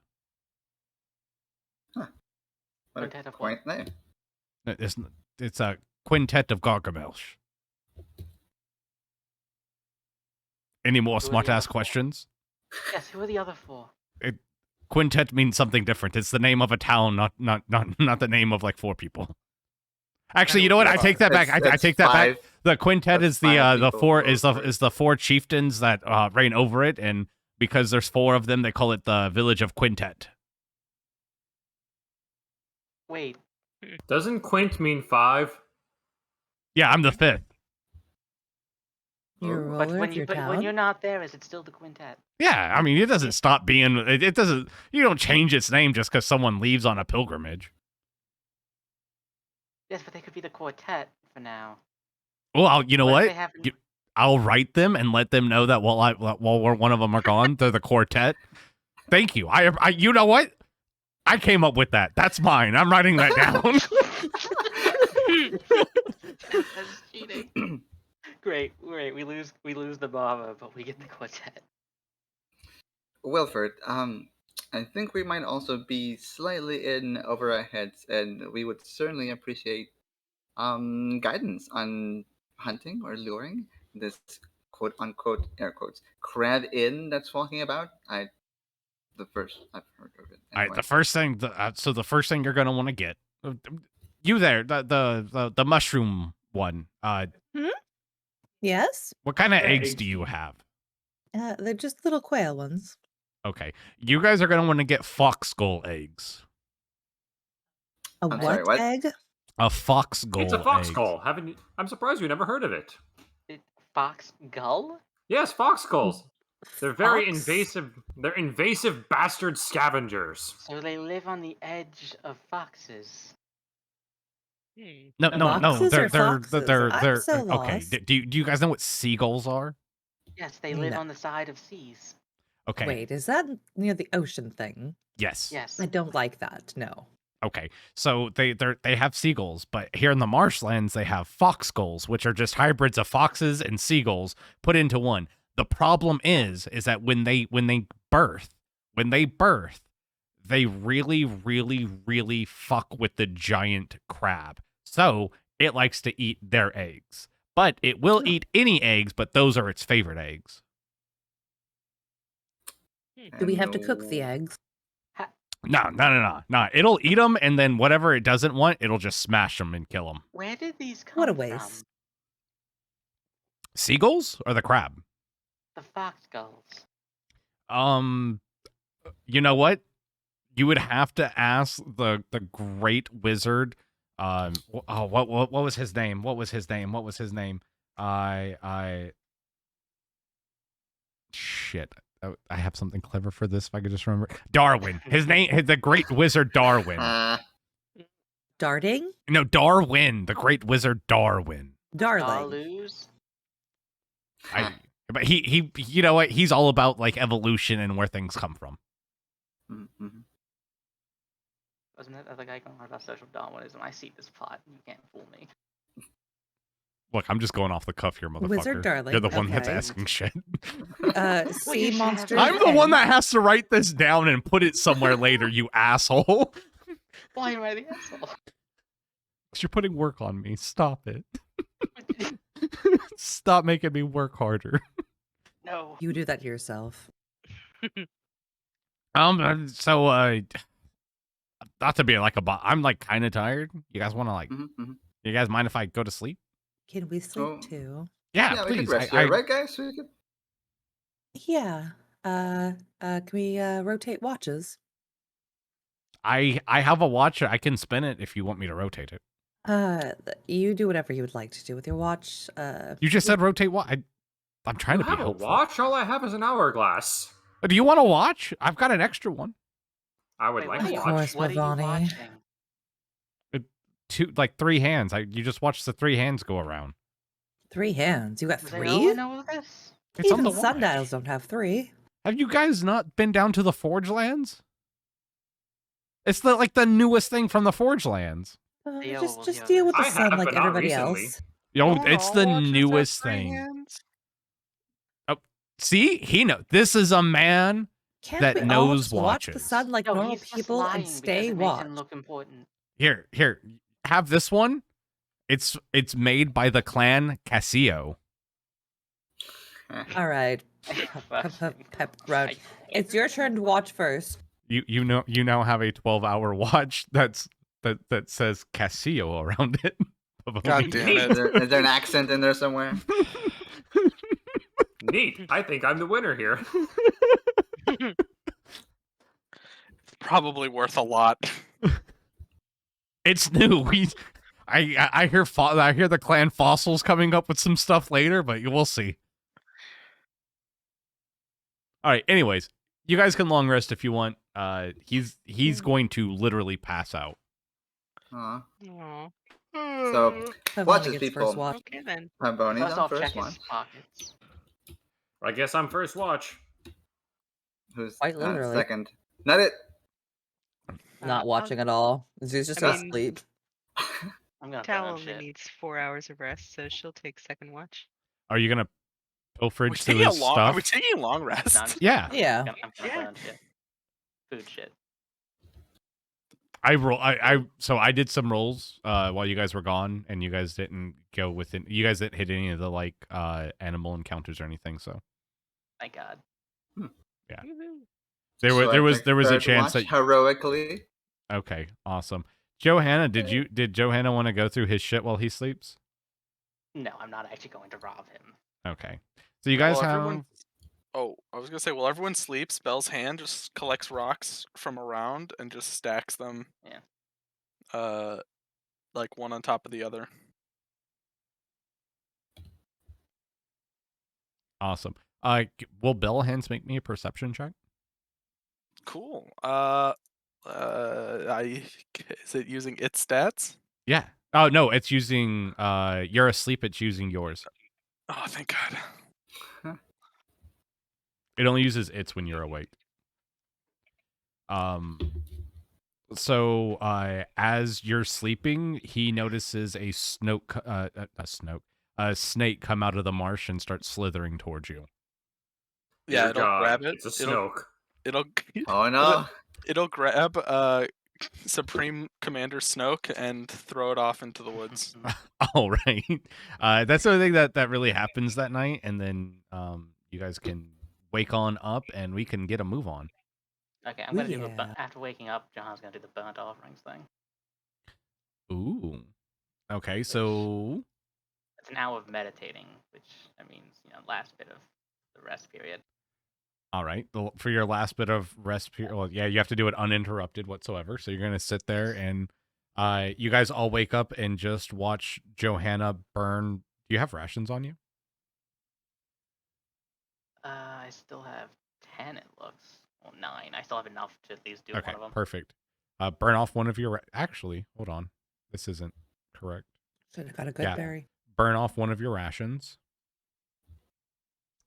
What Quintet a of what? quaint name. It's a Quintet of Gargamelsh. Any more Who are the smart ass other four? questions? Yes. Who are the other four? Quintet means something different. It's the name of a town, not the name of like 4 people. Actually, you know what? I take that back. I take that back. The quintet that's is the 5 the people 4 who is are the 4 chieftains that reign over it, and because there's 4 of them, they call it the village of Quintet. Wait. Doesn't quint mean 5? Yeah, I'm the 5th. You're a But ruler of your But when town? you're not there, is it still the quintet? Yeah, I mean, it doesn't stop being. It doesn't. You don't change its name just because someone leaves on a pilgrimage. Yes, but they could be the quartet for now. Well, you know What what? if they haven't- I'll write them and let them know that while one of them are gone, they're the quartet. Thank you. I you know what? I came up with that. That's mine. I'm writing that down. That's cheating. Great. We lose the barber, but we get the quartet. Wilford, I think we might also be slightly in over our heads, and we would certainly appreciate guidance on hunting or luring this quote unquote air quotes crab inn that's walking about. The first I've heard of it. All right, the first thing. So the first thing you're gonna want to get you there the mushroom one. Yes? What kind of eggs Eggs. do you have? They're just little quail ones. Okay, you guys are gonna want to get fox skull eggs. A I'm what, sorry, what? egg? A fox skull. It's a fox egg. skull. Haven't you? I'm surprised you never heard of it. Fox gull? Yes, fox skulls. They're very Fox? invasive. They're invasive bastard scavengers. So they live on the edge of foxes. No. Foxes They're or foxes? I'm so okay. lost. Do you guys know what seagulls are? Yes, they live No. on the side of seas. Okay. Wait, is that near the ocean thing? Yes. Yes. I don't like that. No. Okay. So they have seagulls, but here in the marshlands they have fox skulls, which are just hybrids of foxes and seagulls put into one. The problem is that when they birth, they really fuck with the giant crab. So it likes to eat their eggs. But it will eat any eggs, but those are its favorite eggs. Do we have to cook the eggs? No. It'll eat them, and then whatever it doesn't want, it'll just smash them and kill them. Where did these come What a from? waste. Seagulls or the crab? The fox gulls. You know what? You would have to ask the great wizard. What was his name? Shit. I have something clever for this if I could just remember. Darwin. His name, the great wizard Darwin. Darting? No, Darwin. The great wizard Darwin. Darling. Darloos? But he, you know what? He's all about like evolution and where things come from. Mm-hmm. Wasn't that other guy going on about social Darwinism? I see this plot. You can't fool me. Look, I'm just going off the cuff here, motherfucker. Wizard Darling, You're the one that's okay. asking shit. Sea monster. I'm the one that has to write this down and put it somewhere later, you asshole. Why am I the asshole? 'Cause you're putting work on me. Stop it. Stop making me work harder. No. You do that to yourself. So not to be like a bot. I'm like kind of tired. You guys want to like? You guys mind if I go to sleep? Can we sleep Oh. too? Yeah, we please. could rest here, right, guys? We could... Yeah. Can we rotate watches? I have a watch. I can spin it if you want me to rotate it. You do whatever you would like to do with your watch. You just said rotate watch. I'm trying You to be have a helpful. watch? All I have is an hourglass. Do you want a watch? I've got an extra one. I would Wait, like what a are you- watch. course, What are you Pavoni. watching? Three hands. You just watch the three hands go around. 3 hands. You got Does 3? anyone know this? It's on Even the watch. sundials don't have 3. Have you guys not been down to the Forge Lands? It's the newest thing from the Forge Lands. Theo Just will just hear deal with I the sun have, like but not everybody recently. else. Yo, it's the Watches have newest 3 thing. hands. See, he knows. This is a man. Can't That we all knows just watch the watches. sun like No, normal he's just people lying and because stay it makes watch? him look important. Here, have this one. It's made by the clan Casio. All right. Pep Roach. It's your turn to watch first. You now have a 12-hour watch that says Casio around it. God damn it. Is there an accent in there somewhere? Neat. I think I'm the winner here. Probably worth a lot. It's new. I hear the clan fossils coming up with some stuff later, but we'll see. All right. Anyways, you guys can long rest if you want. He's going to literally pass out. Aw. Aw. So, Pavoni watch this, gets people. first watch. Okay then. Pavoni's First on off, first check watch. his pockets. I guess I'm first watch. Who's Quite literally. second? Not it. Not watching at all. Zeus just I goes mean- sleep. I'm gonna Tal burn only shit. needs 4 hours of rest, so she'll take second watch. Are you gonna Are we pilferage through taking a his long? stuff? Are we taking a long No, rest? I'm just Yeah. Yeah. I'm gonna burn shit. Food shit. So I did some rolls while you guys were gone, and you guys didn't go within. You guys didn't hit any of the like animal encounters or anything. So Thank God. Yeah. Woohoo. there So I was take a third chance watch that. heroically. Okay, awesome. Johanna, did Johanna want to go through his shit while he sleeps? No, I'm not actually going to rob him. Okay. So you guys Well, have. everyone- Oh, I was gonna say, while everyone sleeps, Belle's hand just collects rocks from around and just stacks them. Yeah. Like one on top of the other. Awesome. Will Bell hands make me a perception check? Cool. Is it using its stats? Yeah. Oh no, it's using. You're asleep. It's using yours. Oh, thank God. It only uses its when you're awake. So as you're sleeping, he notices a snake come out of the marsh and start slithering towards you. Yeah, Dear it'll God, grab it. It's a Snoke. It'll Oh no. it'll grab Supreme Commander Snoke and throw it off into the woods. All right. That's the only thing that really happens that night, and then you guys can wake on up and we can get a move on. Okay, I'm gonna do the Yeah. after waking up. Johanna's gonna do the burnt offerings thing. Ooh. Okay, so It's an hour of meditating, which means last bit of the rest period. all right. For your last bit of rest period, well, yeah, you have to do it uninterrupted whatsoever. So you're gonna sit there and you guys all wake up and just watch Johanna burn. Do you have rations on you? I still have 10. It looks. Well, 9. I still have enough to at least do Okay, one of them. perfect. Burn off one of your. Actually, hold on. This isn't correct. Should have got a good Yeah. berry. Burn off one of your rations.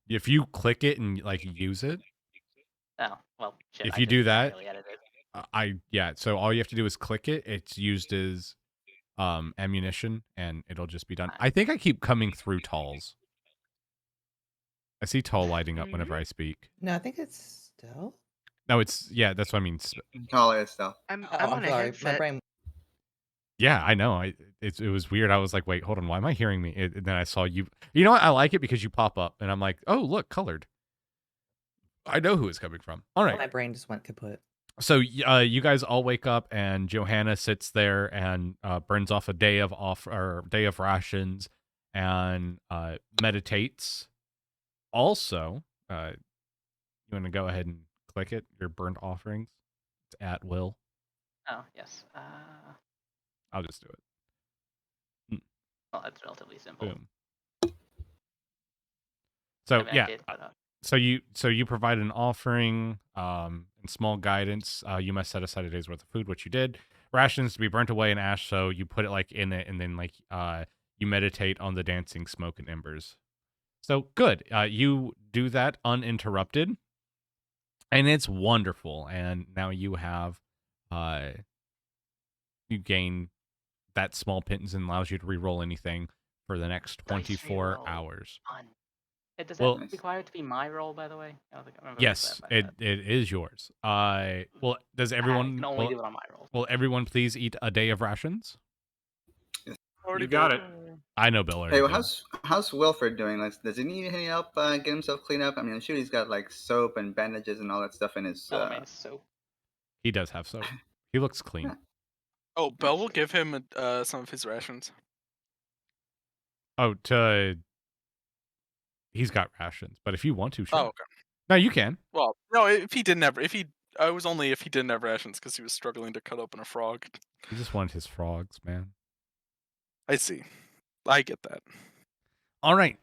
If you click it and like use it, Oh well, shit. If I you just do that, manually edited. So all you have to do is click it. It's used as ammunition, and it'll just be done. I think I keep coming through Talls. I see Tall lighting up whenever I speak. No, I think it's still. No, that's what I mean. Call it stuff. I'm Oh, on a sorry. My headset. brain. Yeah, I know. It was weird. I was like, wait, hold on. Why am I hearing me? And then I saw you. You know what? I like it because you pop up, and I'm like, oh, look, colored. I know who it's coming from. All right. My brain just went kaput. So you guys all wake up, and Johanna sits there and burns off a day of rations and meditates. Also, you want to go ahead and click it? Your burnt offerings. It's at will. Oh yes. I'll just do it. Well, that's relatively simple. Boom. So I mean, I yeah. did, but, So you provide an offering and small guidance. You must set aside a day's worth of food, which you did. Rations to be burnt away in ash, so you put it like in it, and then like you meditate on the dancing smoke and embers. So good. You do that uninterrupted, and it's wonderful. And now you have you gain that small pittance and allows you to reroll anything for the next 24 reroll. hours. Fun. Does Well- that require it to be my role, by the way? I don't think I remember. Yes, it is yours. Well, does I everyone? can only do it on my rolls. Will everyone please eat a day of rations? Already You got did. it. I know Bill already Hey, well, did. how's Wilfred doing? Like, does he need any help getting himself cleaned up? I mean, I'm sure he's got like soap and bandages and all that stuff in his. Elementary soap. He does have soap. He looks clean. Oh, Belle will give him some of his rations. Oh, he's got rations, but if you want to, sure. Oh, okay. No, you can. Well, no, if he didn't have rations because he was struggling to cut open a frog. He just wanted his frogs, man. I see. I get that. All right.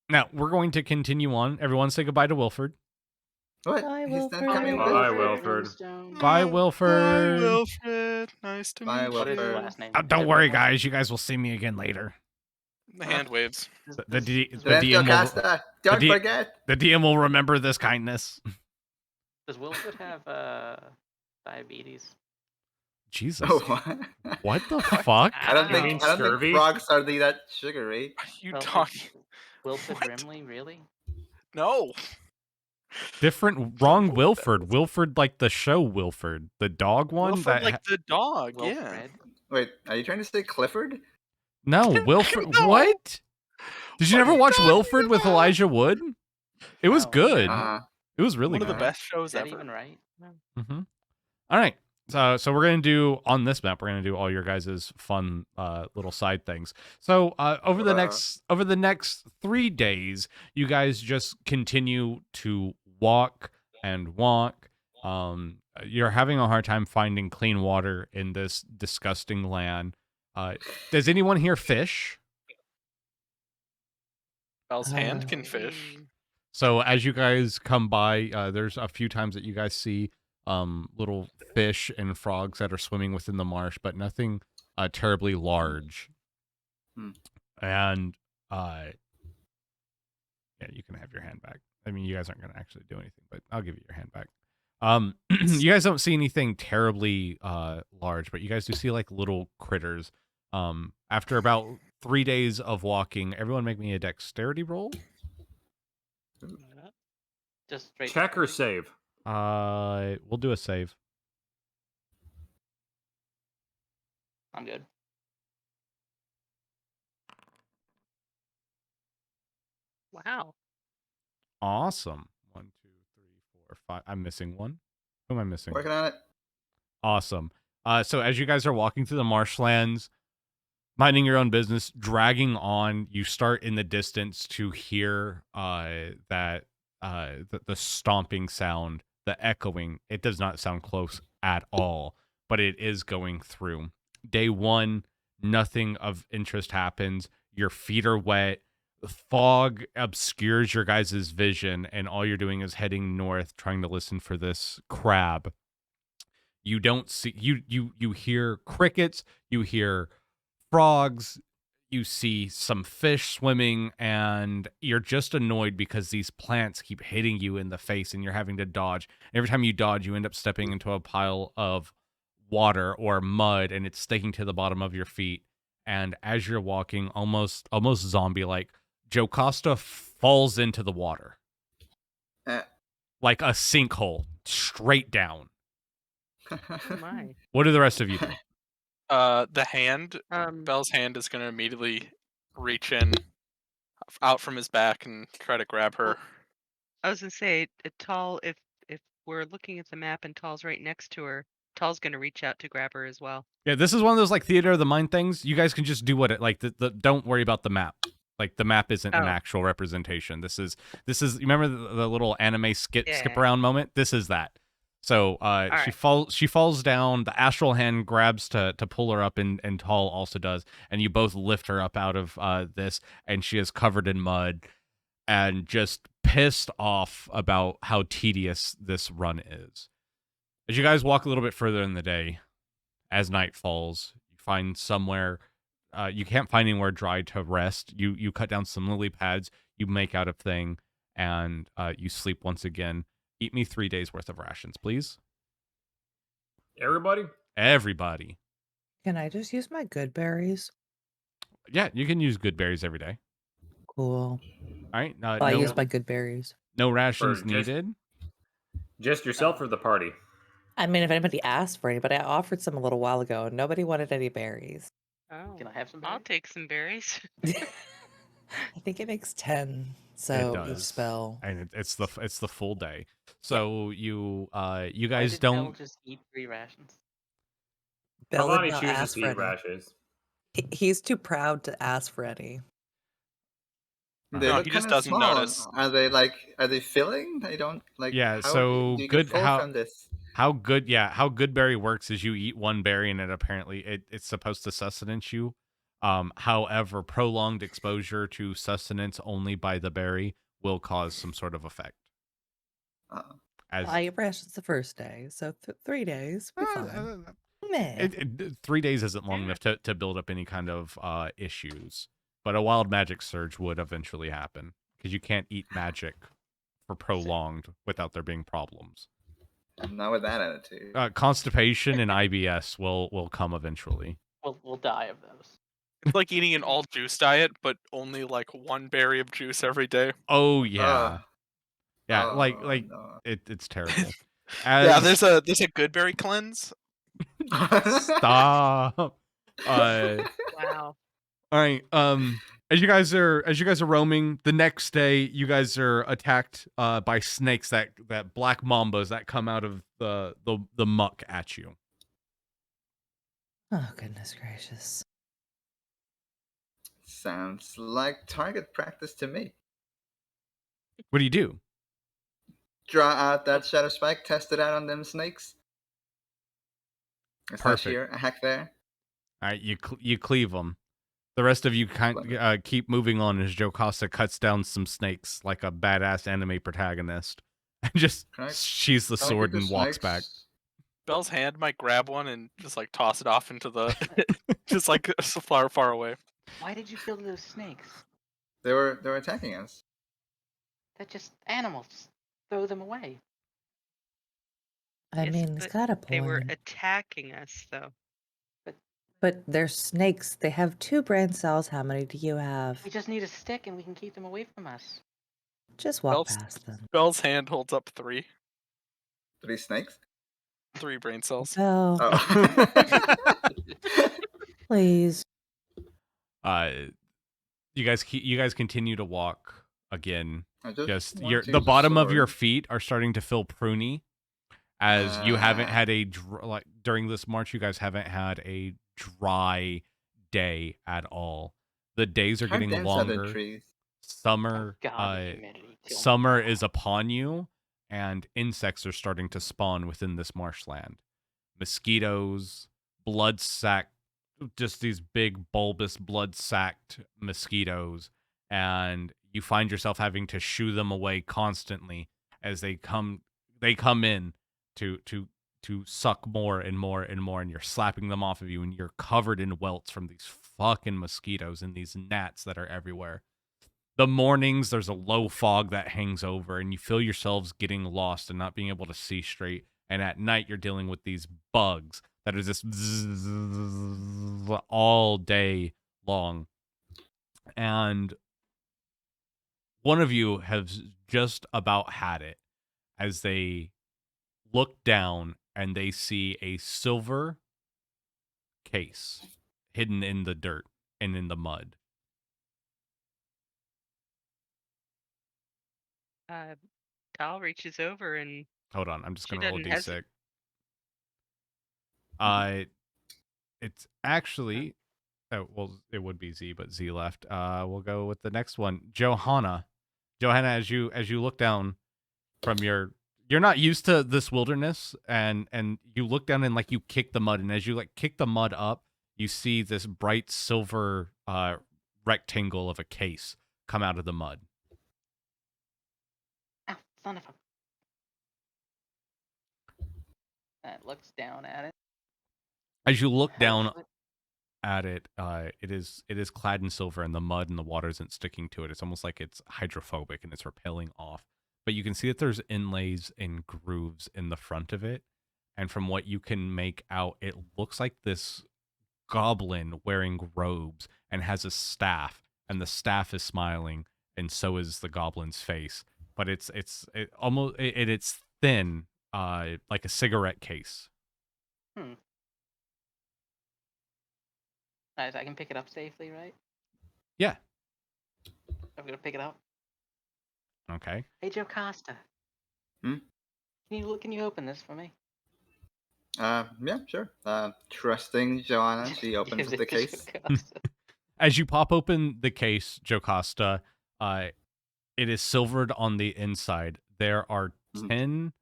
Now, we're going to continue on. Everyone say goodbye to Wilford. What? Bye, He's not Wilford. coming Bye, back? Wilford. Bye, Bye, Wilford. Wilfred. Nice to Bye, meet What is his you. Wilford. last name? Don't worry, guys. You guys will see me again later. The hand waves. The Then DM will, Jocasta, don't D- forget. the DM will remember this kindness. Does Wilfred have diabetes? Jesus. Oh, what? What the fuck? I don't You think mean I don't think scurvy? frogs are that sugary. Are you Well, talking? Wilfred What? Brimley, really? No. Different, wrong Wilford. Wilford, like the show Wilford. The dog one? Wilfred, like the dog. Yeah. Wilfred? Wait, are you trying to say Clifford? No, Wilford. No. What? Did you What never are you watch talking Wilford with about? Elijah Wood? It was No. good. Uh, It was really One of the good. best shows Is that ever. even right? No. Mm-hmm. All right. So we're gonna do on this map. We're gonna do all your guys' fun little side things. So over the next 3 days, you guys just continue to walk and walk. You're having a hard time finding clean water in this disgusting land. Does anyone here fish? Bell's hand can fish. So as you guys come by, there's a few times that you guys see little fish and frogs that are swimming within the marsh, but nothing terribly large. Hmm. And yeah, you can have your hand back. I mean, you guys aren't going to actually do anything, but I'll give you your hand back. You guys don't see anything terribly large, but you guys do see like little critters. After about 3 days of walking, everyone make me a dexterity roll. Just straight. Check or save? We'll do a save. I'm good. Wow. Awesome. 1, 2, 3, 4, 5. I'm missing one. Who am I missing? working on it. Awesome. So as you guys are walking through the marshlands, minding your own business, dragging on, you start in the distance to hear the stomping sound, the echoing. It does not sound close at all, but it is going through. Day 1, nothing of interest happens. Your feet are wet. Fog obscures your guys' vision, and all you're doing is heading north, trying to listen for this crab. You don't see you hear crickets, you hear frogs, you see some fish swimming, and you're just annoyed because these plants keep hitting you in the face and you're having to dodge. Every time you dodge, you end up stepping into a pile of water or mud, and it's sticking to the bottom of your feet. And as you're walking, almost zombie-like, Jocasta falls into the water. Like a sinkhole, straight down. Oh my. What do the rest of you do? The hand, Um, Bell's hand is gonna immediately reach in out from his back and try to grab her. I was gonna say, Tall. If we're looking at the map and Tall's right next to her, Tall's gonna reach out to grab her as well. Yeah, this is one of those like theater of the mind things. You guys can just do what it like. Don't worry about the map. Like the map isn't an Oh. actual representation. This is. You remember the little anime skip Yeah. around moment? This is that. So she falls down. The astral hand grabs to pull her up, and Tall also does, and you both lift her up out of this, and she is covered in mud, and just pissed off about how tedious this run is. As you guys walk a little bit further in the day, as night falls, you find somewhere. You can't find anywhere dry to rest. You cut down some lily pads. You make out a thing, and you sleep once again. Eat me 3 days worth of rations, please. Everybody? Everybody. Can I just use my good berries? Yeah, you can use good berries every day. Cool. All right. I use my good berries. No rations Or just- needed. Just yourself or the party? I mean, if anybody asked for anybody, I offered some a little while ago, and nobody wanted any berries. Oh, Can I have some? I'll berries? take some berries. I think it makes 10. It So each does. spell. And it's the full day. So you Why guys did Bell don't. just eat 3 rations. Bell Pavoni did not chooses ask to for eat any. rashes. He's too proud to ask for any. They No, look he just kinda doesn't small. notice. Are they filling? They don't like. Yeah, How so do you good- get full how- from this? How good berry works is you eat one berry and it apparently it's supposed to sustenance you. However, prolonged exposure to sustenance only by the berry will cause some sort of effect. As I get rations the first day, so 3 days, we're fine. Meh. 3 days isn't long enough to build up any kind of issues, but a wild magic surge would eventually happen because you can't eat magic for prolonged without there being problems. Not with that attitude. Constipation and IBS will come eventually. We'll die of those. It's like eating an all juice diet, but only like one berry of juice every day. Oh yeah, yeah. Oh, Like no. it's terrible. Yeah, there's a good berry cleanse. Stop. Wow. All right. As you guys are roaming, the next day you guys are attacked by snakes that black mambas that come out of the muck at you. Oh, goodness gracious. Sounds like target practice to me. What do you do? Draw out that shadow spike, test it out on them snakes. Is that Perfect. here a hack there? All right, you cleave them. The rest of you keep moving on as Jocasta cuts down some snakes like a badass anime protagonist. And just sheathes the sword and walks back. Belle's hand might grab one and just like toss it off into the, just like far, far away. Why did you kill those snakes? They were attacking us. They're just animals. Just throw them away. I Yes, mean, it's but got a point. They were attacking us, though. But they're snakes. They have 2 brain cells. How many do you have? We just need a stick and we can keep them away from us. Just walk past them. Belle's hand holds up 3. 3 snakes? 3 brain cells. Oh, Oh. please. You guys continue to walk again. Just The bottom of your feet are starting to feel pruny, as you haven't had during this march. You guys haven't had a dry day at all. The days are getting longer. Summer, summer is upon you, and insects are starting to spawn within this marshland. Mosquitoes, blood sack, just these big bulbous blood sacked mosquitoes, and you find yourself having to shoo them away constantly as they come in to suck more and more and more, and you're slapping them off of you, and you're covered in welts from these fucking mosquitoes and these gnats that are everywhere. The mornings, there's a low fog that hangs over, and you feel yourselves getting lost and not being able to see straight. And at night, you're dealing with these bugs that are just all day long. And one of you has just about had it as they look down and they see a silver case hidden in the dirt and in the mud. Tal reaches over and Hold on, I'm just gonna roll a doesn't d6. It's actually, well, it would be Z, but Z left. We'll go with the next one, Johanna. Johanna, as you look down from you're not used to this wilderness, and you look down and like you kick the mud, and as you like kick the mud up, you see this bright silver rectangle of a case come out of the mud. Ow, son of a... It looks down at it. As you look down at it, it is clad in silver, and the mud and the water isn't sticking to it. It's almost like it's hydrophobic and it's repelling off. But you can see that there's inlays and grooves in the front of it, and from what you can make out, it looks like this goblin wearing robes and has a staff, and the staff is smiling, and so is the goblin's face. But it's thin, like a cigarette case. Nice, I can pick it up safely, right? Yeah. I'm gonna pick it up. Okay. Hey, Jocasta. Can you open this for me? Yeah, sure. Trusting Johanna, she opens the case. As you pop open the case, Jocasta, it is silvered on the inside. There are 10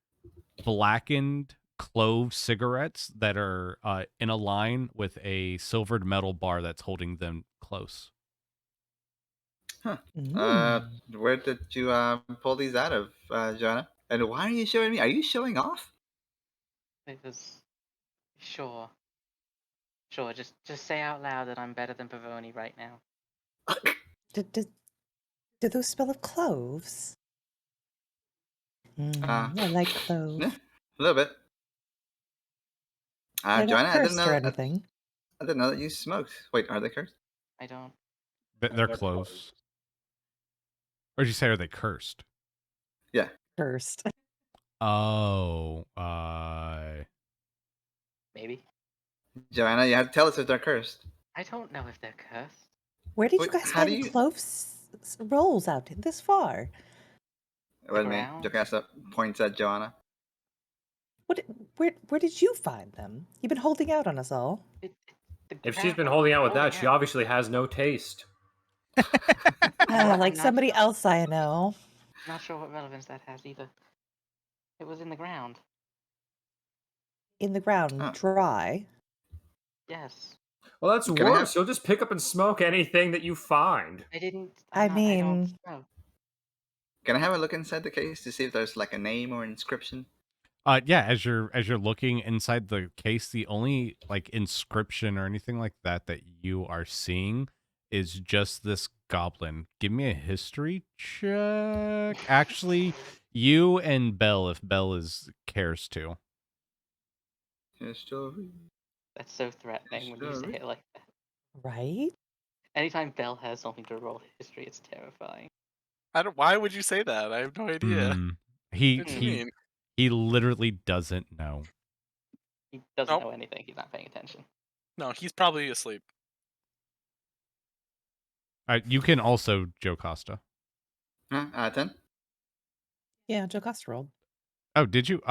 blackened clove cigarettes that are in a line with a silvered metal bar that's holding them close. Huh. Mm. Where did you pull these out of, Johanna? And why are you showing me? Are you showing off? Because sure, just say out loud that I'm better than Pavoni right now. Do those smell of cloves? I like cloves. Yeah, a little bit. They're Johanna, not cursed or anything. I didn't know that you smoked. Wait, are they cursed? I don't. They're cloves. Or did you say, are they cursed? Yeah. Cursed. Oh, Maybe. Johanna, you have to tell us if they're cursed. I don't know if they're cursed. Where did Wait, you guys how do find you- cloves rolls out this far? With me, ground? Jocasta points at Johanna. Where did you find them? You've been holding out on us all. If she's been holding out with that, she obviously has no taste. Like not somebody sure. else I know. Not sure what relevance that has either. It was in the ground. In the ground, Oh. dry. Yes. Well, that's Can I worse. have- You'll just pick up and smoke anything that you find. I didn't. I I don't mean- know. Can I have a look inside the case to see if there's like a name or inscription? yeah. As you're looking inside the case, the only like inscription or anything like that that you are seeing is just this goblin. Give me a history check. Actually, you and Belle, if Belle cares to. History. That's so threatening when you say it like that. Right? Anytime Belle has something to roll history, it's terrifying. Why would you say that? I have no idea. What do you mean? He literally doesn't know. He doesn't know anything. He's not paying attention. No, he's probably asleep. You can also Jocasta. 10? Yeah, Jocasta rolled. Oh, did you?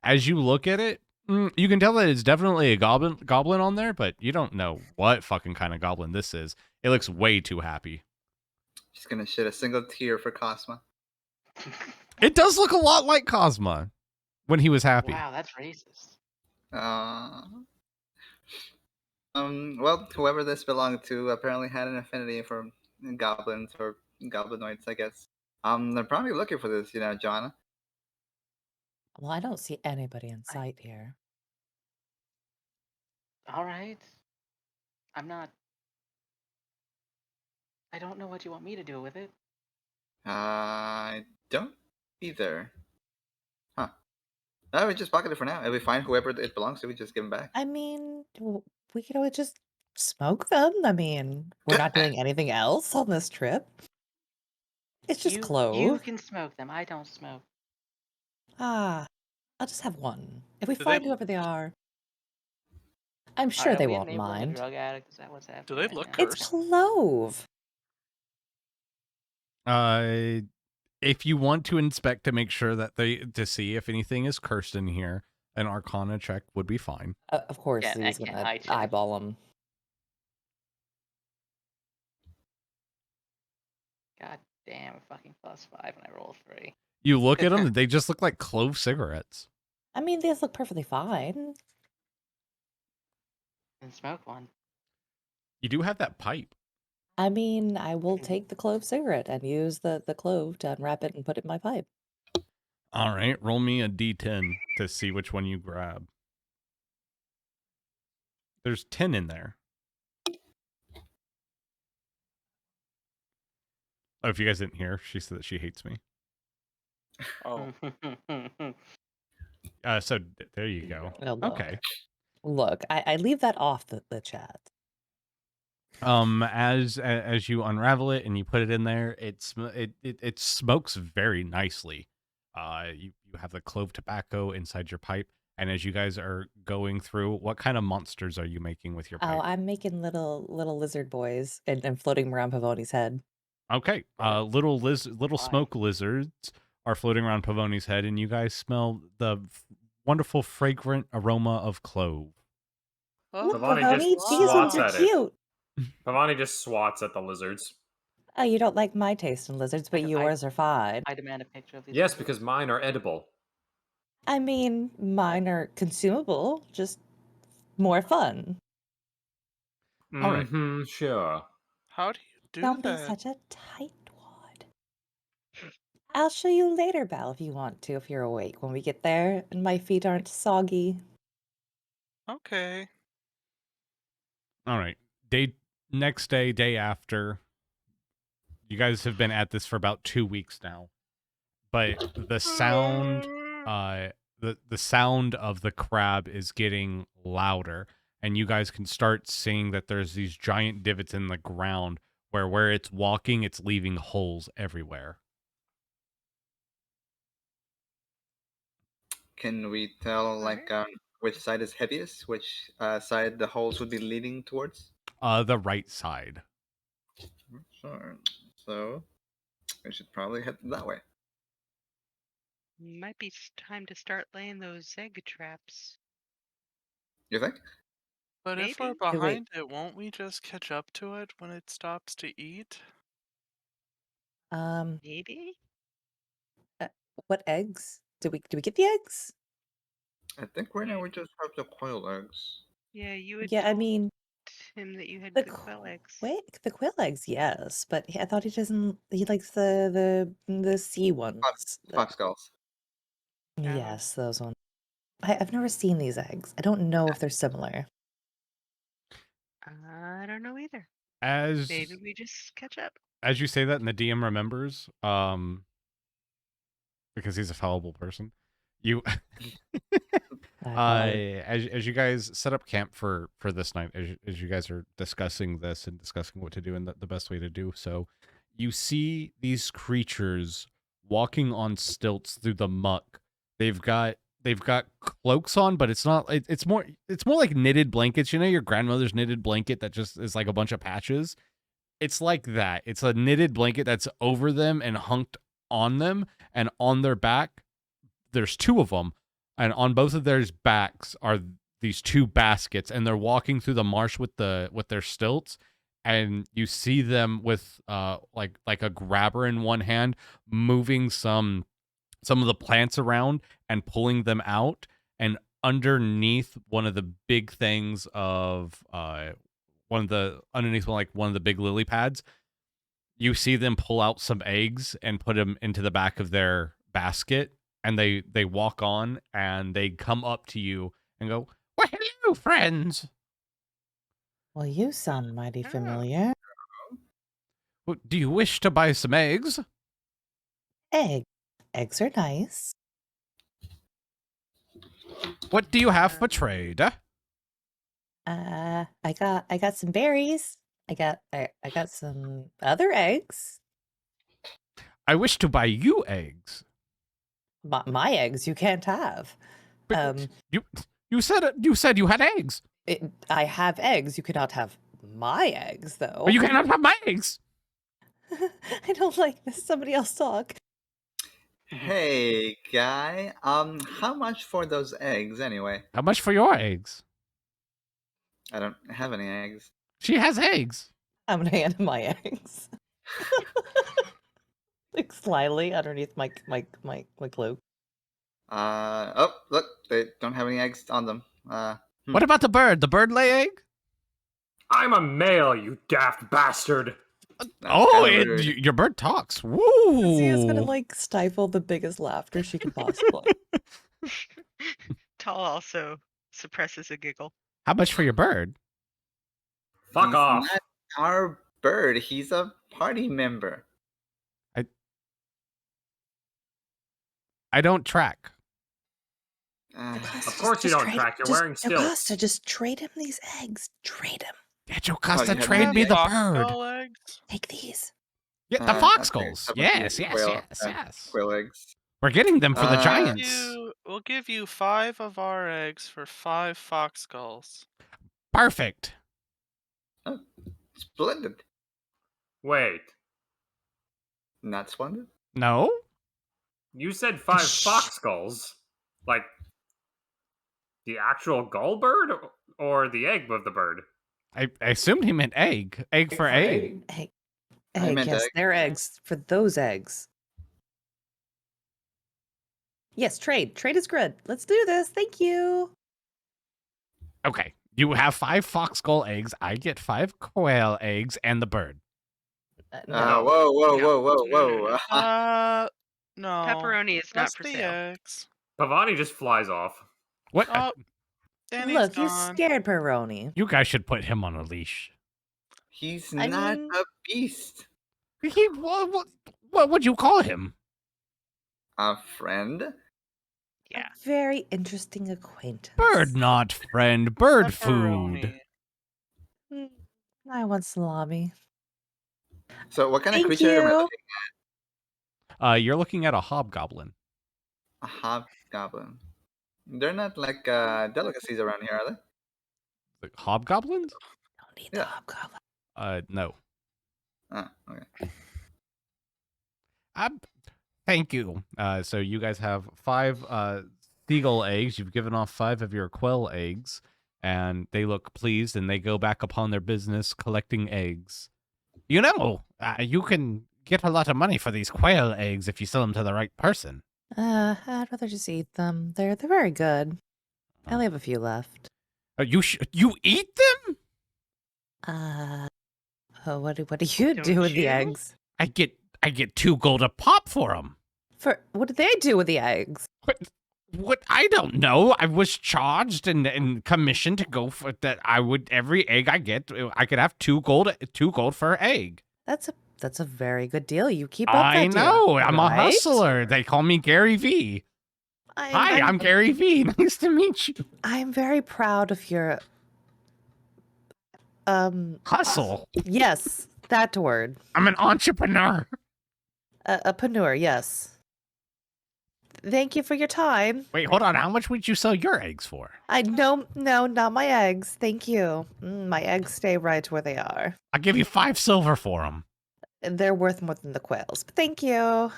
As you look at it, you can tell that it's definitely a goblin on there, but you don't know what fucking kind of goblin this is. It looks way too happy. She's gonna shed a single tear for Cosma. It does look a lot like Cosma when he was happy. Wow, that's racist. Well, whoever this belonged to apparently had an affinity for goblins or goblinoids, I guess. They're probably looking for this, Johanna. Well, I don't see anybody in sight here. All right. I don't know what you want me to do with it. I don't either. Huh. No, we just pocket it for now. If we find whoever it belongs to, we just give them back. I mean, we could always just smoke them. I mean, we're not doing anything else on this trip. It's just clove. You can smoke them. I don't smoke. I'll just have one. If we Do find they- whoever they are, I'm sure they won't mind. Drug addict? Is that what's happening? Do they right look now? cursed? It's clove. If you want to inspect to make sure that to see if anything is cursed in here, an Arcana check would be fine. Of course, Yeah, he's I can't gonna hide check. eyeball them. God damn, fucking +5 and I roll 3. You look at them; they just look like clove cigarettes. I mean, these look perfectly fine. Then smoke one. You do have that pipe. I mean, I will take the clove cigarette and use the clove to unwrap it and put it in my pipe. All right, roll me a d10 to see which one you grab. There's 10 in there. Oh, if you guys didn't hear, she said that she hates me. Oh. So there you go. Oh, look. Okay. Look, I leave that off the chat. As you unravel it and you put it in there, it smokes very nicely. You have the clove tobacco inside your pipe, and as you guys are going through, what kind of monsters are you making with your pipe? Oh, I'm making little lizard boys and floating them around Pavoni's head. Okay, little smoke lizards are floating around Pavoni's head, and you guys smell the wonderful fragrant aroma of clove. Look, Pavoni Pavoni, just these ones swats are at it. cute. Pavoni just swats at the lizards. Oh, you don't like my taste in lizards, but yours are fine. I demand a picture of these. Yes, because mine are edible. I mean, mine are consumable, just more fun. All right. Sure. How do you do Don't be that? such a tightwad. I'll show you later, Belle, if you want to, if you're awake when we get there and my feet aren't soggy. Okay. All right. Next day after. You guys have been at this for about 2 weeks now. But the sound the sound of the crab is getting louder, and you guys can start seeing that there's these giant divots in the ground where it's walking, it's leaving holes everywhere. Can we tell like which side is heaviest? Which side the holes would be leading towards? The right side. Sure. So we should probably head that way. Might be time to start laying those egg traps. You think? But if we're Maybe? Wait. behind it, won't we just catch up to it when it stops to eat? Maybe? What eggs? Do we get the eggs? I think right now we just have the quail eggs. Yeah, you had Yeah, I told mean, him that you had the good quail eggs. the quail eggs, yes, but I thought he doesn't. He likes the sea ones. Fox skulls. Yes, those ones. I've never seen these eggs. I don't know if they're similar. I don't know either. As Maybe we just catch up. as you say that, and the DM remembers, because he's a fallible person, you as you guys set up camp for this night, as you guys are discussing this and discussing what to do and the best way to do so, you see these creatures walking on stilts through the muck. They've got cloaks on, but it's not. It's more like knitted blankets. You know, your grandmother's knitted blanket that just is like a bunch of patches. It's like that. It's a knitted blanket that's over them and hunked on them, and on their back, there's 2 of them, and on both of their backs are these 2 baskets, and they're walking through the marsh with their stilts, and you see them with like a grabber in one hand, moving some of the plants around and pulling them out, and underneath one of the big things of one of the big lily pads, you see them pull out some eggs and put them into the back of their basket, and they walk on and they come up to you and go, "Well, hello, friends. Well, you sound mighty familiar. Do you wish to buy some eggs?" Eggs are nice. "What do you have for trade?" I got some berries. I got some other eggs. "I wish to buy you eggs." My eggs you can't have. You said you had eggs. I have eggs. You cannot have my eggs, though. But you cannot have my eggs. I don't like this. Somebody else talk. Hey, guy. How much for those eggs anyway? How much for your eggs? I don't have any eggs. She has eggs. I'm gonna hand him my eggs. Like slyly underneath my cloak. Oh, look, they don't have any eggs on them. What about the bird? The bird lay egg? I'm a male, you daft bastard. Your bird talks. Woo! Zia's gonna like stifle the biggest laughter she could possibly. Tall also suppresses a giggle. How much for your bird? Fuck He's off. Not our bird. He's a party member. I don't track. Of course you don't track. You're wearing stilts. Jocasta, just trade him these eggs. Trade him. Yeah, Jocasta, you have trade me the Fox bird. skull eggs? Take these. Yeah, the fox Okay, skulls. how about Yes, the yes. quail eggs. We're getting them for the giants. We'll give you 5 of our eggs for 5 fox skulls. Perfect. Oh, splendid. Wait, Not splendid? No? you said 5 fox skulls? Like the actual gull bird or the egg of the bird? I assumed he meant egg. Egg for egg. Hey, I meant yes, egg. they're eggs for those eggs. Yes, trade. Trade is good. Let's do this. Thank you. Okay. You have 5 fox skull eggs. I get 5 quail eggs and the bird. No. Whoa, whoa, No. whoa, whoa, No, no, whoa. no. No. Pepperoni is not Just for the sale. eggs. Pavoni just flies off. What? Oh, Danny's Look, you gone. scared Pepperoni. You guys should put him on a leash. He's I not mean- a beast. What would you call him? A friend? Yeah. A very interesting acquaintance. Bird, not friend. Bird food. Pepperoni. Mm, I want salami. So what kind of Thank creature am I you. looking You're looking at a hobgoblin. at? A hobgoblin. They're not like delicacies around here, are they? Like, hobgoblins? Don't need Yeah. the hobgoblin. No. Oh, okay. Thank you. So you guys have 5 seagull eggs. You've given off 5 of your quail eggs, and they look pleased, and they go back upon their business collecting eggs. You know, you can get a lot of money for these quail eggs if you sell them to the right person. I'd rather just eat them. They're very good. I only have a few left. You eat them? What do you Don't do with the you? eggs? I get 2 gold a pop for them. What do they do with the eggs? What? I don't know. I was charged and commissioned to go for that. Every egg I get, I could have 2 gold for an egg. That's a very good deal. You keep up I that know. deal, I'm a right? hustler. They call me Gary V. Hi, I'm Gary V. Nice to meet you. I'm very proud of your Hustle. yes, that word. I'm an entrepreneur. A panure, yes. Thank you for your time. Wait, hold on. How much would you sell your eggs for? No, not my eggs. Thank you. My eggs stay right where they are. I'll give you 5 silver for them. They're worth more than the quails. But thank you.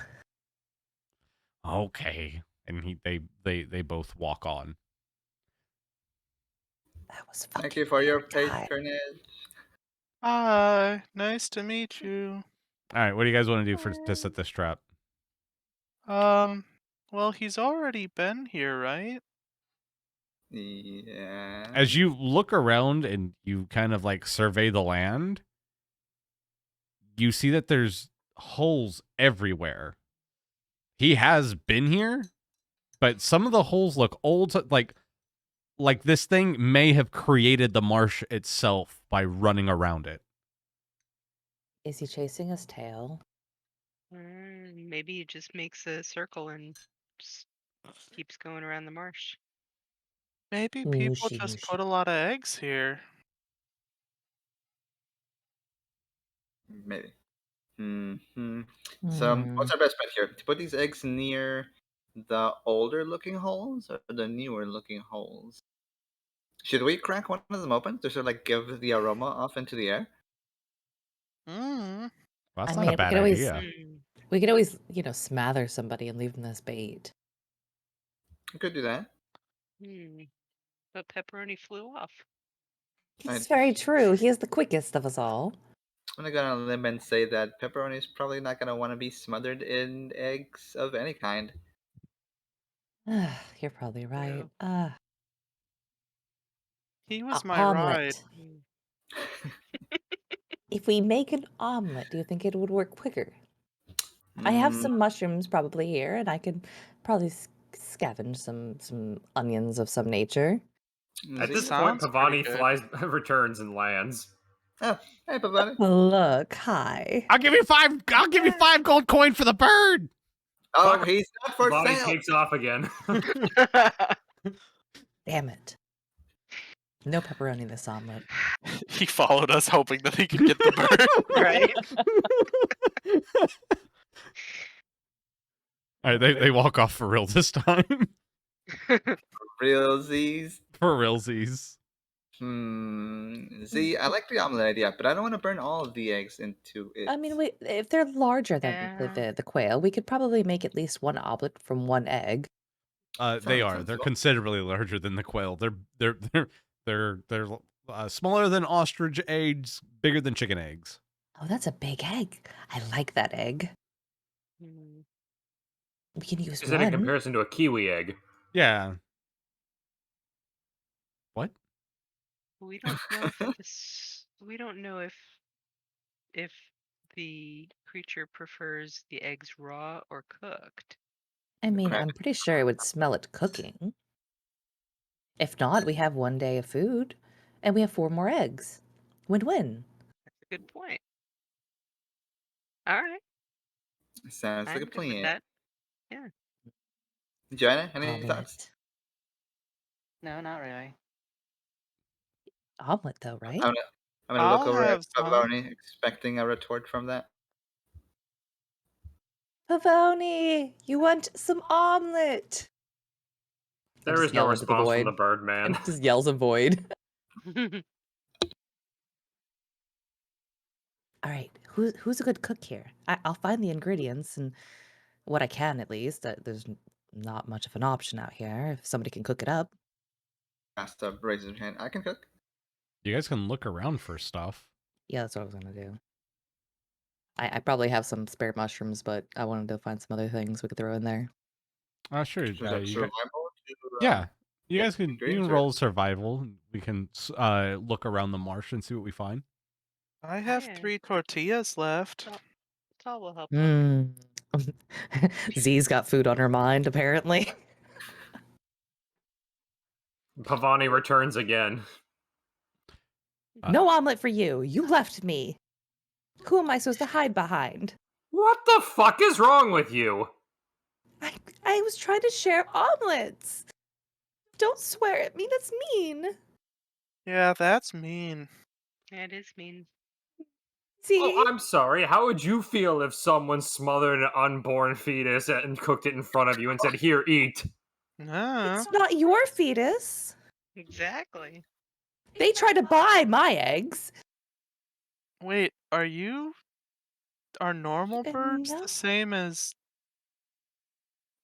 Okay. And they both walk on. That was Thank fucking you for your time. patronage. Hi, nice to meet you. All right, what do you guys want to do to set this trap? Well, he's already been here, right? Yeah. As you look around and you kind of like survey the land, you see that there's holes everywhere. He has been here, but some of the holes look old, like this thing may have created the marsh itself by running around it. Is he chasing his tail? Maybe he just makes a circle and just keeps going around the marsh. Maybe people Mushy, just mushy. put a lot of eggs here. Maybe. So, what's our best bet here? To put these eggs near the older looking holes or the newer looking holes? Should we crack one of them open to sort of like give the aroma off into the air? Mm. Well, that's I not mean, a bad we could always, idea. we could always, smother somebody and leave them as bait. We could do that. But pepperoni flew off. It's very true. He is the quickest of us all. I'm gonna go on a limb and say that pepperoni is probably not gonna want to be smothered in eggs of any kind. You're probably right. He was my Omelet. ride. If we make an omelet, do you think it would work quicker? I have some mushrooms probably here, and I could probably scavenge some onions of some nature. At this point, Sounds Pavoni pretty good. returns and lands. Oh, hey, Pavoni. Look, hi. I'll give you 5 gold coin for the bird. Oh, Fuck. he's not for Pavoni sale. takes off again. Damn it. No pepperoni in this omelet. He followed us hoping that he could get the bird. Right? All right, they walk off for real this time. Realsies. For realsies. See, I like the omelet idea, but I don't want to burn all of the eggs into it. I mean, if they're larger than Yeah. the quail, we could probably make at least one omelet from one egg. They are. Sounds They're cool. considerably larger than the quail. They're smaller than ostrich eggs, bigger than chicken eggs. Oh, that's a big egg. I like that egg. We can use Is it in one. comparison to a kiwi egg? Yeah. What? We don't know if this. We don't know if the creature prefers the eggs raw or cooked. I mean, Crap. I'm pretty sure it would smell it cooking. If not, we have 1 day of food, and we have 4 more eggs. Win-win. That's a good point. All right, Sounds like I'm a good with plan. that. Yeah. Johanna, any thoughts? Omelet. No, not really. Omelet, though, right? I'm gonna look I'll over at have some. Pavoni, expecting a retort from that. Pavoni, you want some omelet? There just is no yell into the response from void. the Birdman. And just yells a void. All right, who's a good cook here? I'll find the ingredients and what I can at least. There's not much of an option out here. If somebody can cook it up, Jocasta raises her hand. I can cook. You guys can look around for stuff. yeah, that's what I was gonna do. I probably have some spare mushrooms, but I wanted to find some other things we could throw in there. Sure. Was that You survival guys, to, yeah. You get guys can ingredients, or- roll survival. And we can look around the marsh and see what we find. I have Yeah. 3 tortillas left. Tal will help. out. Z's got food on her mind, apparently. Pavoni returns again. No omelet for you. You left me. Who am I supposed to hide behind? What the fuck is wrong with you? I was trying to share omelets. Don't swear at me. That's mean. Yeah, that's mean. That is mean. See? Oh, I'm sorry. How would you feel if someone smothered an unborn fetus and cooked it in front of you and said, "Here, eat"? Ah. It's not your fetus. Exactly. They tried to buy my eggs. Wait, are normal birds No. the same as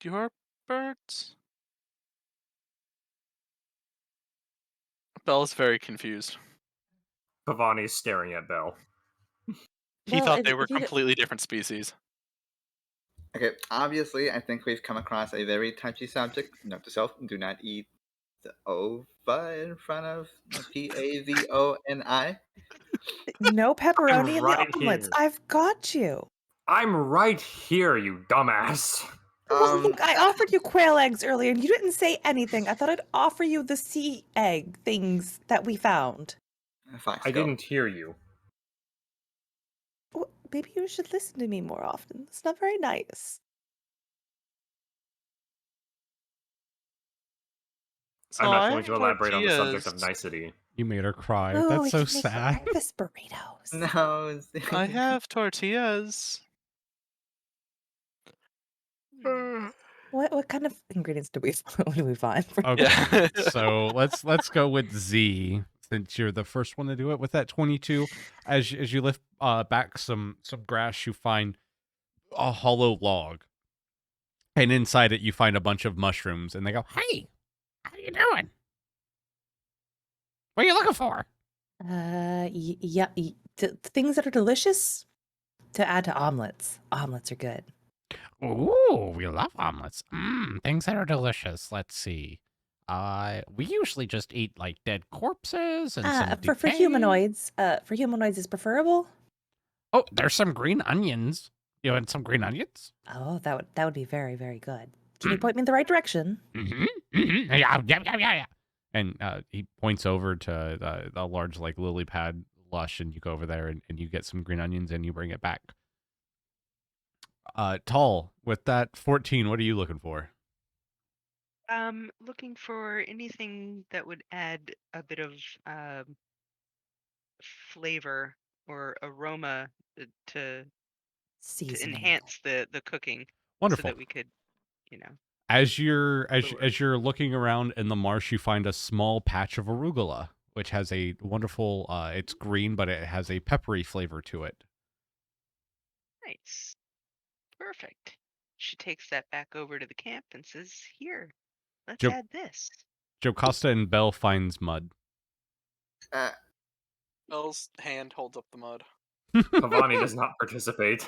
your birds? Belle's very confused. Pavoni's staring at Belle. He Well, thought they if were you don't- completely different species. Okay, obviously, I think we've come across a very touchy subject. Note to self: do not eat the ova in front of Pavoni. No pepperoni in right the omelets. here. I've got you. I'm right here, you dumbass. Well, look, I offered you quail eggs earlier, and you didn't say anything. I thought I'd offer you the sea egg things that we found. Fox, I go. didn't hear you. Well, maybe you should listen to me more often. It's not very nice. So I'm not I going have to elaborate on the subject of tortillas. nicety. You made her cry. Oh, That's we so can make sad. breakfast burritos. No, I have tortillas. What kind of ingredients do we find? Okay, Yeah. so let's go with Z since you're the first one to do it with that 22. As you lift back some grass, you find a hollow log, and inside it you find a bunch of mushrooms. And they go, "Hey, how you doing? What are you looking for?" Yeah, things that are delicious to add to omelets. Omelets are good. Ooh, we love omelets. Things that are delicious. Let's see. We usually just eat like dead corpses and some For decay. humanoids. For humanoids is preferable. Oh, there's some green onions. You want some green onions? Oh, that would be very, very good. Can you point me in the right direction? Yeah. And he points over to the large like lily pad lush, and you go over there and you get some green onions and you bring it back. Tall, with that 14, what are you looking for? Looking for anything that would add a bit of flavor or aroma to Seasoning. enhance the cooking, so Wonderful. that we could, As you're Lure. as you're looking around in the marsh, you find a small patch of arugula, which has a wonderful. It's green, but it has a peppery flavor to it. Nice. Perfect. She takes that back over to the camp and says, "Here, let's Jo- add this." Jocasta and Belle finds mud. Belle's hand holds up the mud. Pavoni does not participate.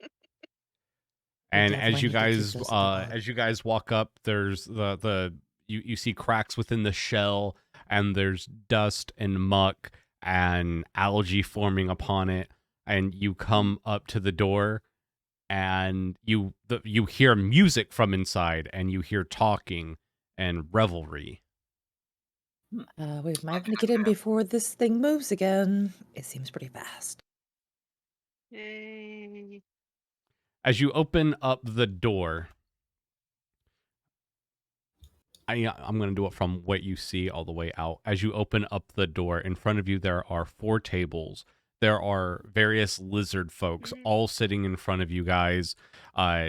And definitely as you need to keep guys this in the bag. as you guys walk up, there's you see cracks within the shell, and there's dust and muck and algae forming upon it. And you come up to the door, and you hear music from inside, and you hear talking and revelry. We might want to get in before this thing moves again. It seems pretty fast. Yay. As you open up the door, I'm going to do it from what you see all the way out. As you open up the door, in front of you there are 4 tables. There are various lizard folks all sitting in front of you guys,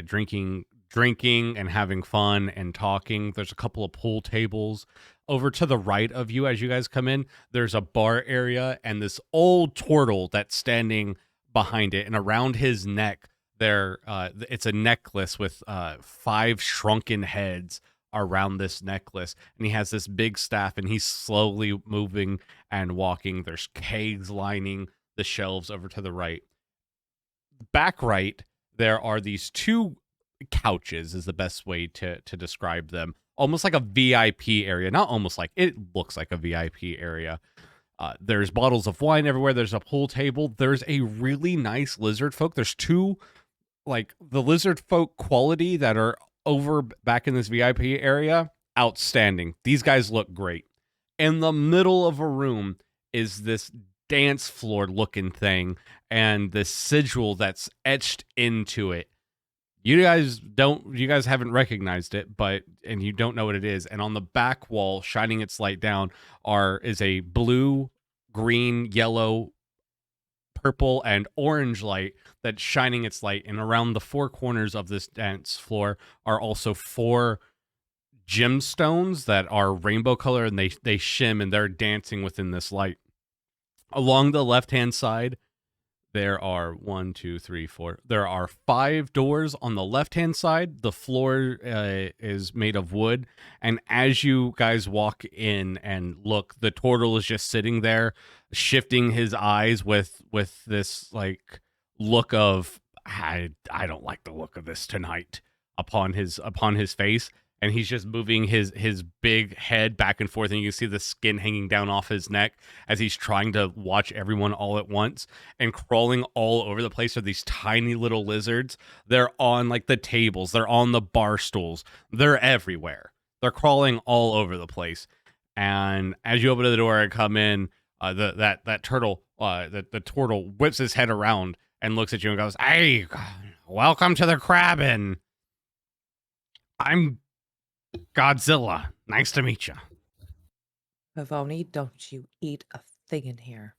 drinking and having fun and talking. There's a couple of pool tables. Over to the right of you as you guys come in, there's a bar area and this old turtle that's standing behind it, and around his neck there it's a necklace with 5 shrunken heads around this necklace, and he has this big staff, and he's slowly moving and walking. There's kegs lining the shelves over to the right. Back right, there are these 2 couches is the best way to describe them. Almost like a VIP area. Not almost like, it looks like a VIP area. There's bottles of wine everywhere. There's a pool table. There's a really nice lizard folk. There's 2, like, the lizard folk quality that are over back in this VIP area. Outstanding. These guys look great. In the middle of a room is this dance floor looking thing, and the sigil that's etched into it. You guys haven't recognized it, and you don't know what it is. And on the back wall, shining its light down, is a blue, green, yellow, purple, and orange light that's shining its light. And around the 4 corners of this dance floor are also 4 gemstones that are rainbow color, and they shim, and they're dancing within this light. Along the left-hand side, there are 1, 2, 3, 4. There are 5 doors on the left-hand side. The floor is made of wood. And as you guys walk in and look, the turtle is just sitting there, shifting his eyes with this like look of I don't like the look of this tonight upon his face. And he's just moving his big head back and forth, and you can see the skin hanging down off his neck as he's trying to watch everyone all at once. And crawling all over the place are these tiny little lizards. They're on like the tables, they're on the bar stools, they're everywhere. They're crawling all over the place. And as you open the door and come in, that turtle, the turtle whips his head around and looks at you and goes, "Hey, welcome to the Krabbin. I'm Godzilla. Nice to meet you." Pavoni, don't you eat a thing in here.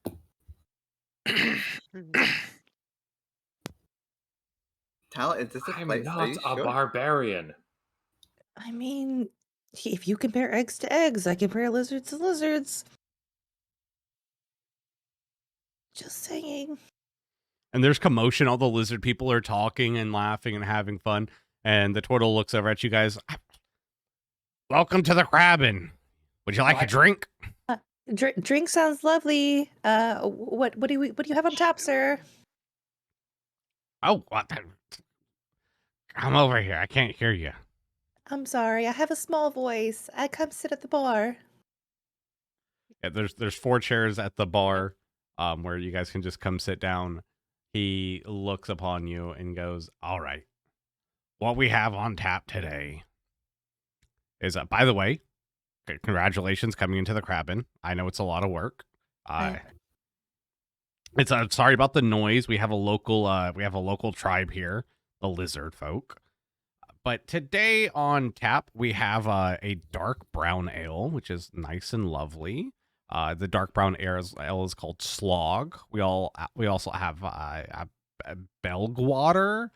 Tal, is this a I'm place? Are not you a sure? barbarian. I mean, if you compare eggs to eggs, I compare lizards to lizards. Just saying. And there's commotion. All the lizard people are talking and laughing and having fun. And the turtle looks over at you guys. "Welcome to the Krabbin. Would you like a drink?" Drink sounds lovely. What do you have on tap, sir? Oh, what? Come over here. I can't hear you. I'm sorry, I have a small voice. I come sit at the bar. Yeah, there's 4 chairs at the bar, where you guys can just come sit down. He looks upon you and goes, "All right. What we have on tap today is, by the way, congratulations coming into the Krabbin. I know it's a lot of work. It's sorry about the noise. We have a local tribe here, the lizard folk. But today on tap we have a dark brown ale, which is nice and lovely. The dark brown ale is called Slog. We also have a Belgwater,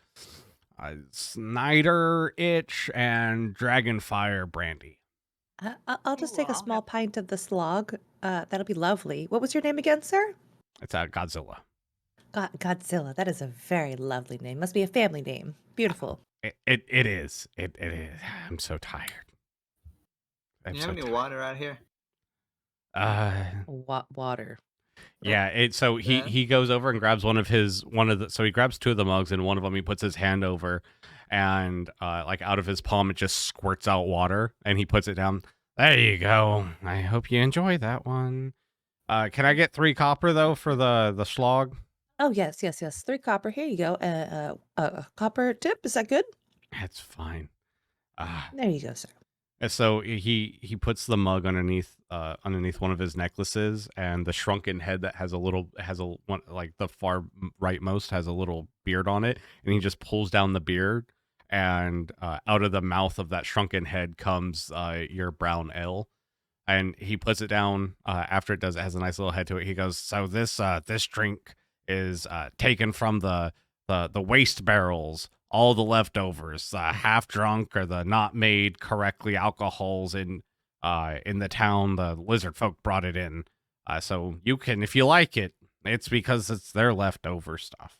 Snyder Itch, and Dragonfire brandy. I'll just take a small pint of the slog. That'll be lovely. What was your name again, sir? It's Godzilla. Godzilla. That is a very lovely name. Must be a family name. Beautiful. It is. It is. I'm so tired. Do you have any water out here? Water. Yeah. So he goes over and grabs so he grabs 2 of the mugs, and one of them he puts his hand over, and like out of his palm it just squirts out water, and he puts it down. There you go. I hope you enjoy that one. Can I get 3 copper though for the schlog? Oh, yes, yes, yes. 3 copper. Here you go. Copper tip. Is that good? That's fine. There you go, sir. And so he puts the mug underneath one of his necklaces, and the shrunken head that has one, like the far rightmost has a little beard on it, and he just pulls down the beard, and out of the mouth of that shrunken head comes your brown ale, and he puts it down after it has a nice little head to it. He goes, so this drink is taken from the waste barrels, all the leftovers, half drunk or the not made correctly alcohols in the town. The lizard folk brought it in, so you can, if you like it, it's because it's their leftover stuff.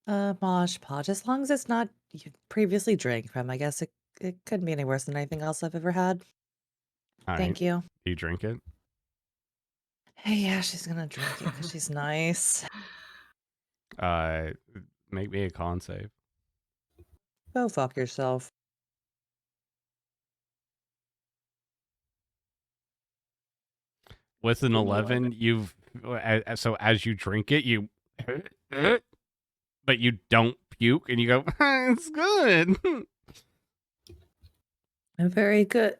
Mosh Podge, as long as it's not you previously drank from, I guess it couldn't be any worse than anything else I've ever had. All Thank right. you. Do you drink it? Hey, yeah, she's gonna drink it because she's nice. Make me a con save. Go fuck yourself. With an 11, you've so as you drink it, you but you don't puke, and you go, it's good. Very good.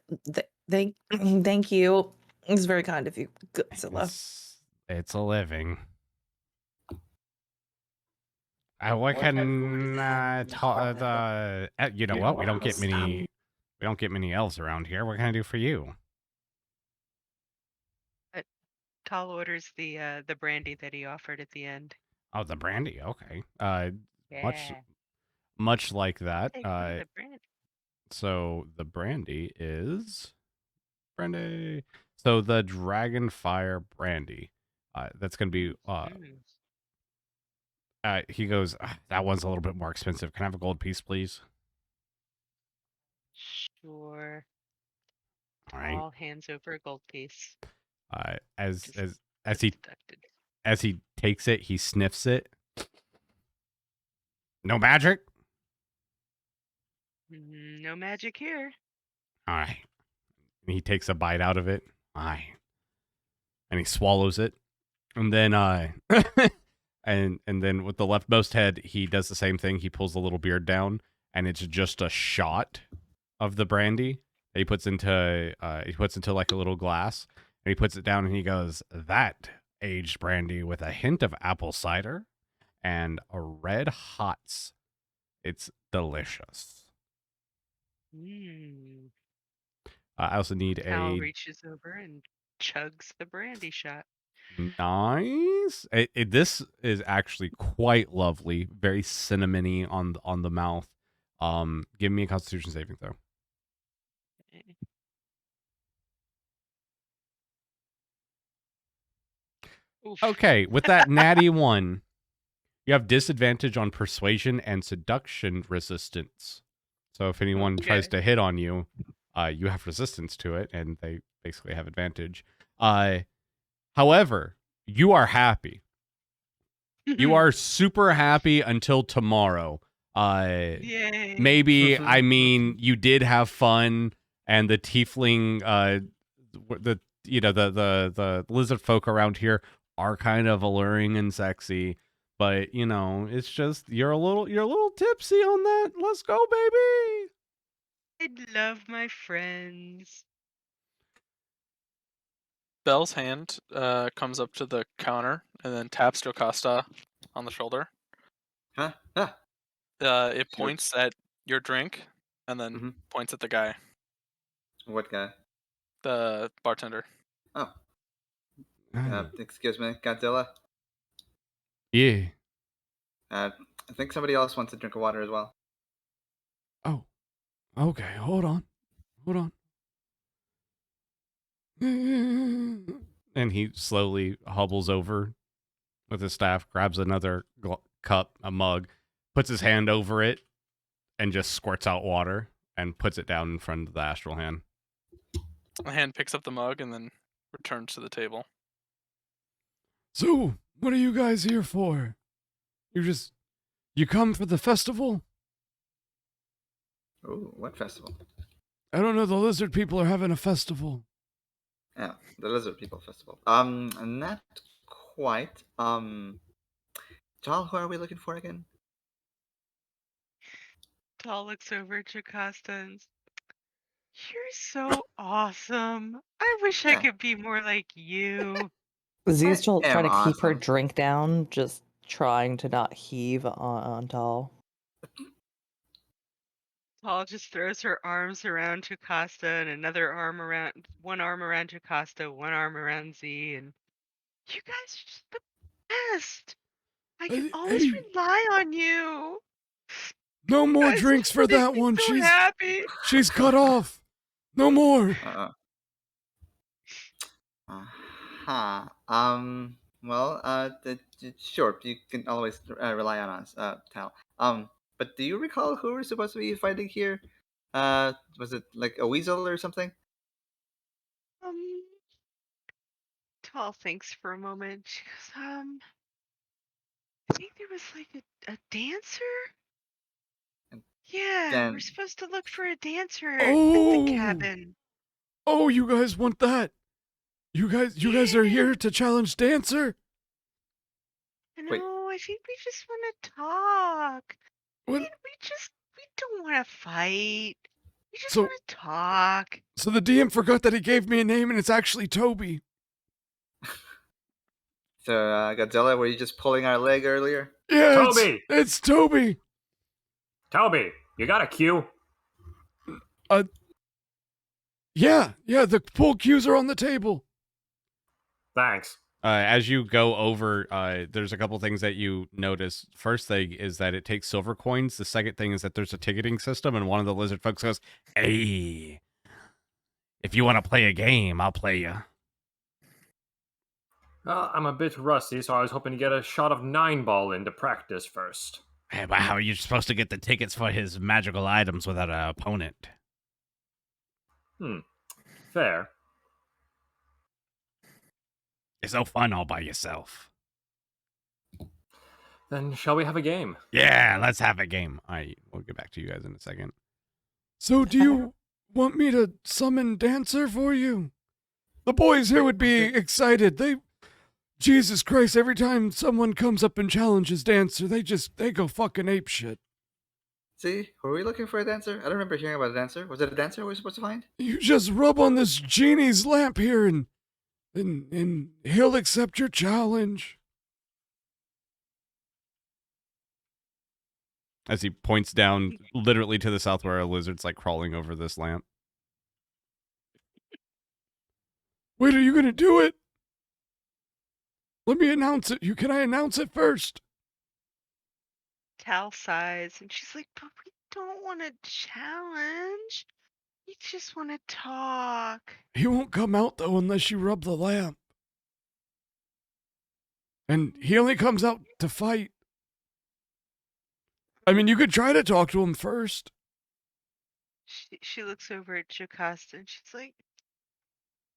Thank you. It's very kind of you, Godzilla. It's a living. What can you know what? We don't get many elves around here. What can I do for you? Tall orders the brandy that he offered at the end. Oh, the brandy. Okay. Yeah. Much like that. Thanks for the brandy. So the brandy is brandy. So the Dragonfire brandy. That's gonna be he goes, that one's a little bit more expensive. Can I have a gold piece, please? Sure. All right. All hands over a gold piece. As he Deducted. as he takes it, he sniffs it. No magic? No magic here. All right. And he takes a bite out of it. All right. And he swallows it. And then and then with the leftmost head, he does the same thing. He pulls the little beard down, and it's just a shot of the brandy that he puts into like a little glass, and he puts it down, and he goes, that aged brandy with a hint of apple cider and a red hots. It's delicious. I also need Cal reaches over and chugs the brandy shot. Nice. This is actually quite lovely, very cinnamony on the mouth. Give me a Constitution saving throw. Oof. Okay, with that natty one, you have disadvantage on persuasion and seduction resistance. So if anyone tries to hit on you, you have resistance to it, and they basically have advantage. However, you are happy. You are super happy until tomorrow. Yay. Maybe, I mean, you did have fun, and the tiefling, the lizard folk around here are kind of alluring and sexy, but you know, it's just you're a little tipsy on that. Let's go, baby. I love my friends. Belle's hand comes up to the counter and then taps Jocasta on the shoulder. Huh? It points at your drink and then points at the guy. What guy? The bartender. Oh. Excuse me, Godzilla. Yeah. I think somebody else wants a drink of water as well. Oh. Okay, hold on. And he slowly hobbles over with his staff, grabs another cup, a mug, puts his hand over it, and just squirts out water and puts it down in front of the astral hand. The hand picks up the mug and then returns to the table. So, what are you guys here for? You come for the festival? Ooh, what festival? I don't know. The lizard people are having a festival. Yeah, the Lizard People Festival. Not quite. Tal, who are we looking for again? Tal looks over at Jocasta and you're so awesome. I wish I Yeah. could be more like you. Z's I still am trying to keep her awesome. drink down, just trying to not heave on Tal. Tal just throws her arms around Jocasta and one arm around Jocasta, one arm around Z, and you guys are just the best. I can always Hey, rely on you. no You more guys drinks just for make that me one. so happy. She's cut off. No more. Well, sure, you can always rely on us, Tal. But do you recall who we're supposed to be fighting here? Was it like a weasel or something? Tal thinks for a moment. She goes, I think there was like a dancer? Yeah, we're Dan. supposed to look for a dancer at the Oh. cabin. Oh, you guys want that? You guys are here to challenge Dancer? Wait. No, I think we just want to talk. What? We don't want to fight. We just So- want to talk. So the DM forgot that he gave me a name and it's actually Toby. So, Godzilla, were you just pulling our leg earlier? Yeah, Toby! It's Toby. Toby, you got a cue? Yeah, the pool cues are on the table. Thanks. As you go over, there's a couple things that you notice. First thing is that it takes silver coins. The second thing is that there's a ticketing system, and one of the lizard folks goes, "Hey, if you want to play a game, I'll play you." I'm a bit rusty, so I was hoping to get a shot of 9-ball in to practice first. Hey, but how are you supposed to get the tickets for his magical items without an opponent? Fair. It's no fun all by yourself. Then shall we have a game? Yeah, let's have a game. We'll get back to you guys in a second. So do you want me to summon Dancer for you? The boys here would be excited. Jesus Christ, every time someone comes up and challenges Dancer, they go fucking apeshit. See, were we looking for a dancer? I don't remember hearing about a dancer. Was it a dancer we were supposed to find? You just rub on this genie's lamp here and he'll accept your challenge. As he points down literally to the south where a lizard's like crawling over this lamp. Wait, are you gonna do it? Let me announce it. Can I announce it first? Tal sighs and she's like, but we don't want to challenge. We just want to talk. He won't come out though unless you rub the lamp. And he only comes out to fight. I mean, you could try to talk to him first. She looks over at Jocasta and she's like,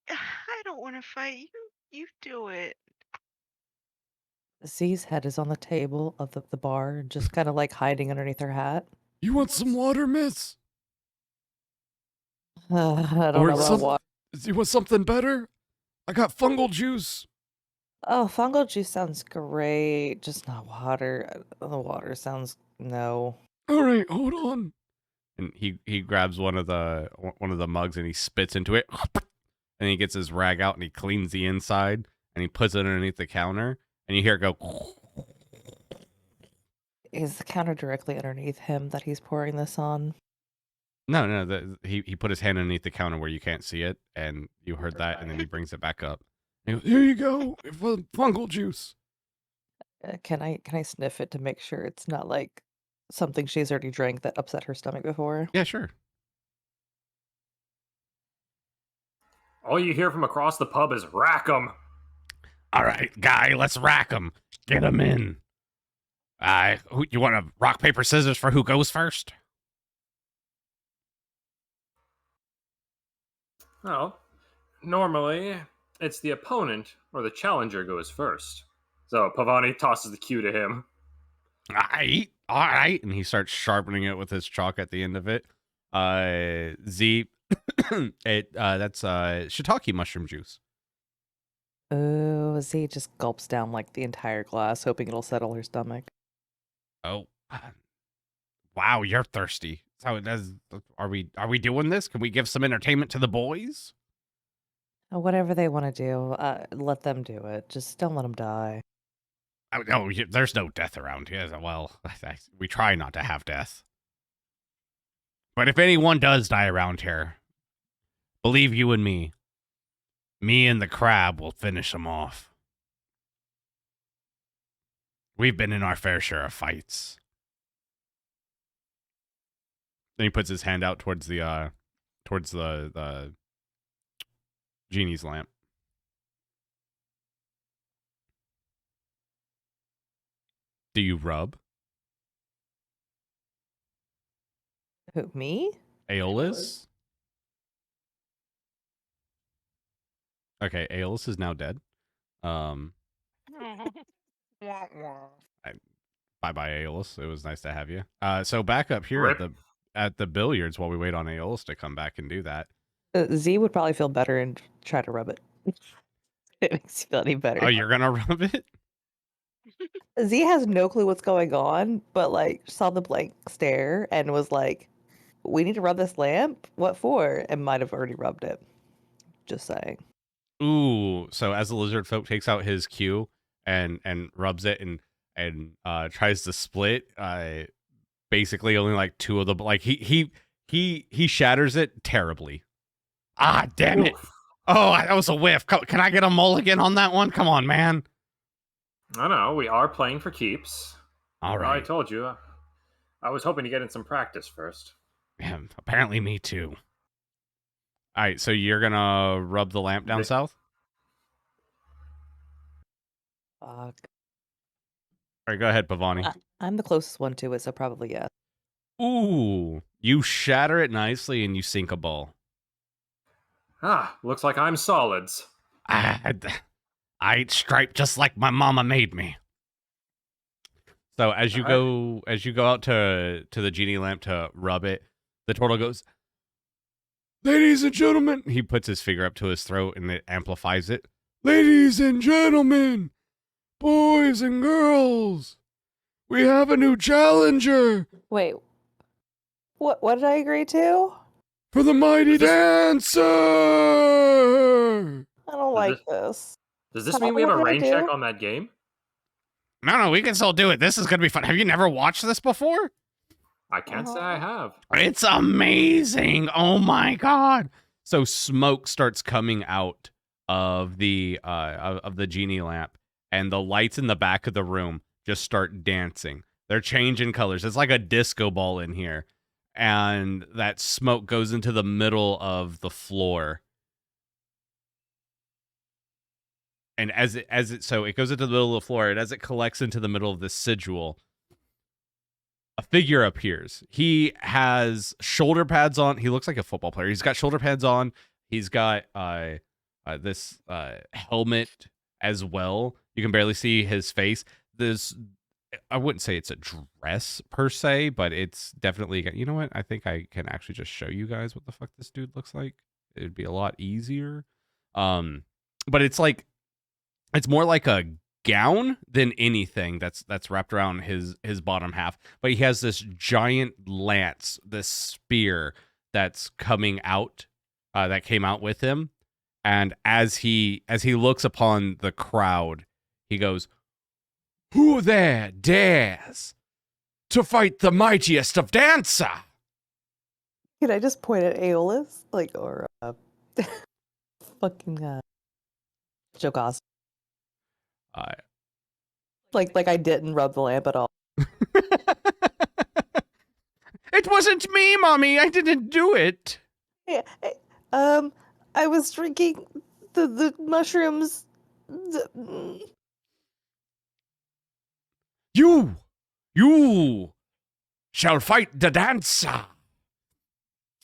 I don't want to fight. You do it. Z's head is on the table of the bar, just kind of like hiding underneath her hat. You want some water, miss? I don't know about what. You want something better? I got fungal juice. Oh, fungal juice sounds great. Just not water. The water sounds no. All right, hold on. And he grabs one of the mugs and he spits into it. And he gets his rag out and he cleans the inside and he puts it underneath the counter. And you hear it go. Is the counter directly underneath him that he's pouring this on? No. He put his hand underneath the counter where you can't see it, and you heard that, and then he brings it back up. He goes, here you go, fungal juice. Can I sniff it to make sure it's not like something she's already drank that upset her stomach before? Yeah, sure. All you hear from across the pub is rack 'em. All right, guy, let's rack him. Get him in. You want a rock, paper, scissors for who goes first? Oh, normally it's the opponent or the challenger goes first. So Pavoni tosses the cue to him. All right. And he starts sharpening it with his chalk at the end of it. Z, that's shiitake mushroom juice. Oh, Z just gulps down like the entire glass, hoping it'll settle her stomach. Oh, wow, you're thirsty. So are we doing this? Can we give some entertainment to the boys? Whatever they want to do, let them do it. Just don't let them die. Oh, no, there's no death around here. Well, we try not to have death. But if anyone does die around here, believe you and me and the crab will finish them off. We've been in our fair share of fights. Then he puts his hand out towards the genie's lamp. Do you rub? Who, me? Aiolos? Okay, Aiolos is now dead. Bye-bye, Aiolos. It was nice to have you. So back up here Rip. at the billiards while we wait on Aiolos to come back and do that. Z would probably feel better and try to rub it. It makes you feel any better. Oh, you're gonna rub it? Z has no clue what's going on, but like saw the blank stare and was like, "We need to rub this lamp. What for?" And might have already rubbed it. Just saying. Ooh, so as the lizard folk takes out his cue and rubs it and tries to split, basically only like two of the like he shatters it terribly. Ah, damn it! Oh, that was a whiff. Can I get a mulligan on that one? Come on, man. I know, we are playing for keeps. All right. I told you. I was hoping to get in some practice first. Yeah, apparently me too. All right, so you're gonna rub the lamp down south? Fuck. All right, go ahead, Pavoni. I'm the closest one to it, so probably yes. Ooh, you shatter it nicely and you sink a ball. Ah, looks like I'm solids. I ate striped just like my mama made me. So as you go out to the genie lamp to rub it, the turtle goes, "Ladies and gentlemen," he puts his finger up to his throat and it amplifies it. "Ladies and gentlemen, boys and girls, we have a new challenger Wait. What did I agree to? for the mighty dancer." I don't like this. Does this mean we have a rain check on that game? No, we can still do it. This is going to be fun. Have you never watched this before? I can't say I have. It's amazing. Oh my god. So smoke starts coming out of the genie lamp and the lights in the back of the room just start dancing. They're changing colors. It's like a disco ball in here. And that smoke goes into the middle of the floor. And so it goes into the middle of the floor, and as it collects into the middle of this sigil, a figure appears. He has shoulder pads on. He looks like a football player. He's got shoulder pads on. He's got this helmet as well. You can barely see his face. I wouldn't say it's a dress per se, but it's definitely, you know what? I think I can actually just show you guys what the fuck this dude looks like. It'd be a lot easier. But it's more like a gown than anything that's wrapped around his bottom half. But he has this giant lance, this spear that's coming out, that came out with him. And as he looks upon the crowd, he goes, "Who there dares to fight the mightiest of dancer?" Can I just point at Aiolos? Or fucking Jocasta. Like I didn't rub the lamp at all. It wasn't me, Mommy. I didn't do it. Yeah. I was drinking the mushrooms. You shall fight the dancer.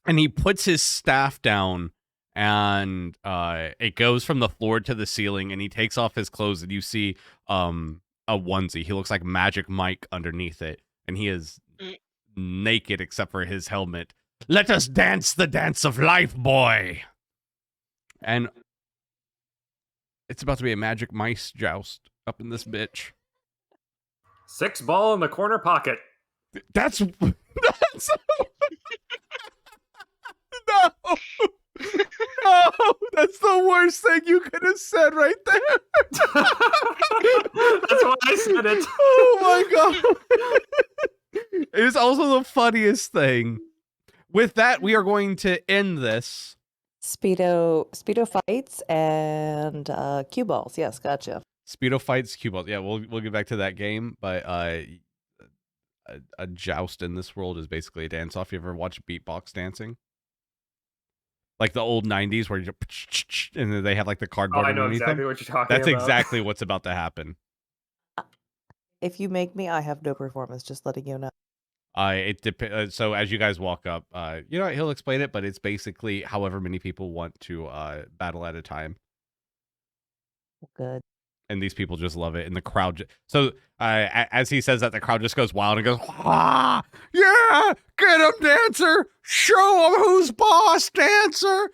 And he puts his staff down, and it goes from the floor to the ceiling, and he takes off his clothes, and you see a onesie. He looks like Magic Mike underneath it, and he is naked except for his helmet. Let us dance the dance of life, boy. And it's about to be a magic mice joust up in this bitch. 6 ball in the corner pocket. That's no. No, that's the worst thing you could have said right there. That's why I said it. Oh my god. It is also the funniest thing. With that, we are going to end this. Speedo fights and cue balls. Yes, gotcha. Speedo fights, cue balls. Yeah, we'll get back to that game, but a joust in this world is basically a dance off. You ever watch beatbox dancing? Like the old 90s where you and then they have like the cardboard I know underneath exactly them. what you're talking That's about. exactly what's about to happen. If you make me, I have no performance. Just letting you know. So as you guys walk up, he'll explain it, but it's basically however many people want to battle at a time. Good. And these people just love it, and the crowd. As he says that, the crowd just goes wild and goes, "Ah, yeah, get him, dancer! Show him who's boss, dancer!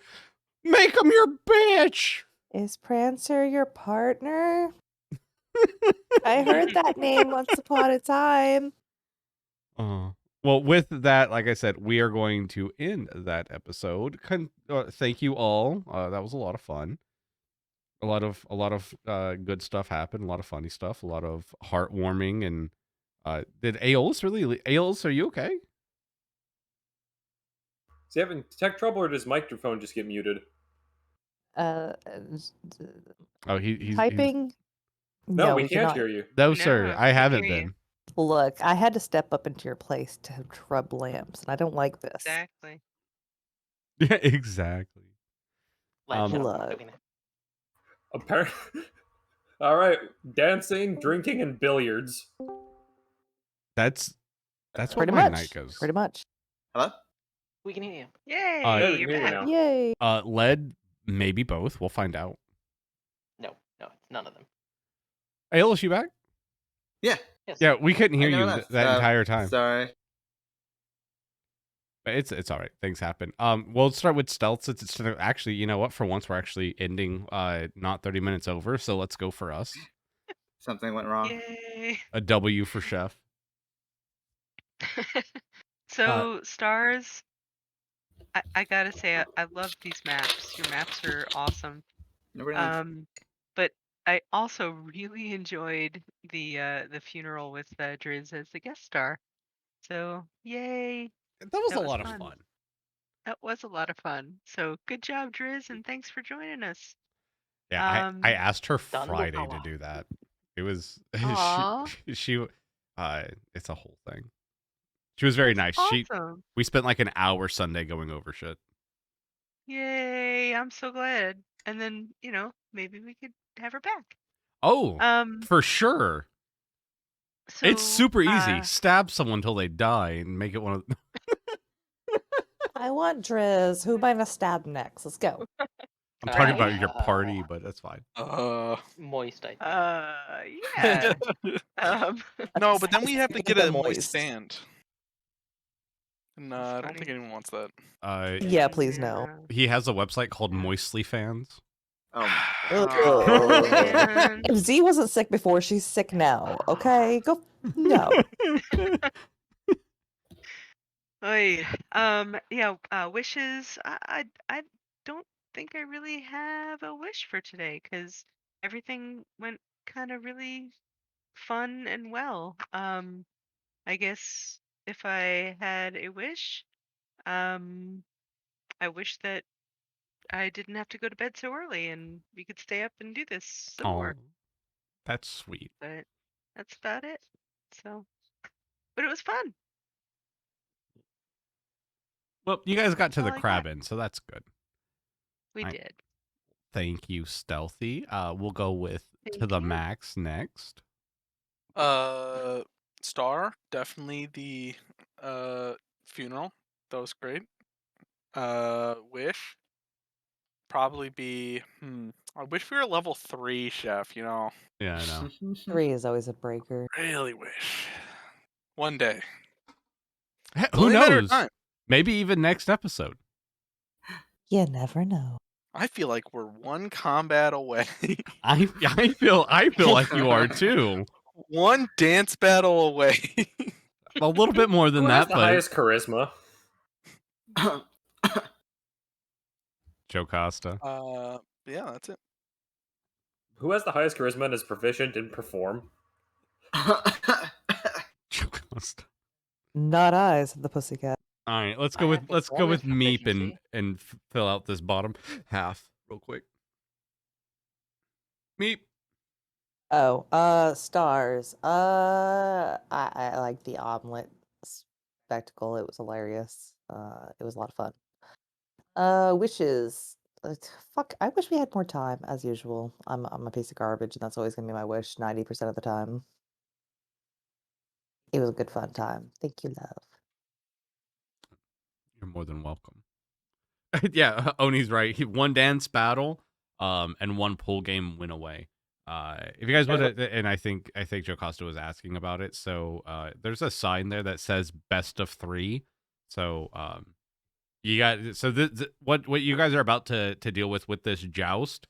Make him your bitch!" Is Prancer your partner? I heard that name once upon a time. Well, with that, like I said, we are going to end that episode. Thank you all. That was a lot of fun. A lot of good stuff happened. A lot of funny stuff. A lot of heartwarming. And did Aiolos really? Aiolos, are you okay? Is he having tech trouble, or does his microphone just get muted? He's Typing. No, we we can't cannot. hear you. No, No, sir, I I can't haven't hear you. been. Look, I had to step up into your place to rub lamps, and I don't like this. Exactly. Yeah, exactly. Like, shut up, I'm Look. doing it. Apparently. All right, dancing, drinking, and billiards. That's what Pretty my much. night goes. Pretty much. Hello? We can hear you. Yay! Yeah, we you're can hear you back. now. Yay! Lead, maybe both. We'll find out. No, none of them. Aiolos, you back? Yeah. Yes. Yeah, we couldn't hear I you know that entire time. Sorry. But it's all right. Things happen. We'll start with stealth since it's actually, you know what? For once, we're actually ending not 30 minutes over. So let's go for us. Something went wrong. Yay! A W for chef. So stars, I gotta say I love these maps. Your maps are awesome. Nobody likes But I also really enjoyed the funeral with Driz as the guest star. So yay! That was That a was lot of fun. fun. That was a lot of fun. So good job, Driz, and thanks for joining us. Yeah, I asked her Done with Friday to power. do that. It was Aw. she it's a whole thing. She was very nice. Awesome. We spent like an hour Sunday going over shit. Yay! I'm so glad. And then maybe we could have her back. Oh, for sure. So It's super easy. Stab someone till they die and make it one of. I want Driz. Who am I gonna stab next? Let's go. I'm talking about Right? your party, but that's fine. Moist, I think. Yeah. No, but then we have to get a moist Moist. stand. No, I don't think anyone wants that. Yeah, please no. He has a website called Moistly Fans. Oh. man. If Z wasn't sick before, she's sick now. Okay, go. No. Oy. Yeah. Wishes. I don't think I really have a wish for today because everything went kind of really fun and well. I guess if I had a wish, I wish that I didn't have to go to bed so early and we could stay up and do this some more. That's sweet. But that's about it. So, but it was fun. Well, you guys got to All the I crab got. in, so that's good. We I- did. Thank you, Stealthy. We'll go with Thank To The you. Max next. Star, definitely the funeral. That was great. Wish, probably be I wish we were level 3 chef, Yeah, I know. 3 is always a breaker. Really wish. One day. Who Only a matter of knows? time. Maybe even next episode. You never know. I feel like we're one combat away. I feel like you are too. One dance battle away. A little bit more than Who has that, the but highest charisma? Jocasta. Yeah, that's it. Who has the highest charisma and is proficient in perform? Jocasta. Not I, said the pussycat. All right, let's I go with have Meep performance and proficiency. fill out this bottom half real quick. Meep. Oh, stars. I like the omelet spectacle. It was hilarious. It was a lot of fun. Wishes. Fuck, I wish we had more time, as usual. I'm a piece of garbage, and that's always gonna be my wish 90% of the time. It was a good fun time. Thank you, love. You're more than welcome. Yeah, Oni's right. One dance battle, and one pool game win away. If you guys would, and I think Jocasta was asking about it. So there's a sign there that says best of 3. So you got what you guys are about to deal with this joust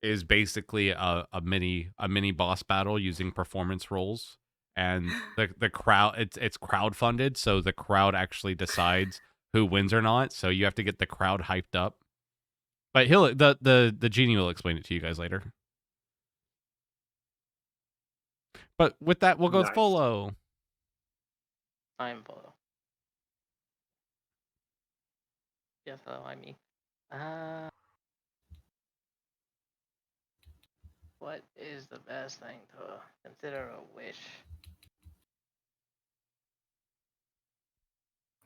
is basically a mini boss battle using performance rolls, and the crowd it's crowdfunded, so the crowd actually decides who wins or not. So you have to get the crowd hyped up. But the genie will explain it to you guys later. But with that, we'll go with Nice. Folo. I'm Polo. Yes, hello, I'm me. What is the best thing to consider a wish?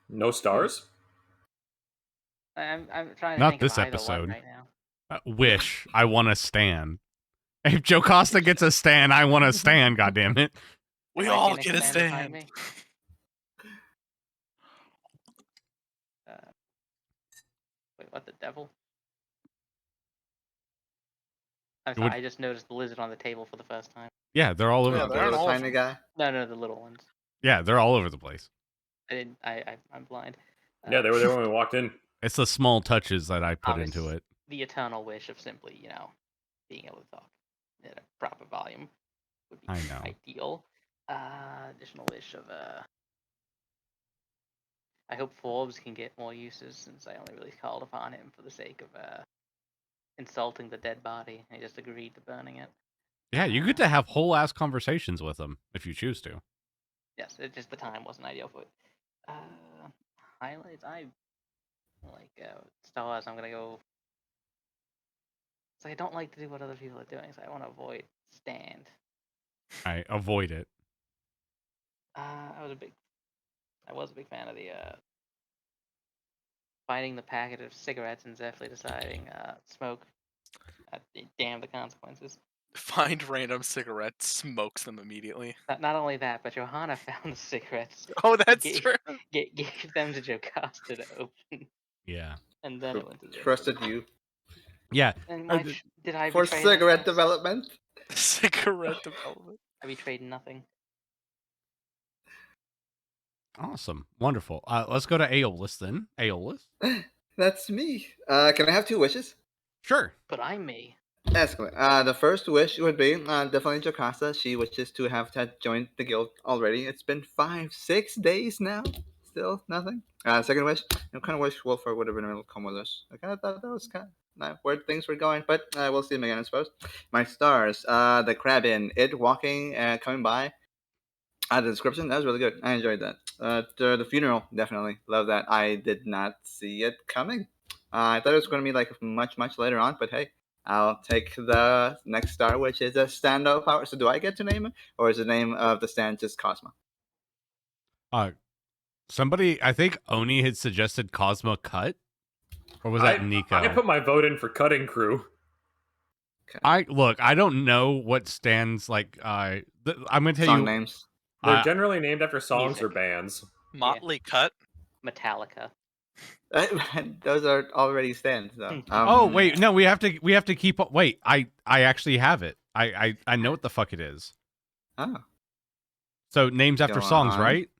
No stars? I'm trying to Not think this of either episode. one right now. Wish I want to stand. If Jocasta gets a stand, I want to stand. God damn it! We Am I all getting get a stand behind stand. me? Wait, what the devil? I'm sorry, I just noticed the lizard on the table for the first time. Yeah, they're all over. Yeah, the they're place. all tiny guy. No, the little ones. Yeah, they're all over the place. I'm blind. Yeah, they were there when we walked in. It's the small touches that I put into it. The eternal wish of simply, being able to talk at a proper volume would be I know. ideal. Additional wish of I hope Forbes can get more uses, since I only really called upon him for the sake of insulting the dead body. I just agreed to burning it. Yeah, you get to have whole ass conversations with them if you choose to. Yes, it just the time wasn't ideal for it. Highlights, I like stars. I'm gonna go. So I don't like to do what other people are doing, so I want to avoid stand. I avoid it. I was a big fan of the finding the packet of cigarettes and definitely deciding smoke. Damn the consequences. Find random cigarettes, smokes them immediately. Not only that, but Johanna found the cigarettes. Oh, that's true. Gave them to Jocasta to open. Yeah. And then it went to the Trusted you. Yeah. And did I For betray cigarette myself? development? Cigarette development. I betrayed nothing. Awesome. Wonderful. Let's go to Aiolos then. Aiolos. That's me. Can I have 2 wishes? Sure. But I'm me. Excellent. The first wish would be definitely Jocasta. She wishes to have joined the guild already. It's been 5-6 days now. Still nothing. Second wish, I kind of wish Wolfer would have been able to come with us. I kind of thought that was kind of not where things were going, but we'll see him again, I suppose. My stars, the crab in, it walking, coming by. The description, that was really good. I enjoyed that. The funeral, definitely. Love that. I did not see it coming. I thought it was going to be like much, much later on, but hey. I'll take the next star, which is a stand-up power. So do I get to name it? Or is the name of the stand just Cosmo? Somebody, I think Oni had suggested Cosmo Cut. Or was that Nico? I put my vote in for Cutting Crew. Okay. I don't know what stands like. I'm going to tell Song you. names. They're generally named after songs Music. or bands. Motley Cut. Metallica. Those are already stands, though. Oh wait, no, we have to keep. Wait, I actually have it. I know what the fuck it is. Oh. So names after Go songs, on. right?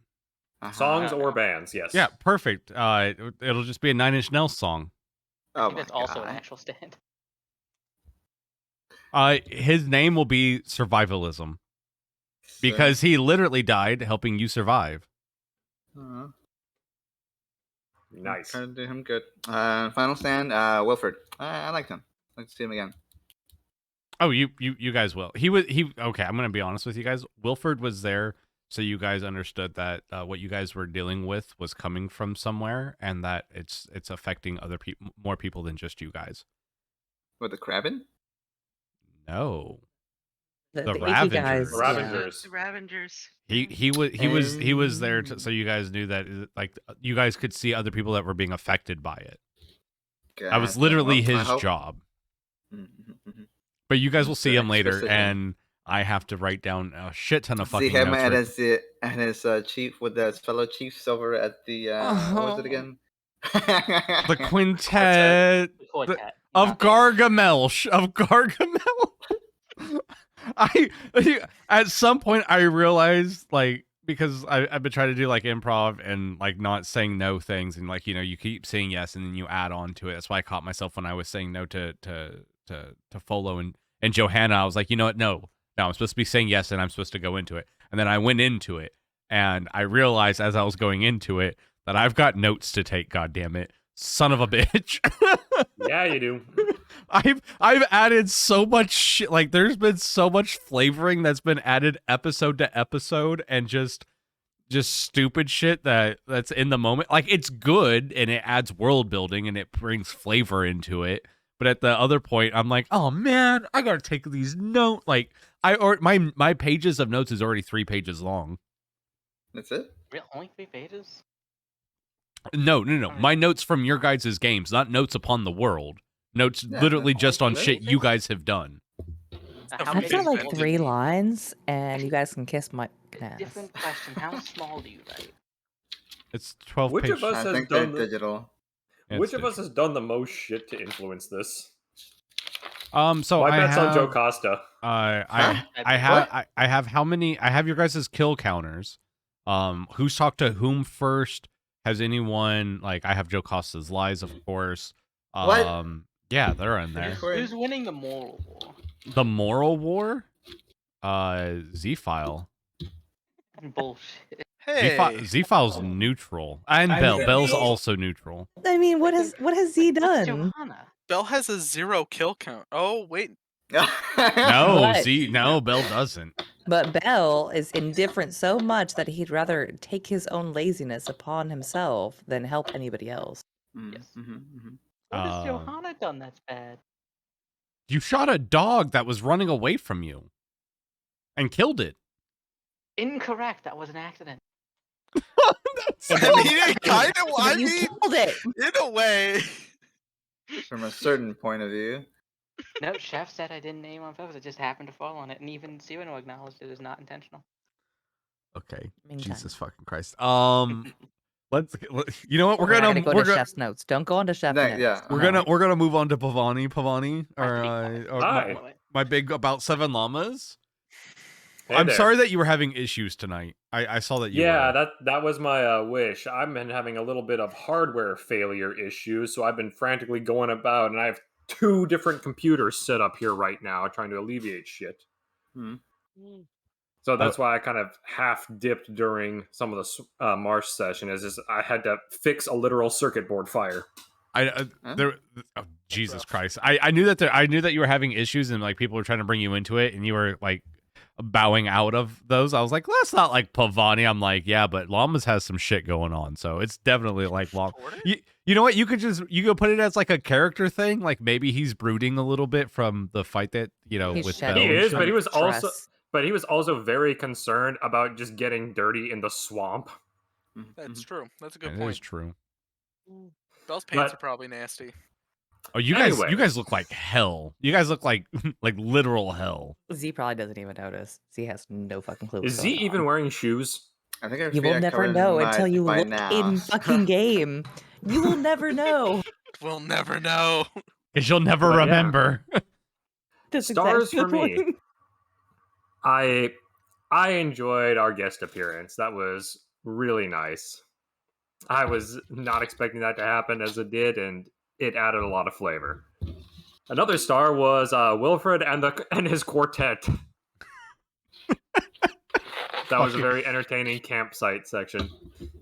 Songs or bands, yes. Yeah, perfect. It'll just be a Nine Inch Nails song. I Oh think my that's also an God. actual stand. His name will be Survivalism because he literally died helping you survive. Nice. Trying to do him good. Final stand, Wilford. I liked him. I'd like to see him again. Oh, you guys will. Okay, I'm gonna be honest with you guys. Wilford was there, so you guys understood that what you guys were dealing with was coming from somewhere, and that it's affecting other people, more people than just you guys. With the Krabbin? No, The The icky guys. Ravagers. Ravagers. The Ravagers. He was there, so you guys knew that like you guys could see other people that were being affected by it. That was Gotcha. literally Well, I his hope- job. Mhm. But you guys will see him later, Exposition. and I have to write down a shit ton of See fucking him notes. and his chief with his fellow chiefs over at the what was it again? The quintet The quartet. of not the- Gargamel. At some point I realized, like, because I've been trying to do like improv and like not saying no things, and like, you know, you keep saying yes and then you add on to it. That's why I caught myself when I was saying no to Folo and Johanna. I was like, you know what, no, I'm supposed to be saying yes and I'm supposed to go into it. And then I went into it and I realized as I was going into it that I've got notes to take. God damn it, son of a bitch. Yeah, you do. I've added so much shit. Like, there's been so much flavoring that's been added episode to episode, and just stupid shit that's in the moment. Like, it's good and it adds world building and it brings flavor into it. But at the other point, I'm like, oh man, I gotta take these notes. Like, my pages of notes is already 3 pages long. That's it? Real, only 3 pages? No. My notes from your guys' games, not notes upon the world. Notes Yeah, literally that's just on all shit right. you guys have done. How I've big got is like it? 3 lines, and you guys can kiss my ass. Different question. How small do you write? It's 12 Which pages. of us I has think they're done the, digital. Which of us has done the most shit to influence this? So My I bet's on have, Jocasta. Huh? I have how many? I have your guys' kill counters. Who's talked to whom first? Has anyone, like, I have Jocasta's lies, of course. What? Yeah, they're in there. Who's winning the moral war? The moral war. Z-File. Bullshit. Hey, Z-File's neutral, and Bell's also neutral. I mean, what has Z It's done? Johanna. Bell has a 0 kill count. Oh wait, No, What? Bell doesn't. But Bell is indifferent so much that he'd rather take his own laziness upon himself than help anybody else. Yes. Mhm. What has Um, Johanna done that's bad? You shot a dog that was running away from you, and killed it. Incorrect. That was an accident. I mean, kind of. I But you mean, killed it. in a way. From a certain point of view. No, Chef said I didn't name on purpose. It just happened to fall on it, and even Cyrano acknowledged it as not intentional. Okay, Meantime. Jesus fucking Christ. Let's. You know what? We're gonna go to Chef's notes. Don't go on to Chef's notes. Yeah. We're gonna move on to Pavoni, or Hi. my big about 7 llamas. Hey I'm there. sorry that you were having issues tonight. I saw that you. Yeah, were. that was my wish. I've been having a little bit of hardware failure issues, so I've been frantically going about, and I have 2 different computers set up here right now, trying to alleviate shit. Hmm. So that's why I kind of half dipped during some of the Marsh session. Is just I had to fix a literal circuit board fire. Huh? Jesus Christ! I knew that I knew that you were having issues, and like people were trying to bring you into it, and you were like bowing out of those. I was like, that's not like Pavoni. I'm like, yeah, but Llamas has some shit going on, so it's definitely like You know what? You could put it as like a character thing. Like maybe he's brooding a little bit from the fight that He's with shedding Bell. He is, some but he was also stress. But he was also very concerned about just getting dirty in the swamp. That's true. That's a good That point. is true. Bell's pants But- are probably nasty. Oh, you Anyway. guys look like hell. You guys look like like literal hell. Z probably doesn't even notice. Z has no fucking clue. Is what's he going even on. wearing shoes? I think our You feet will are never covered in know mud until you by look now. in fucking game. You will never know. We'll never know. Because you'll never But yeah. remember. That's Stars exactly for the me. point. I enjoyed our guest appearance. That was really nice. I was not expecting that to happen as it did, and it added a lot of flavor. Another star was Wilfred and his quartet. That was a very entertaining campsite section.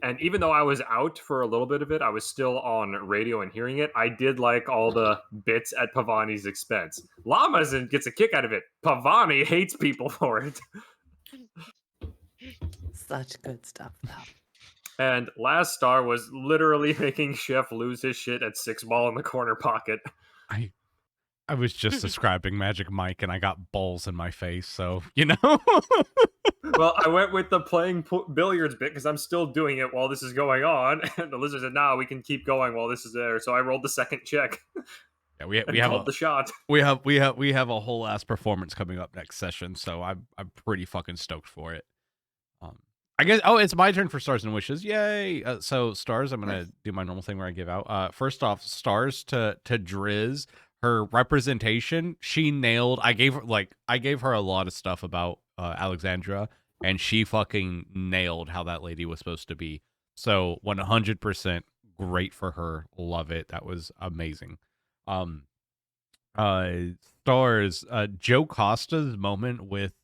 And even though I was out for a little bit of it, I was still on radio and hearing it. I did like all the bits at Pavoni's expense. Lamazin gets a kick out of it. Pavoni hates people for it. Such good stuff, though. And last star was literally making Chef lose his shit at 6-ball in the corner pocket. I was just describing Magic Mike and I got balls in my face, so, you know. Well, I went with the playing billiards bit because I'm still doing it while this is going on. And the lizard said, "Nah, we can keep going while this is there." So I rolled the second check. Yeah, we have the shot. We have a whole ass performance coming up next session, so I'm pretty fucking stoked for it. I guess it's my turn for stars and wishes. Yay! So stars, I'm gonna do my normal thing where I give out. First off, stars to Driz. Her representation, she nailed. I gave her a lot of stuff about Alexandra, and she fucking nailed how that lady was supposed to be. So 100% great for her. Love it. That was amazing. Stars, Jocasta's moment with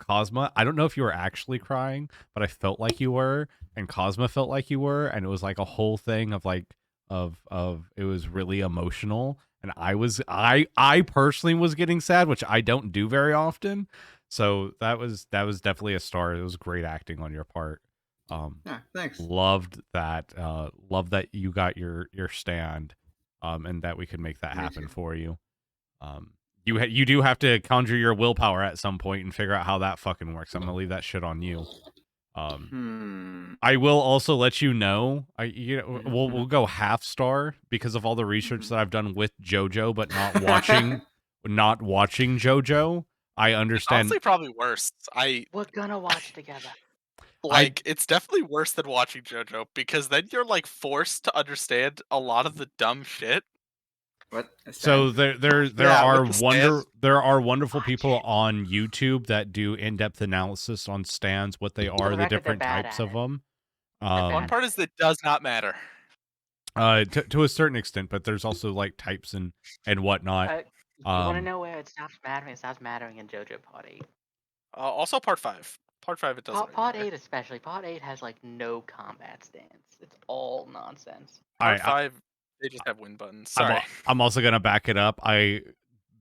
Cosma. I don't know if you were actually crying, but I felt like you were, and Cosma felt like you were, and it was like a whole thing of like of it was really emotional. And I personally was getting sad, which I don't do very often. So that was definitely a star. It was great acting on your part. Yeah, thanks. Loved that. Loved that you got your stand, and that we could make that happen for you. You do have to conjure your willpower at some point and figure out how that fucking works. I'm gonna leave that shit on you. I will also let you know. We'll go half star because of all the research that I've done with JoJo, but not watching JoJo. I understand. Honestly, probably worse. We're gonna watch together. It's definitely worse than watching JoJo because then you're like forced to understand a lot of the dumb shit. What? So there are wonderful people on YouTube that do in-depth analysis on stands, what they are, the different types of them. One part is that it does not matter. To a certain extent, but there's also like types and whatnot. You want to know where it stops mattering? It stops mattering in JoJo Part 8. Also Part 5. Part 5 it doesn't. Part 8 especially. Part 8 has like no combat stance. It's all nonsense. Part 5 they just have win buttons. Sorry. I'm also gonna back it up.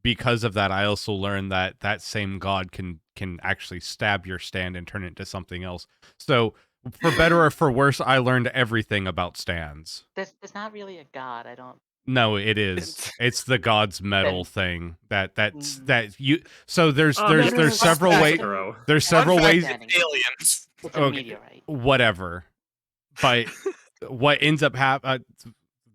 Because of that, I also learned that same god can actually stab your stand and turn it into something else. So for better or for worse, I learned everything about stands. There's not really a god. I don't. No, it is. It's the god's metal thing that you. So there's several ways. There's several ways. Aliens. It's a meteorite. Whatever. But what ends up happening,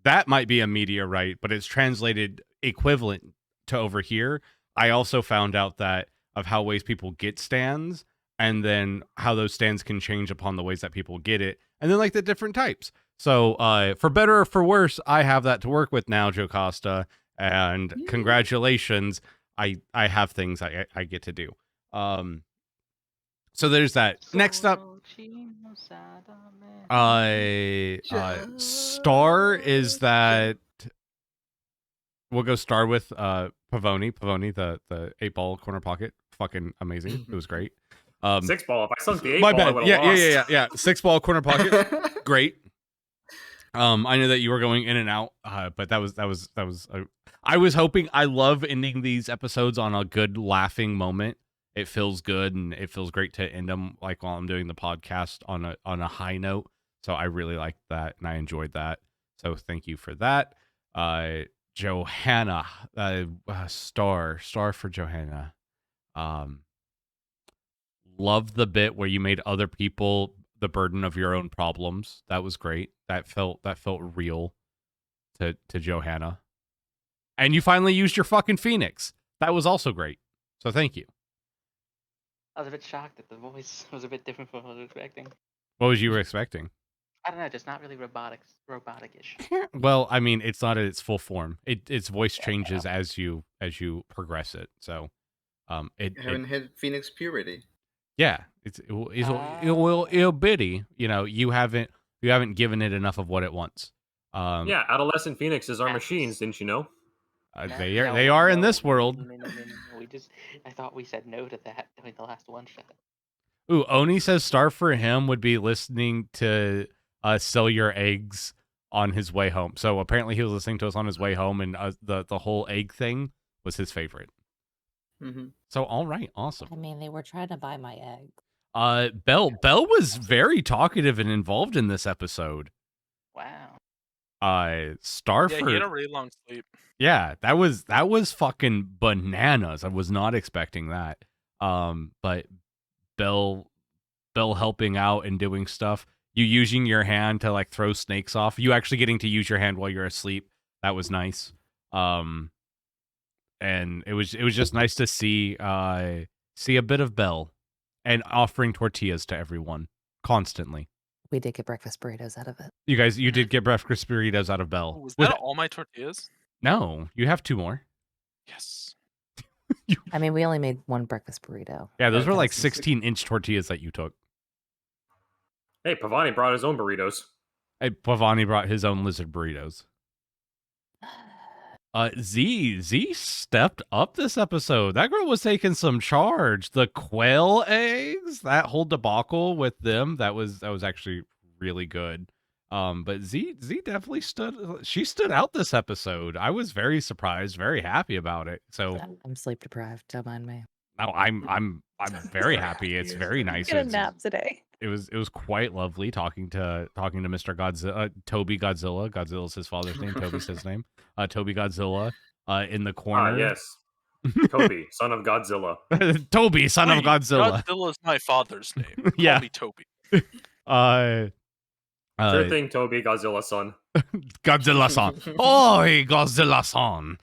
that might be a meteorite, but it's translated equivalent to over here. I also found out that of how ways people get stands, and then how those stands can change upon the ways that people get it, and then like the different types. So for better or for worse, I have that to work with now, Jocasta, and congratulations. I have things I get to do. So there's that. Next up, star is that we'll go star with Pavoni. Pavoni, the 8-ball corner pocket, fucking amazing. It was great. 6-ball. If I sunk the 8-ball, my bad. I would've lost. Yeah. 6-ball corner pocket, great. I know that you were going in and out, but that was. I was hoping. I love ending these episodes on a good laughing moment. It feels good, and it feels great to end them like while I'm doing the podcast on a high note. So I really liked that, and I enjoyed that. So thank you for that. Johanna, star for Johanna. Love the bit where you made other people the burden of your own problems. That was great. That felt real to Johanna. And you finally used your fucking Phoenix. That was also great. So thank you. I was a bit shocked that the voice was a bit different from what I was expecting. What was you expecting? I don't know, just not really robotic-ish. Well, I mean, it's not at its full form. Its voice changes as you progress it. So, you haven't hit Phoenix puberty. Yeah, it'll bitty. You know, you haven't given it enough of what it wants. Yeah, adolescent phoenixes are machines, didn't you know? They are in this world. No. I thought we said no to that during the last one shot. Ooh, Oni says star for him would be listening to Sell Your Eggs on his way home. So apparently he was listening to us on his way home, and the whole egg thing was his favorite. Mm-hmm. So all right, awesome. I mean, they were trying to buy my egg. Belle was very talkative and involved in this episode. Wow. Starford. Yeah, he had a really long sleep. Yeah, that was fucking bananas. I was not expecting that. But Belle helping out and doing stuff. You using your hand to like throw snakes off. You actually getting to use your hand while you're asleep. That was nice. And it was just nice to see a bit of Belle and offering tortillas to everyone constantly. We did get breakfast burritos out of it. You did get breakfast burritos out of Belle. Was that all my tortillas? No, you have 2 more. Yes. I mean, we only made 1 breakfast burrito. Yeah, those were like 16-inch tortillas that you took. Hey, Pavoni brought his own burritos. Hey, Pavoni brought his own lizard burritos. Z stepped up this episode. That girl was taking some charge. The quail eggs, that whole debacle with them, that was actually really good. But Z definitely stood out this episode. I was very surprised, very happy about it. So I'm sleep deprived. Don't mind me. no, I'm very happy. It's very nice. Get a nap today. It was quite lovely talking to Mr. Godzilla, Toby Godzilla. Godzilla's his father's name. Toby's his name. Toby Godzilla. In the corner. Yes. Toby, son of Godzilla. Toby, son of Godzilla. Godzilla is my father's name. Yeah. Call me Toby. Sure thing, Toby, Godzilla son. Godzilla-san. Oi, Godzilla-san.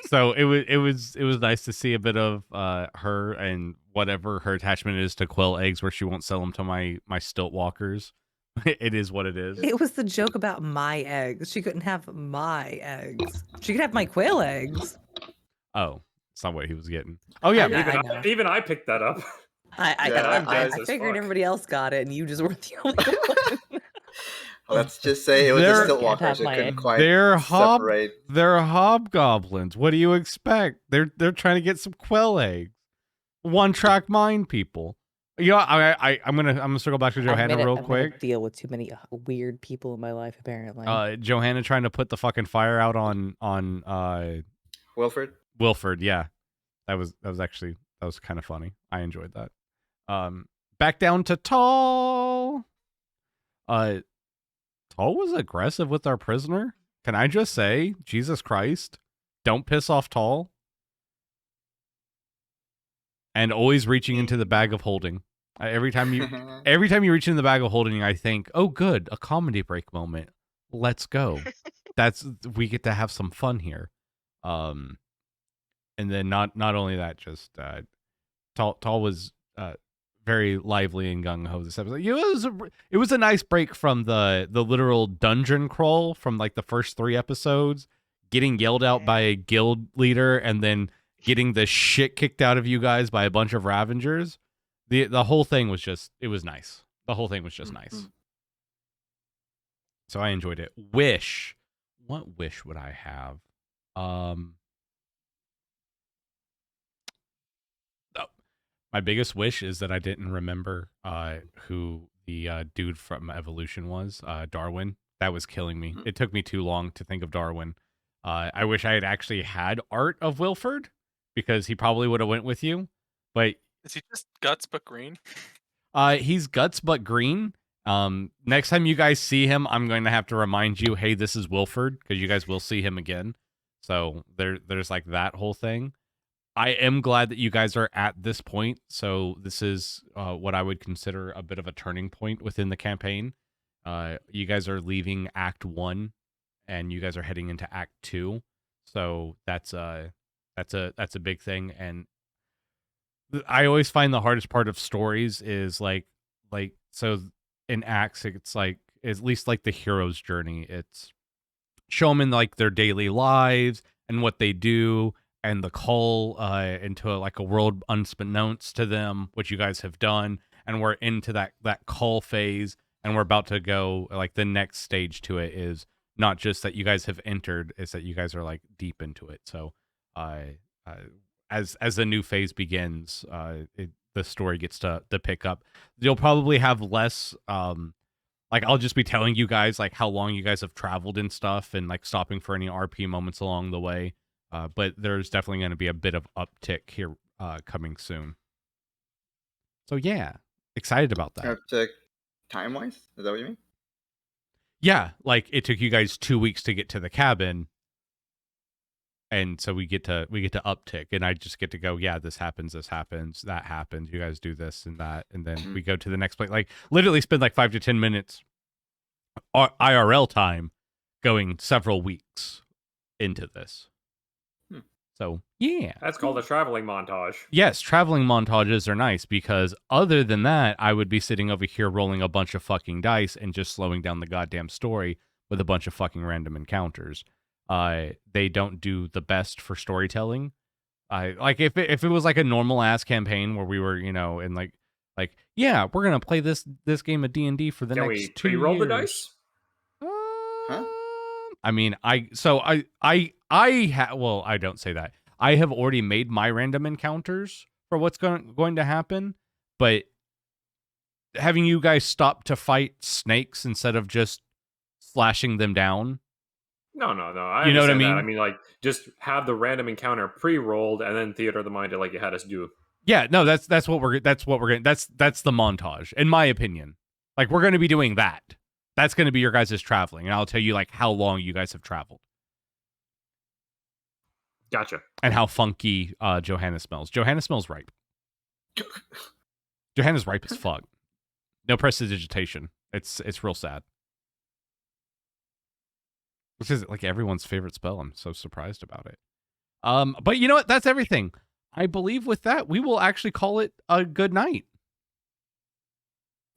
So it was nice to see a bit of her and whatever her attachment is to quail eggs, where she won't sell them to my stilt walkers. It is what it is. It was the joke about my eggs. She couldn't have my eggs. She could have my quail eggs. Oh, that's not what he was getting. Oh yeah, Even I picked that up. I figured everybody else got it, and you just weren't the only one. Let's just say it was the stilt walkers. It couldn't quite separate. They're hobgoblins. What do you expect? They're trying to get some quail eggs. One-track mind people. You know, I'm gonna circle back to Johanna real quick. Deal with too many weird people in my life, apparently. Johanna trying to put the fucking fire out on Wilford. Wilford, yeah, that was kind of funny. I enjoyed that. Back down to Tall. Tall was aggressive with our prisoner. Can I just say, Jesus Christ, don't piss off Tall. And always reaching into the bag of holding. Every time you reach into the bag of holding, I think, oh, good, a comedy break moment. Let's go. We get to have some fun here. And then not only that, just Tall was very lively and gung ho this episode. It was a nice break from the literal dungeon crawl from like the first 3 episodes, getting yelled out by a guild leader, and then getting the shit kicked out of you guys by a bunch of Ravagers. The whole thing was it was nice. The whole thing was just nice. So I enjoyed it. Wish. What wish would I have? My biggest wish is that I didn't remember who the dude from Evolution was. Darwin. That was killing me. It took me too long to think of Darwin. I wish I had actually had art of Wilford, because he probably would have went with you. But is he just guts but green? He's guts but green. Next time you guys see him, I'm going to have to remind you, hey, this is Wilford, because you guys will see him again. So there's like that whole thing. I am glad that you guys are at this point. So this is what I would consider a bit of a turning point within the campaign. You guys are leaving Act 1, and you guys are heading into Act 2. So that's a big thing. And I always find the hardest part of stories is like so in acts, it's like at least like the hero's journey. It's show them in like their daily lives and what they do, and the call into like a world unbeknownst to them, which you guys have done, and we're into that call phase, and we're about to go like the next stage to it is not just that you guys have entered, it's that you guys are like deep into it. So as the new phase begins, the story gets to pick up. You'll probably have less like I'll just be telling you guys like how long you guys have traveled and stuff, and like stopping for any RP moments along the way. But there's definitely going to be a bit of uptick here coming soon. So yeah, excited about that. Uptick time-wise? Is that what you mean? Yeah, like it took you guys 2 weeks to get to the cabin, and so we get to uptick, and I just get to go, yeah, this happens, that happens, you guys do this and that, and then we go to the next place. Like literally spend like 5 to 10 minutes IRL time going several weeks into this. So yeah, That's called a traveling montage. yes, traveling montages are nice because other than that, I would be sitting over here rolling a bunch of fucking dice and just slowing down the goddamn story with a bunch of fucking random encounters. They don't do the best for storytelling. Like if it was like a normal ass campaign where we were, you know, and like yeah, we're gonna play this game of D&D for the Can next we 2 re-roll years. the dice? Huh? I mean, I don't say that. I have already made my random encounters for what's going to happen, but having you guys stop to fight snakes instead of just slashing them down. No. I You know what I understand that. mean? I mean, like, just have the random encounter pre-rolled and then theater of the mind like you had us do. Yeah, no, that's what we're that's the montage, in my opinion. Like we're going to be doing that. That's going to be your guys' traveling, and I'll tell you like how long you guys have traveled. Gotcha. And how funky Johanna smells. Johanna smells ripe. Johanna's ripe as fuck. No prestidigitation. It's real sad. Which is like everyone's favorite spell. I'm so surprised about it. But you know what? That's everything. I believe with that, we will actually call it a good night.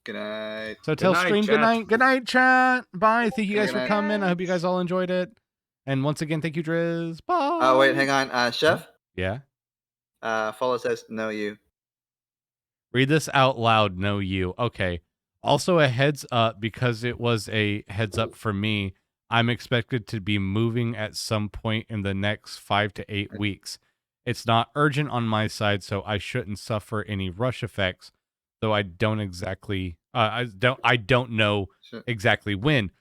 Good night. So tell night, stream chat. good night. Good night, chat. Bye. Thank you Good guys for night. coming. I hope you guys all enjoyed it. And once again, thank you, Driz. Bye. Oh, wait, hang on. Chef? Yeah. Folo says, no, you. Read this out loud. No, you. Okay. Also, a heads up, because it was a heads up for me. I'm expected to be moving at some point in the next 5 to 8 weeks. It's not urgent on my side, so I shouldn't suffer any rush effects. Though I don't exactly, I don't know Sure. exactly when,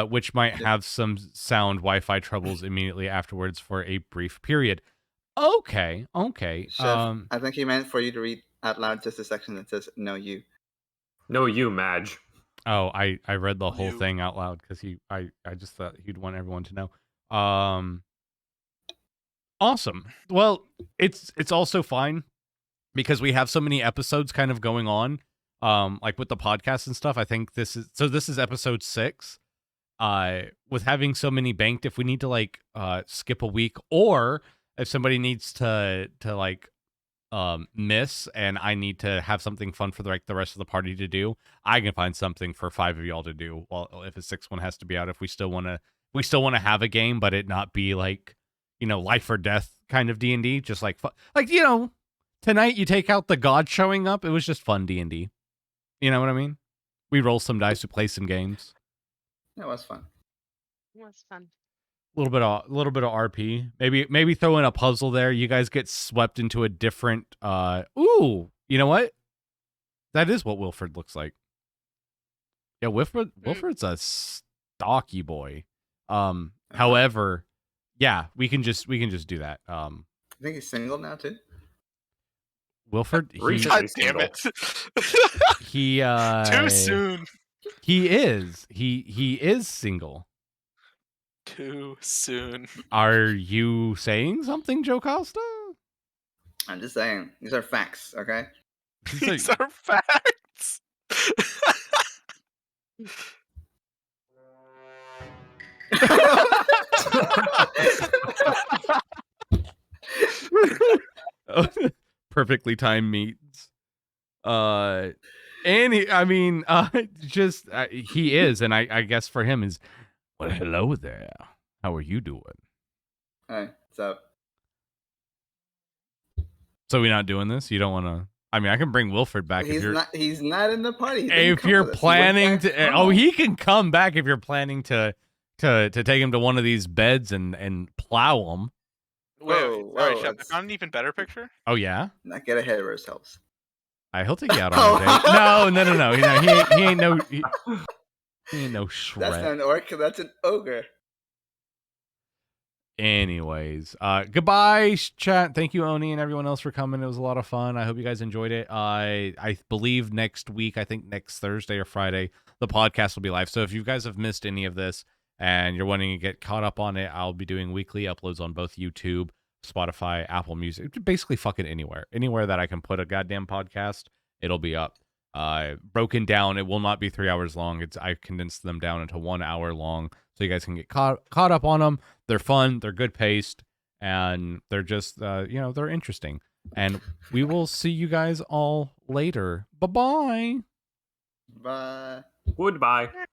which might have some sound Wi-Fi troubles immediately afterwards for a brief period. Okay. Chef, I think he meant for you to read out loud just a section that says, no, you. No, you, Madge. Oh, I read the whole You. thing out loud because I just thought he'd want everyone to know. Awesome. Well, it's also fine because we have so many episodes kind of going on, like with the podcast and stuff. I think this is episode 6. With having so many banked, if we need to like skip a week, or if somebody needs to like miss and I need to have something fun for the rest of the party to do, I can find something for 5 of y'all to do. Well, if a 6th one has to be out, if we still want to have a game, but it not be like, you know, life or death kind of D&D, just like you know, tonight you take out the god showing up. It was just fun D&D. You know what I mean? We roll some dice, we play some games. That was fun. It was fun. A little bit of RP. Maybe throw in a puzzle there. You guys get swept into a different ooh, you know what? That is what Wilfred looks like. Yeah, Wilfred's a stocky boy. However, yeah, we can just do that. I think he's single now, too. Wilfred, Recently God damn it. he Too soon. He is single. Too soon. Are you saying something, Jocasta? I'm just saying. These are facts, okay? These are facts. Perfectly timed meets. And he is, and I guess for him is, well, hello there. How are you doing? Hey, what's up? So we're not doing this? You don't want to? I mean, I can bring Wilfred back if you're. He's not in the party. If you're planning to, oh, he can come back if you're planning to take him to one of these beds and plow him. Whoa, Sorry, whoa, Chef. I that's- found an even better picture. Oh yeah. Not get ahead of ourselves. He'll take you out on a date. No. He ain't no. He ain't no Shrek. That's not an orc. That's an ogre. Anyways, goodbye, chat. Thank you, Oni, and everyone else for coming. It was a lot of fun. I hope you guys enjoyed it. I believe next week, I think next Thursday or Friday, the podcast will be live. So if you guys have missed any of this and you're wanting to get caught up on it, I'll be doing weekly uploads on both YouTube, Spotify, Apple Music, basically fucking anywhere that I can put a goddamn podcast, it'll be up. Broken down. It will not be 3 hours long. I condensed them down into 1 hour long, so you guys can get caught up on them. They're fun. They're good paced, and they're just they're interesting. And we will see you guys all later. Bye-bye. Bye. Goodbye.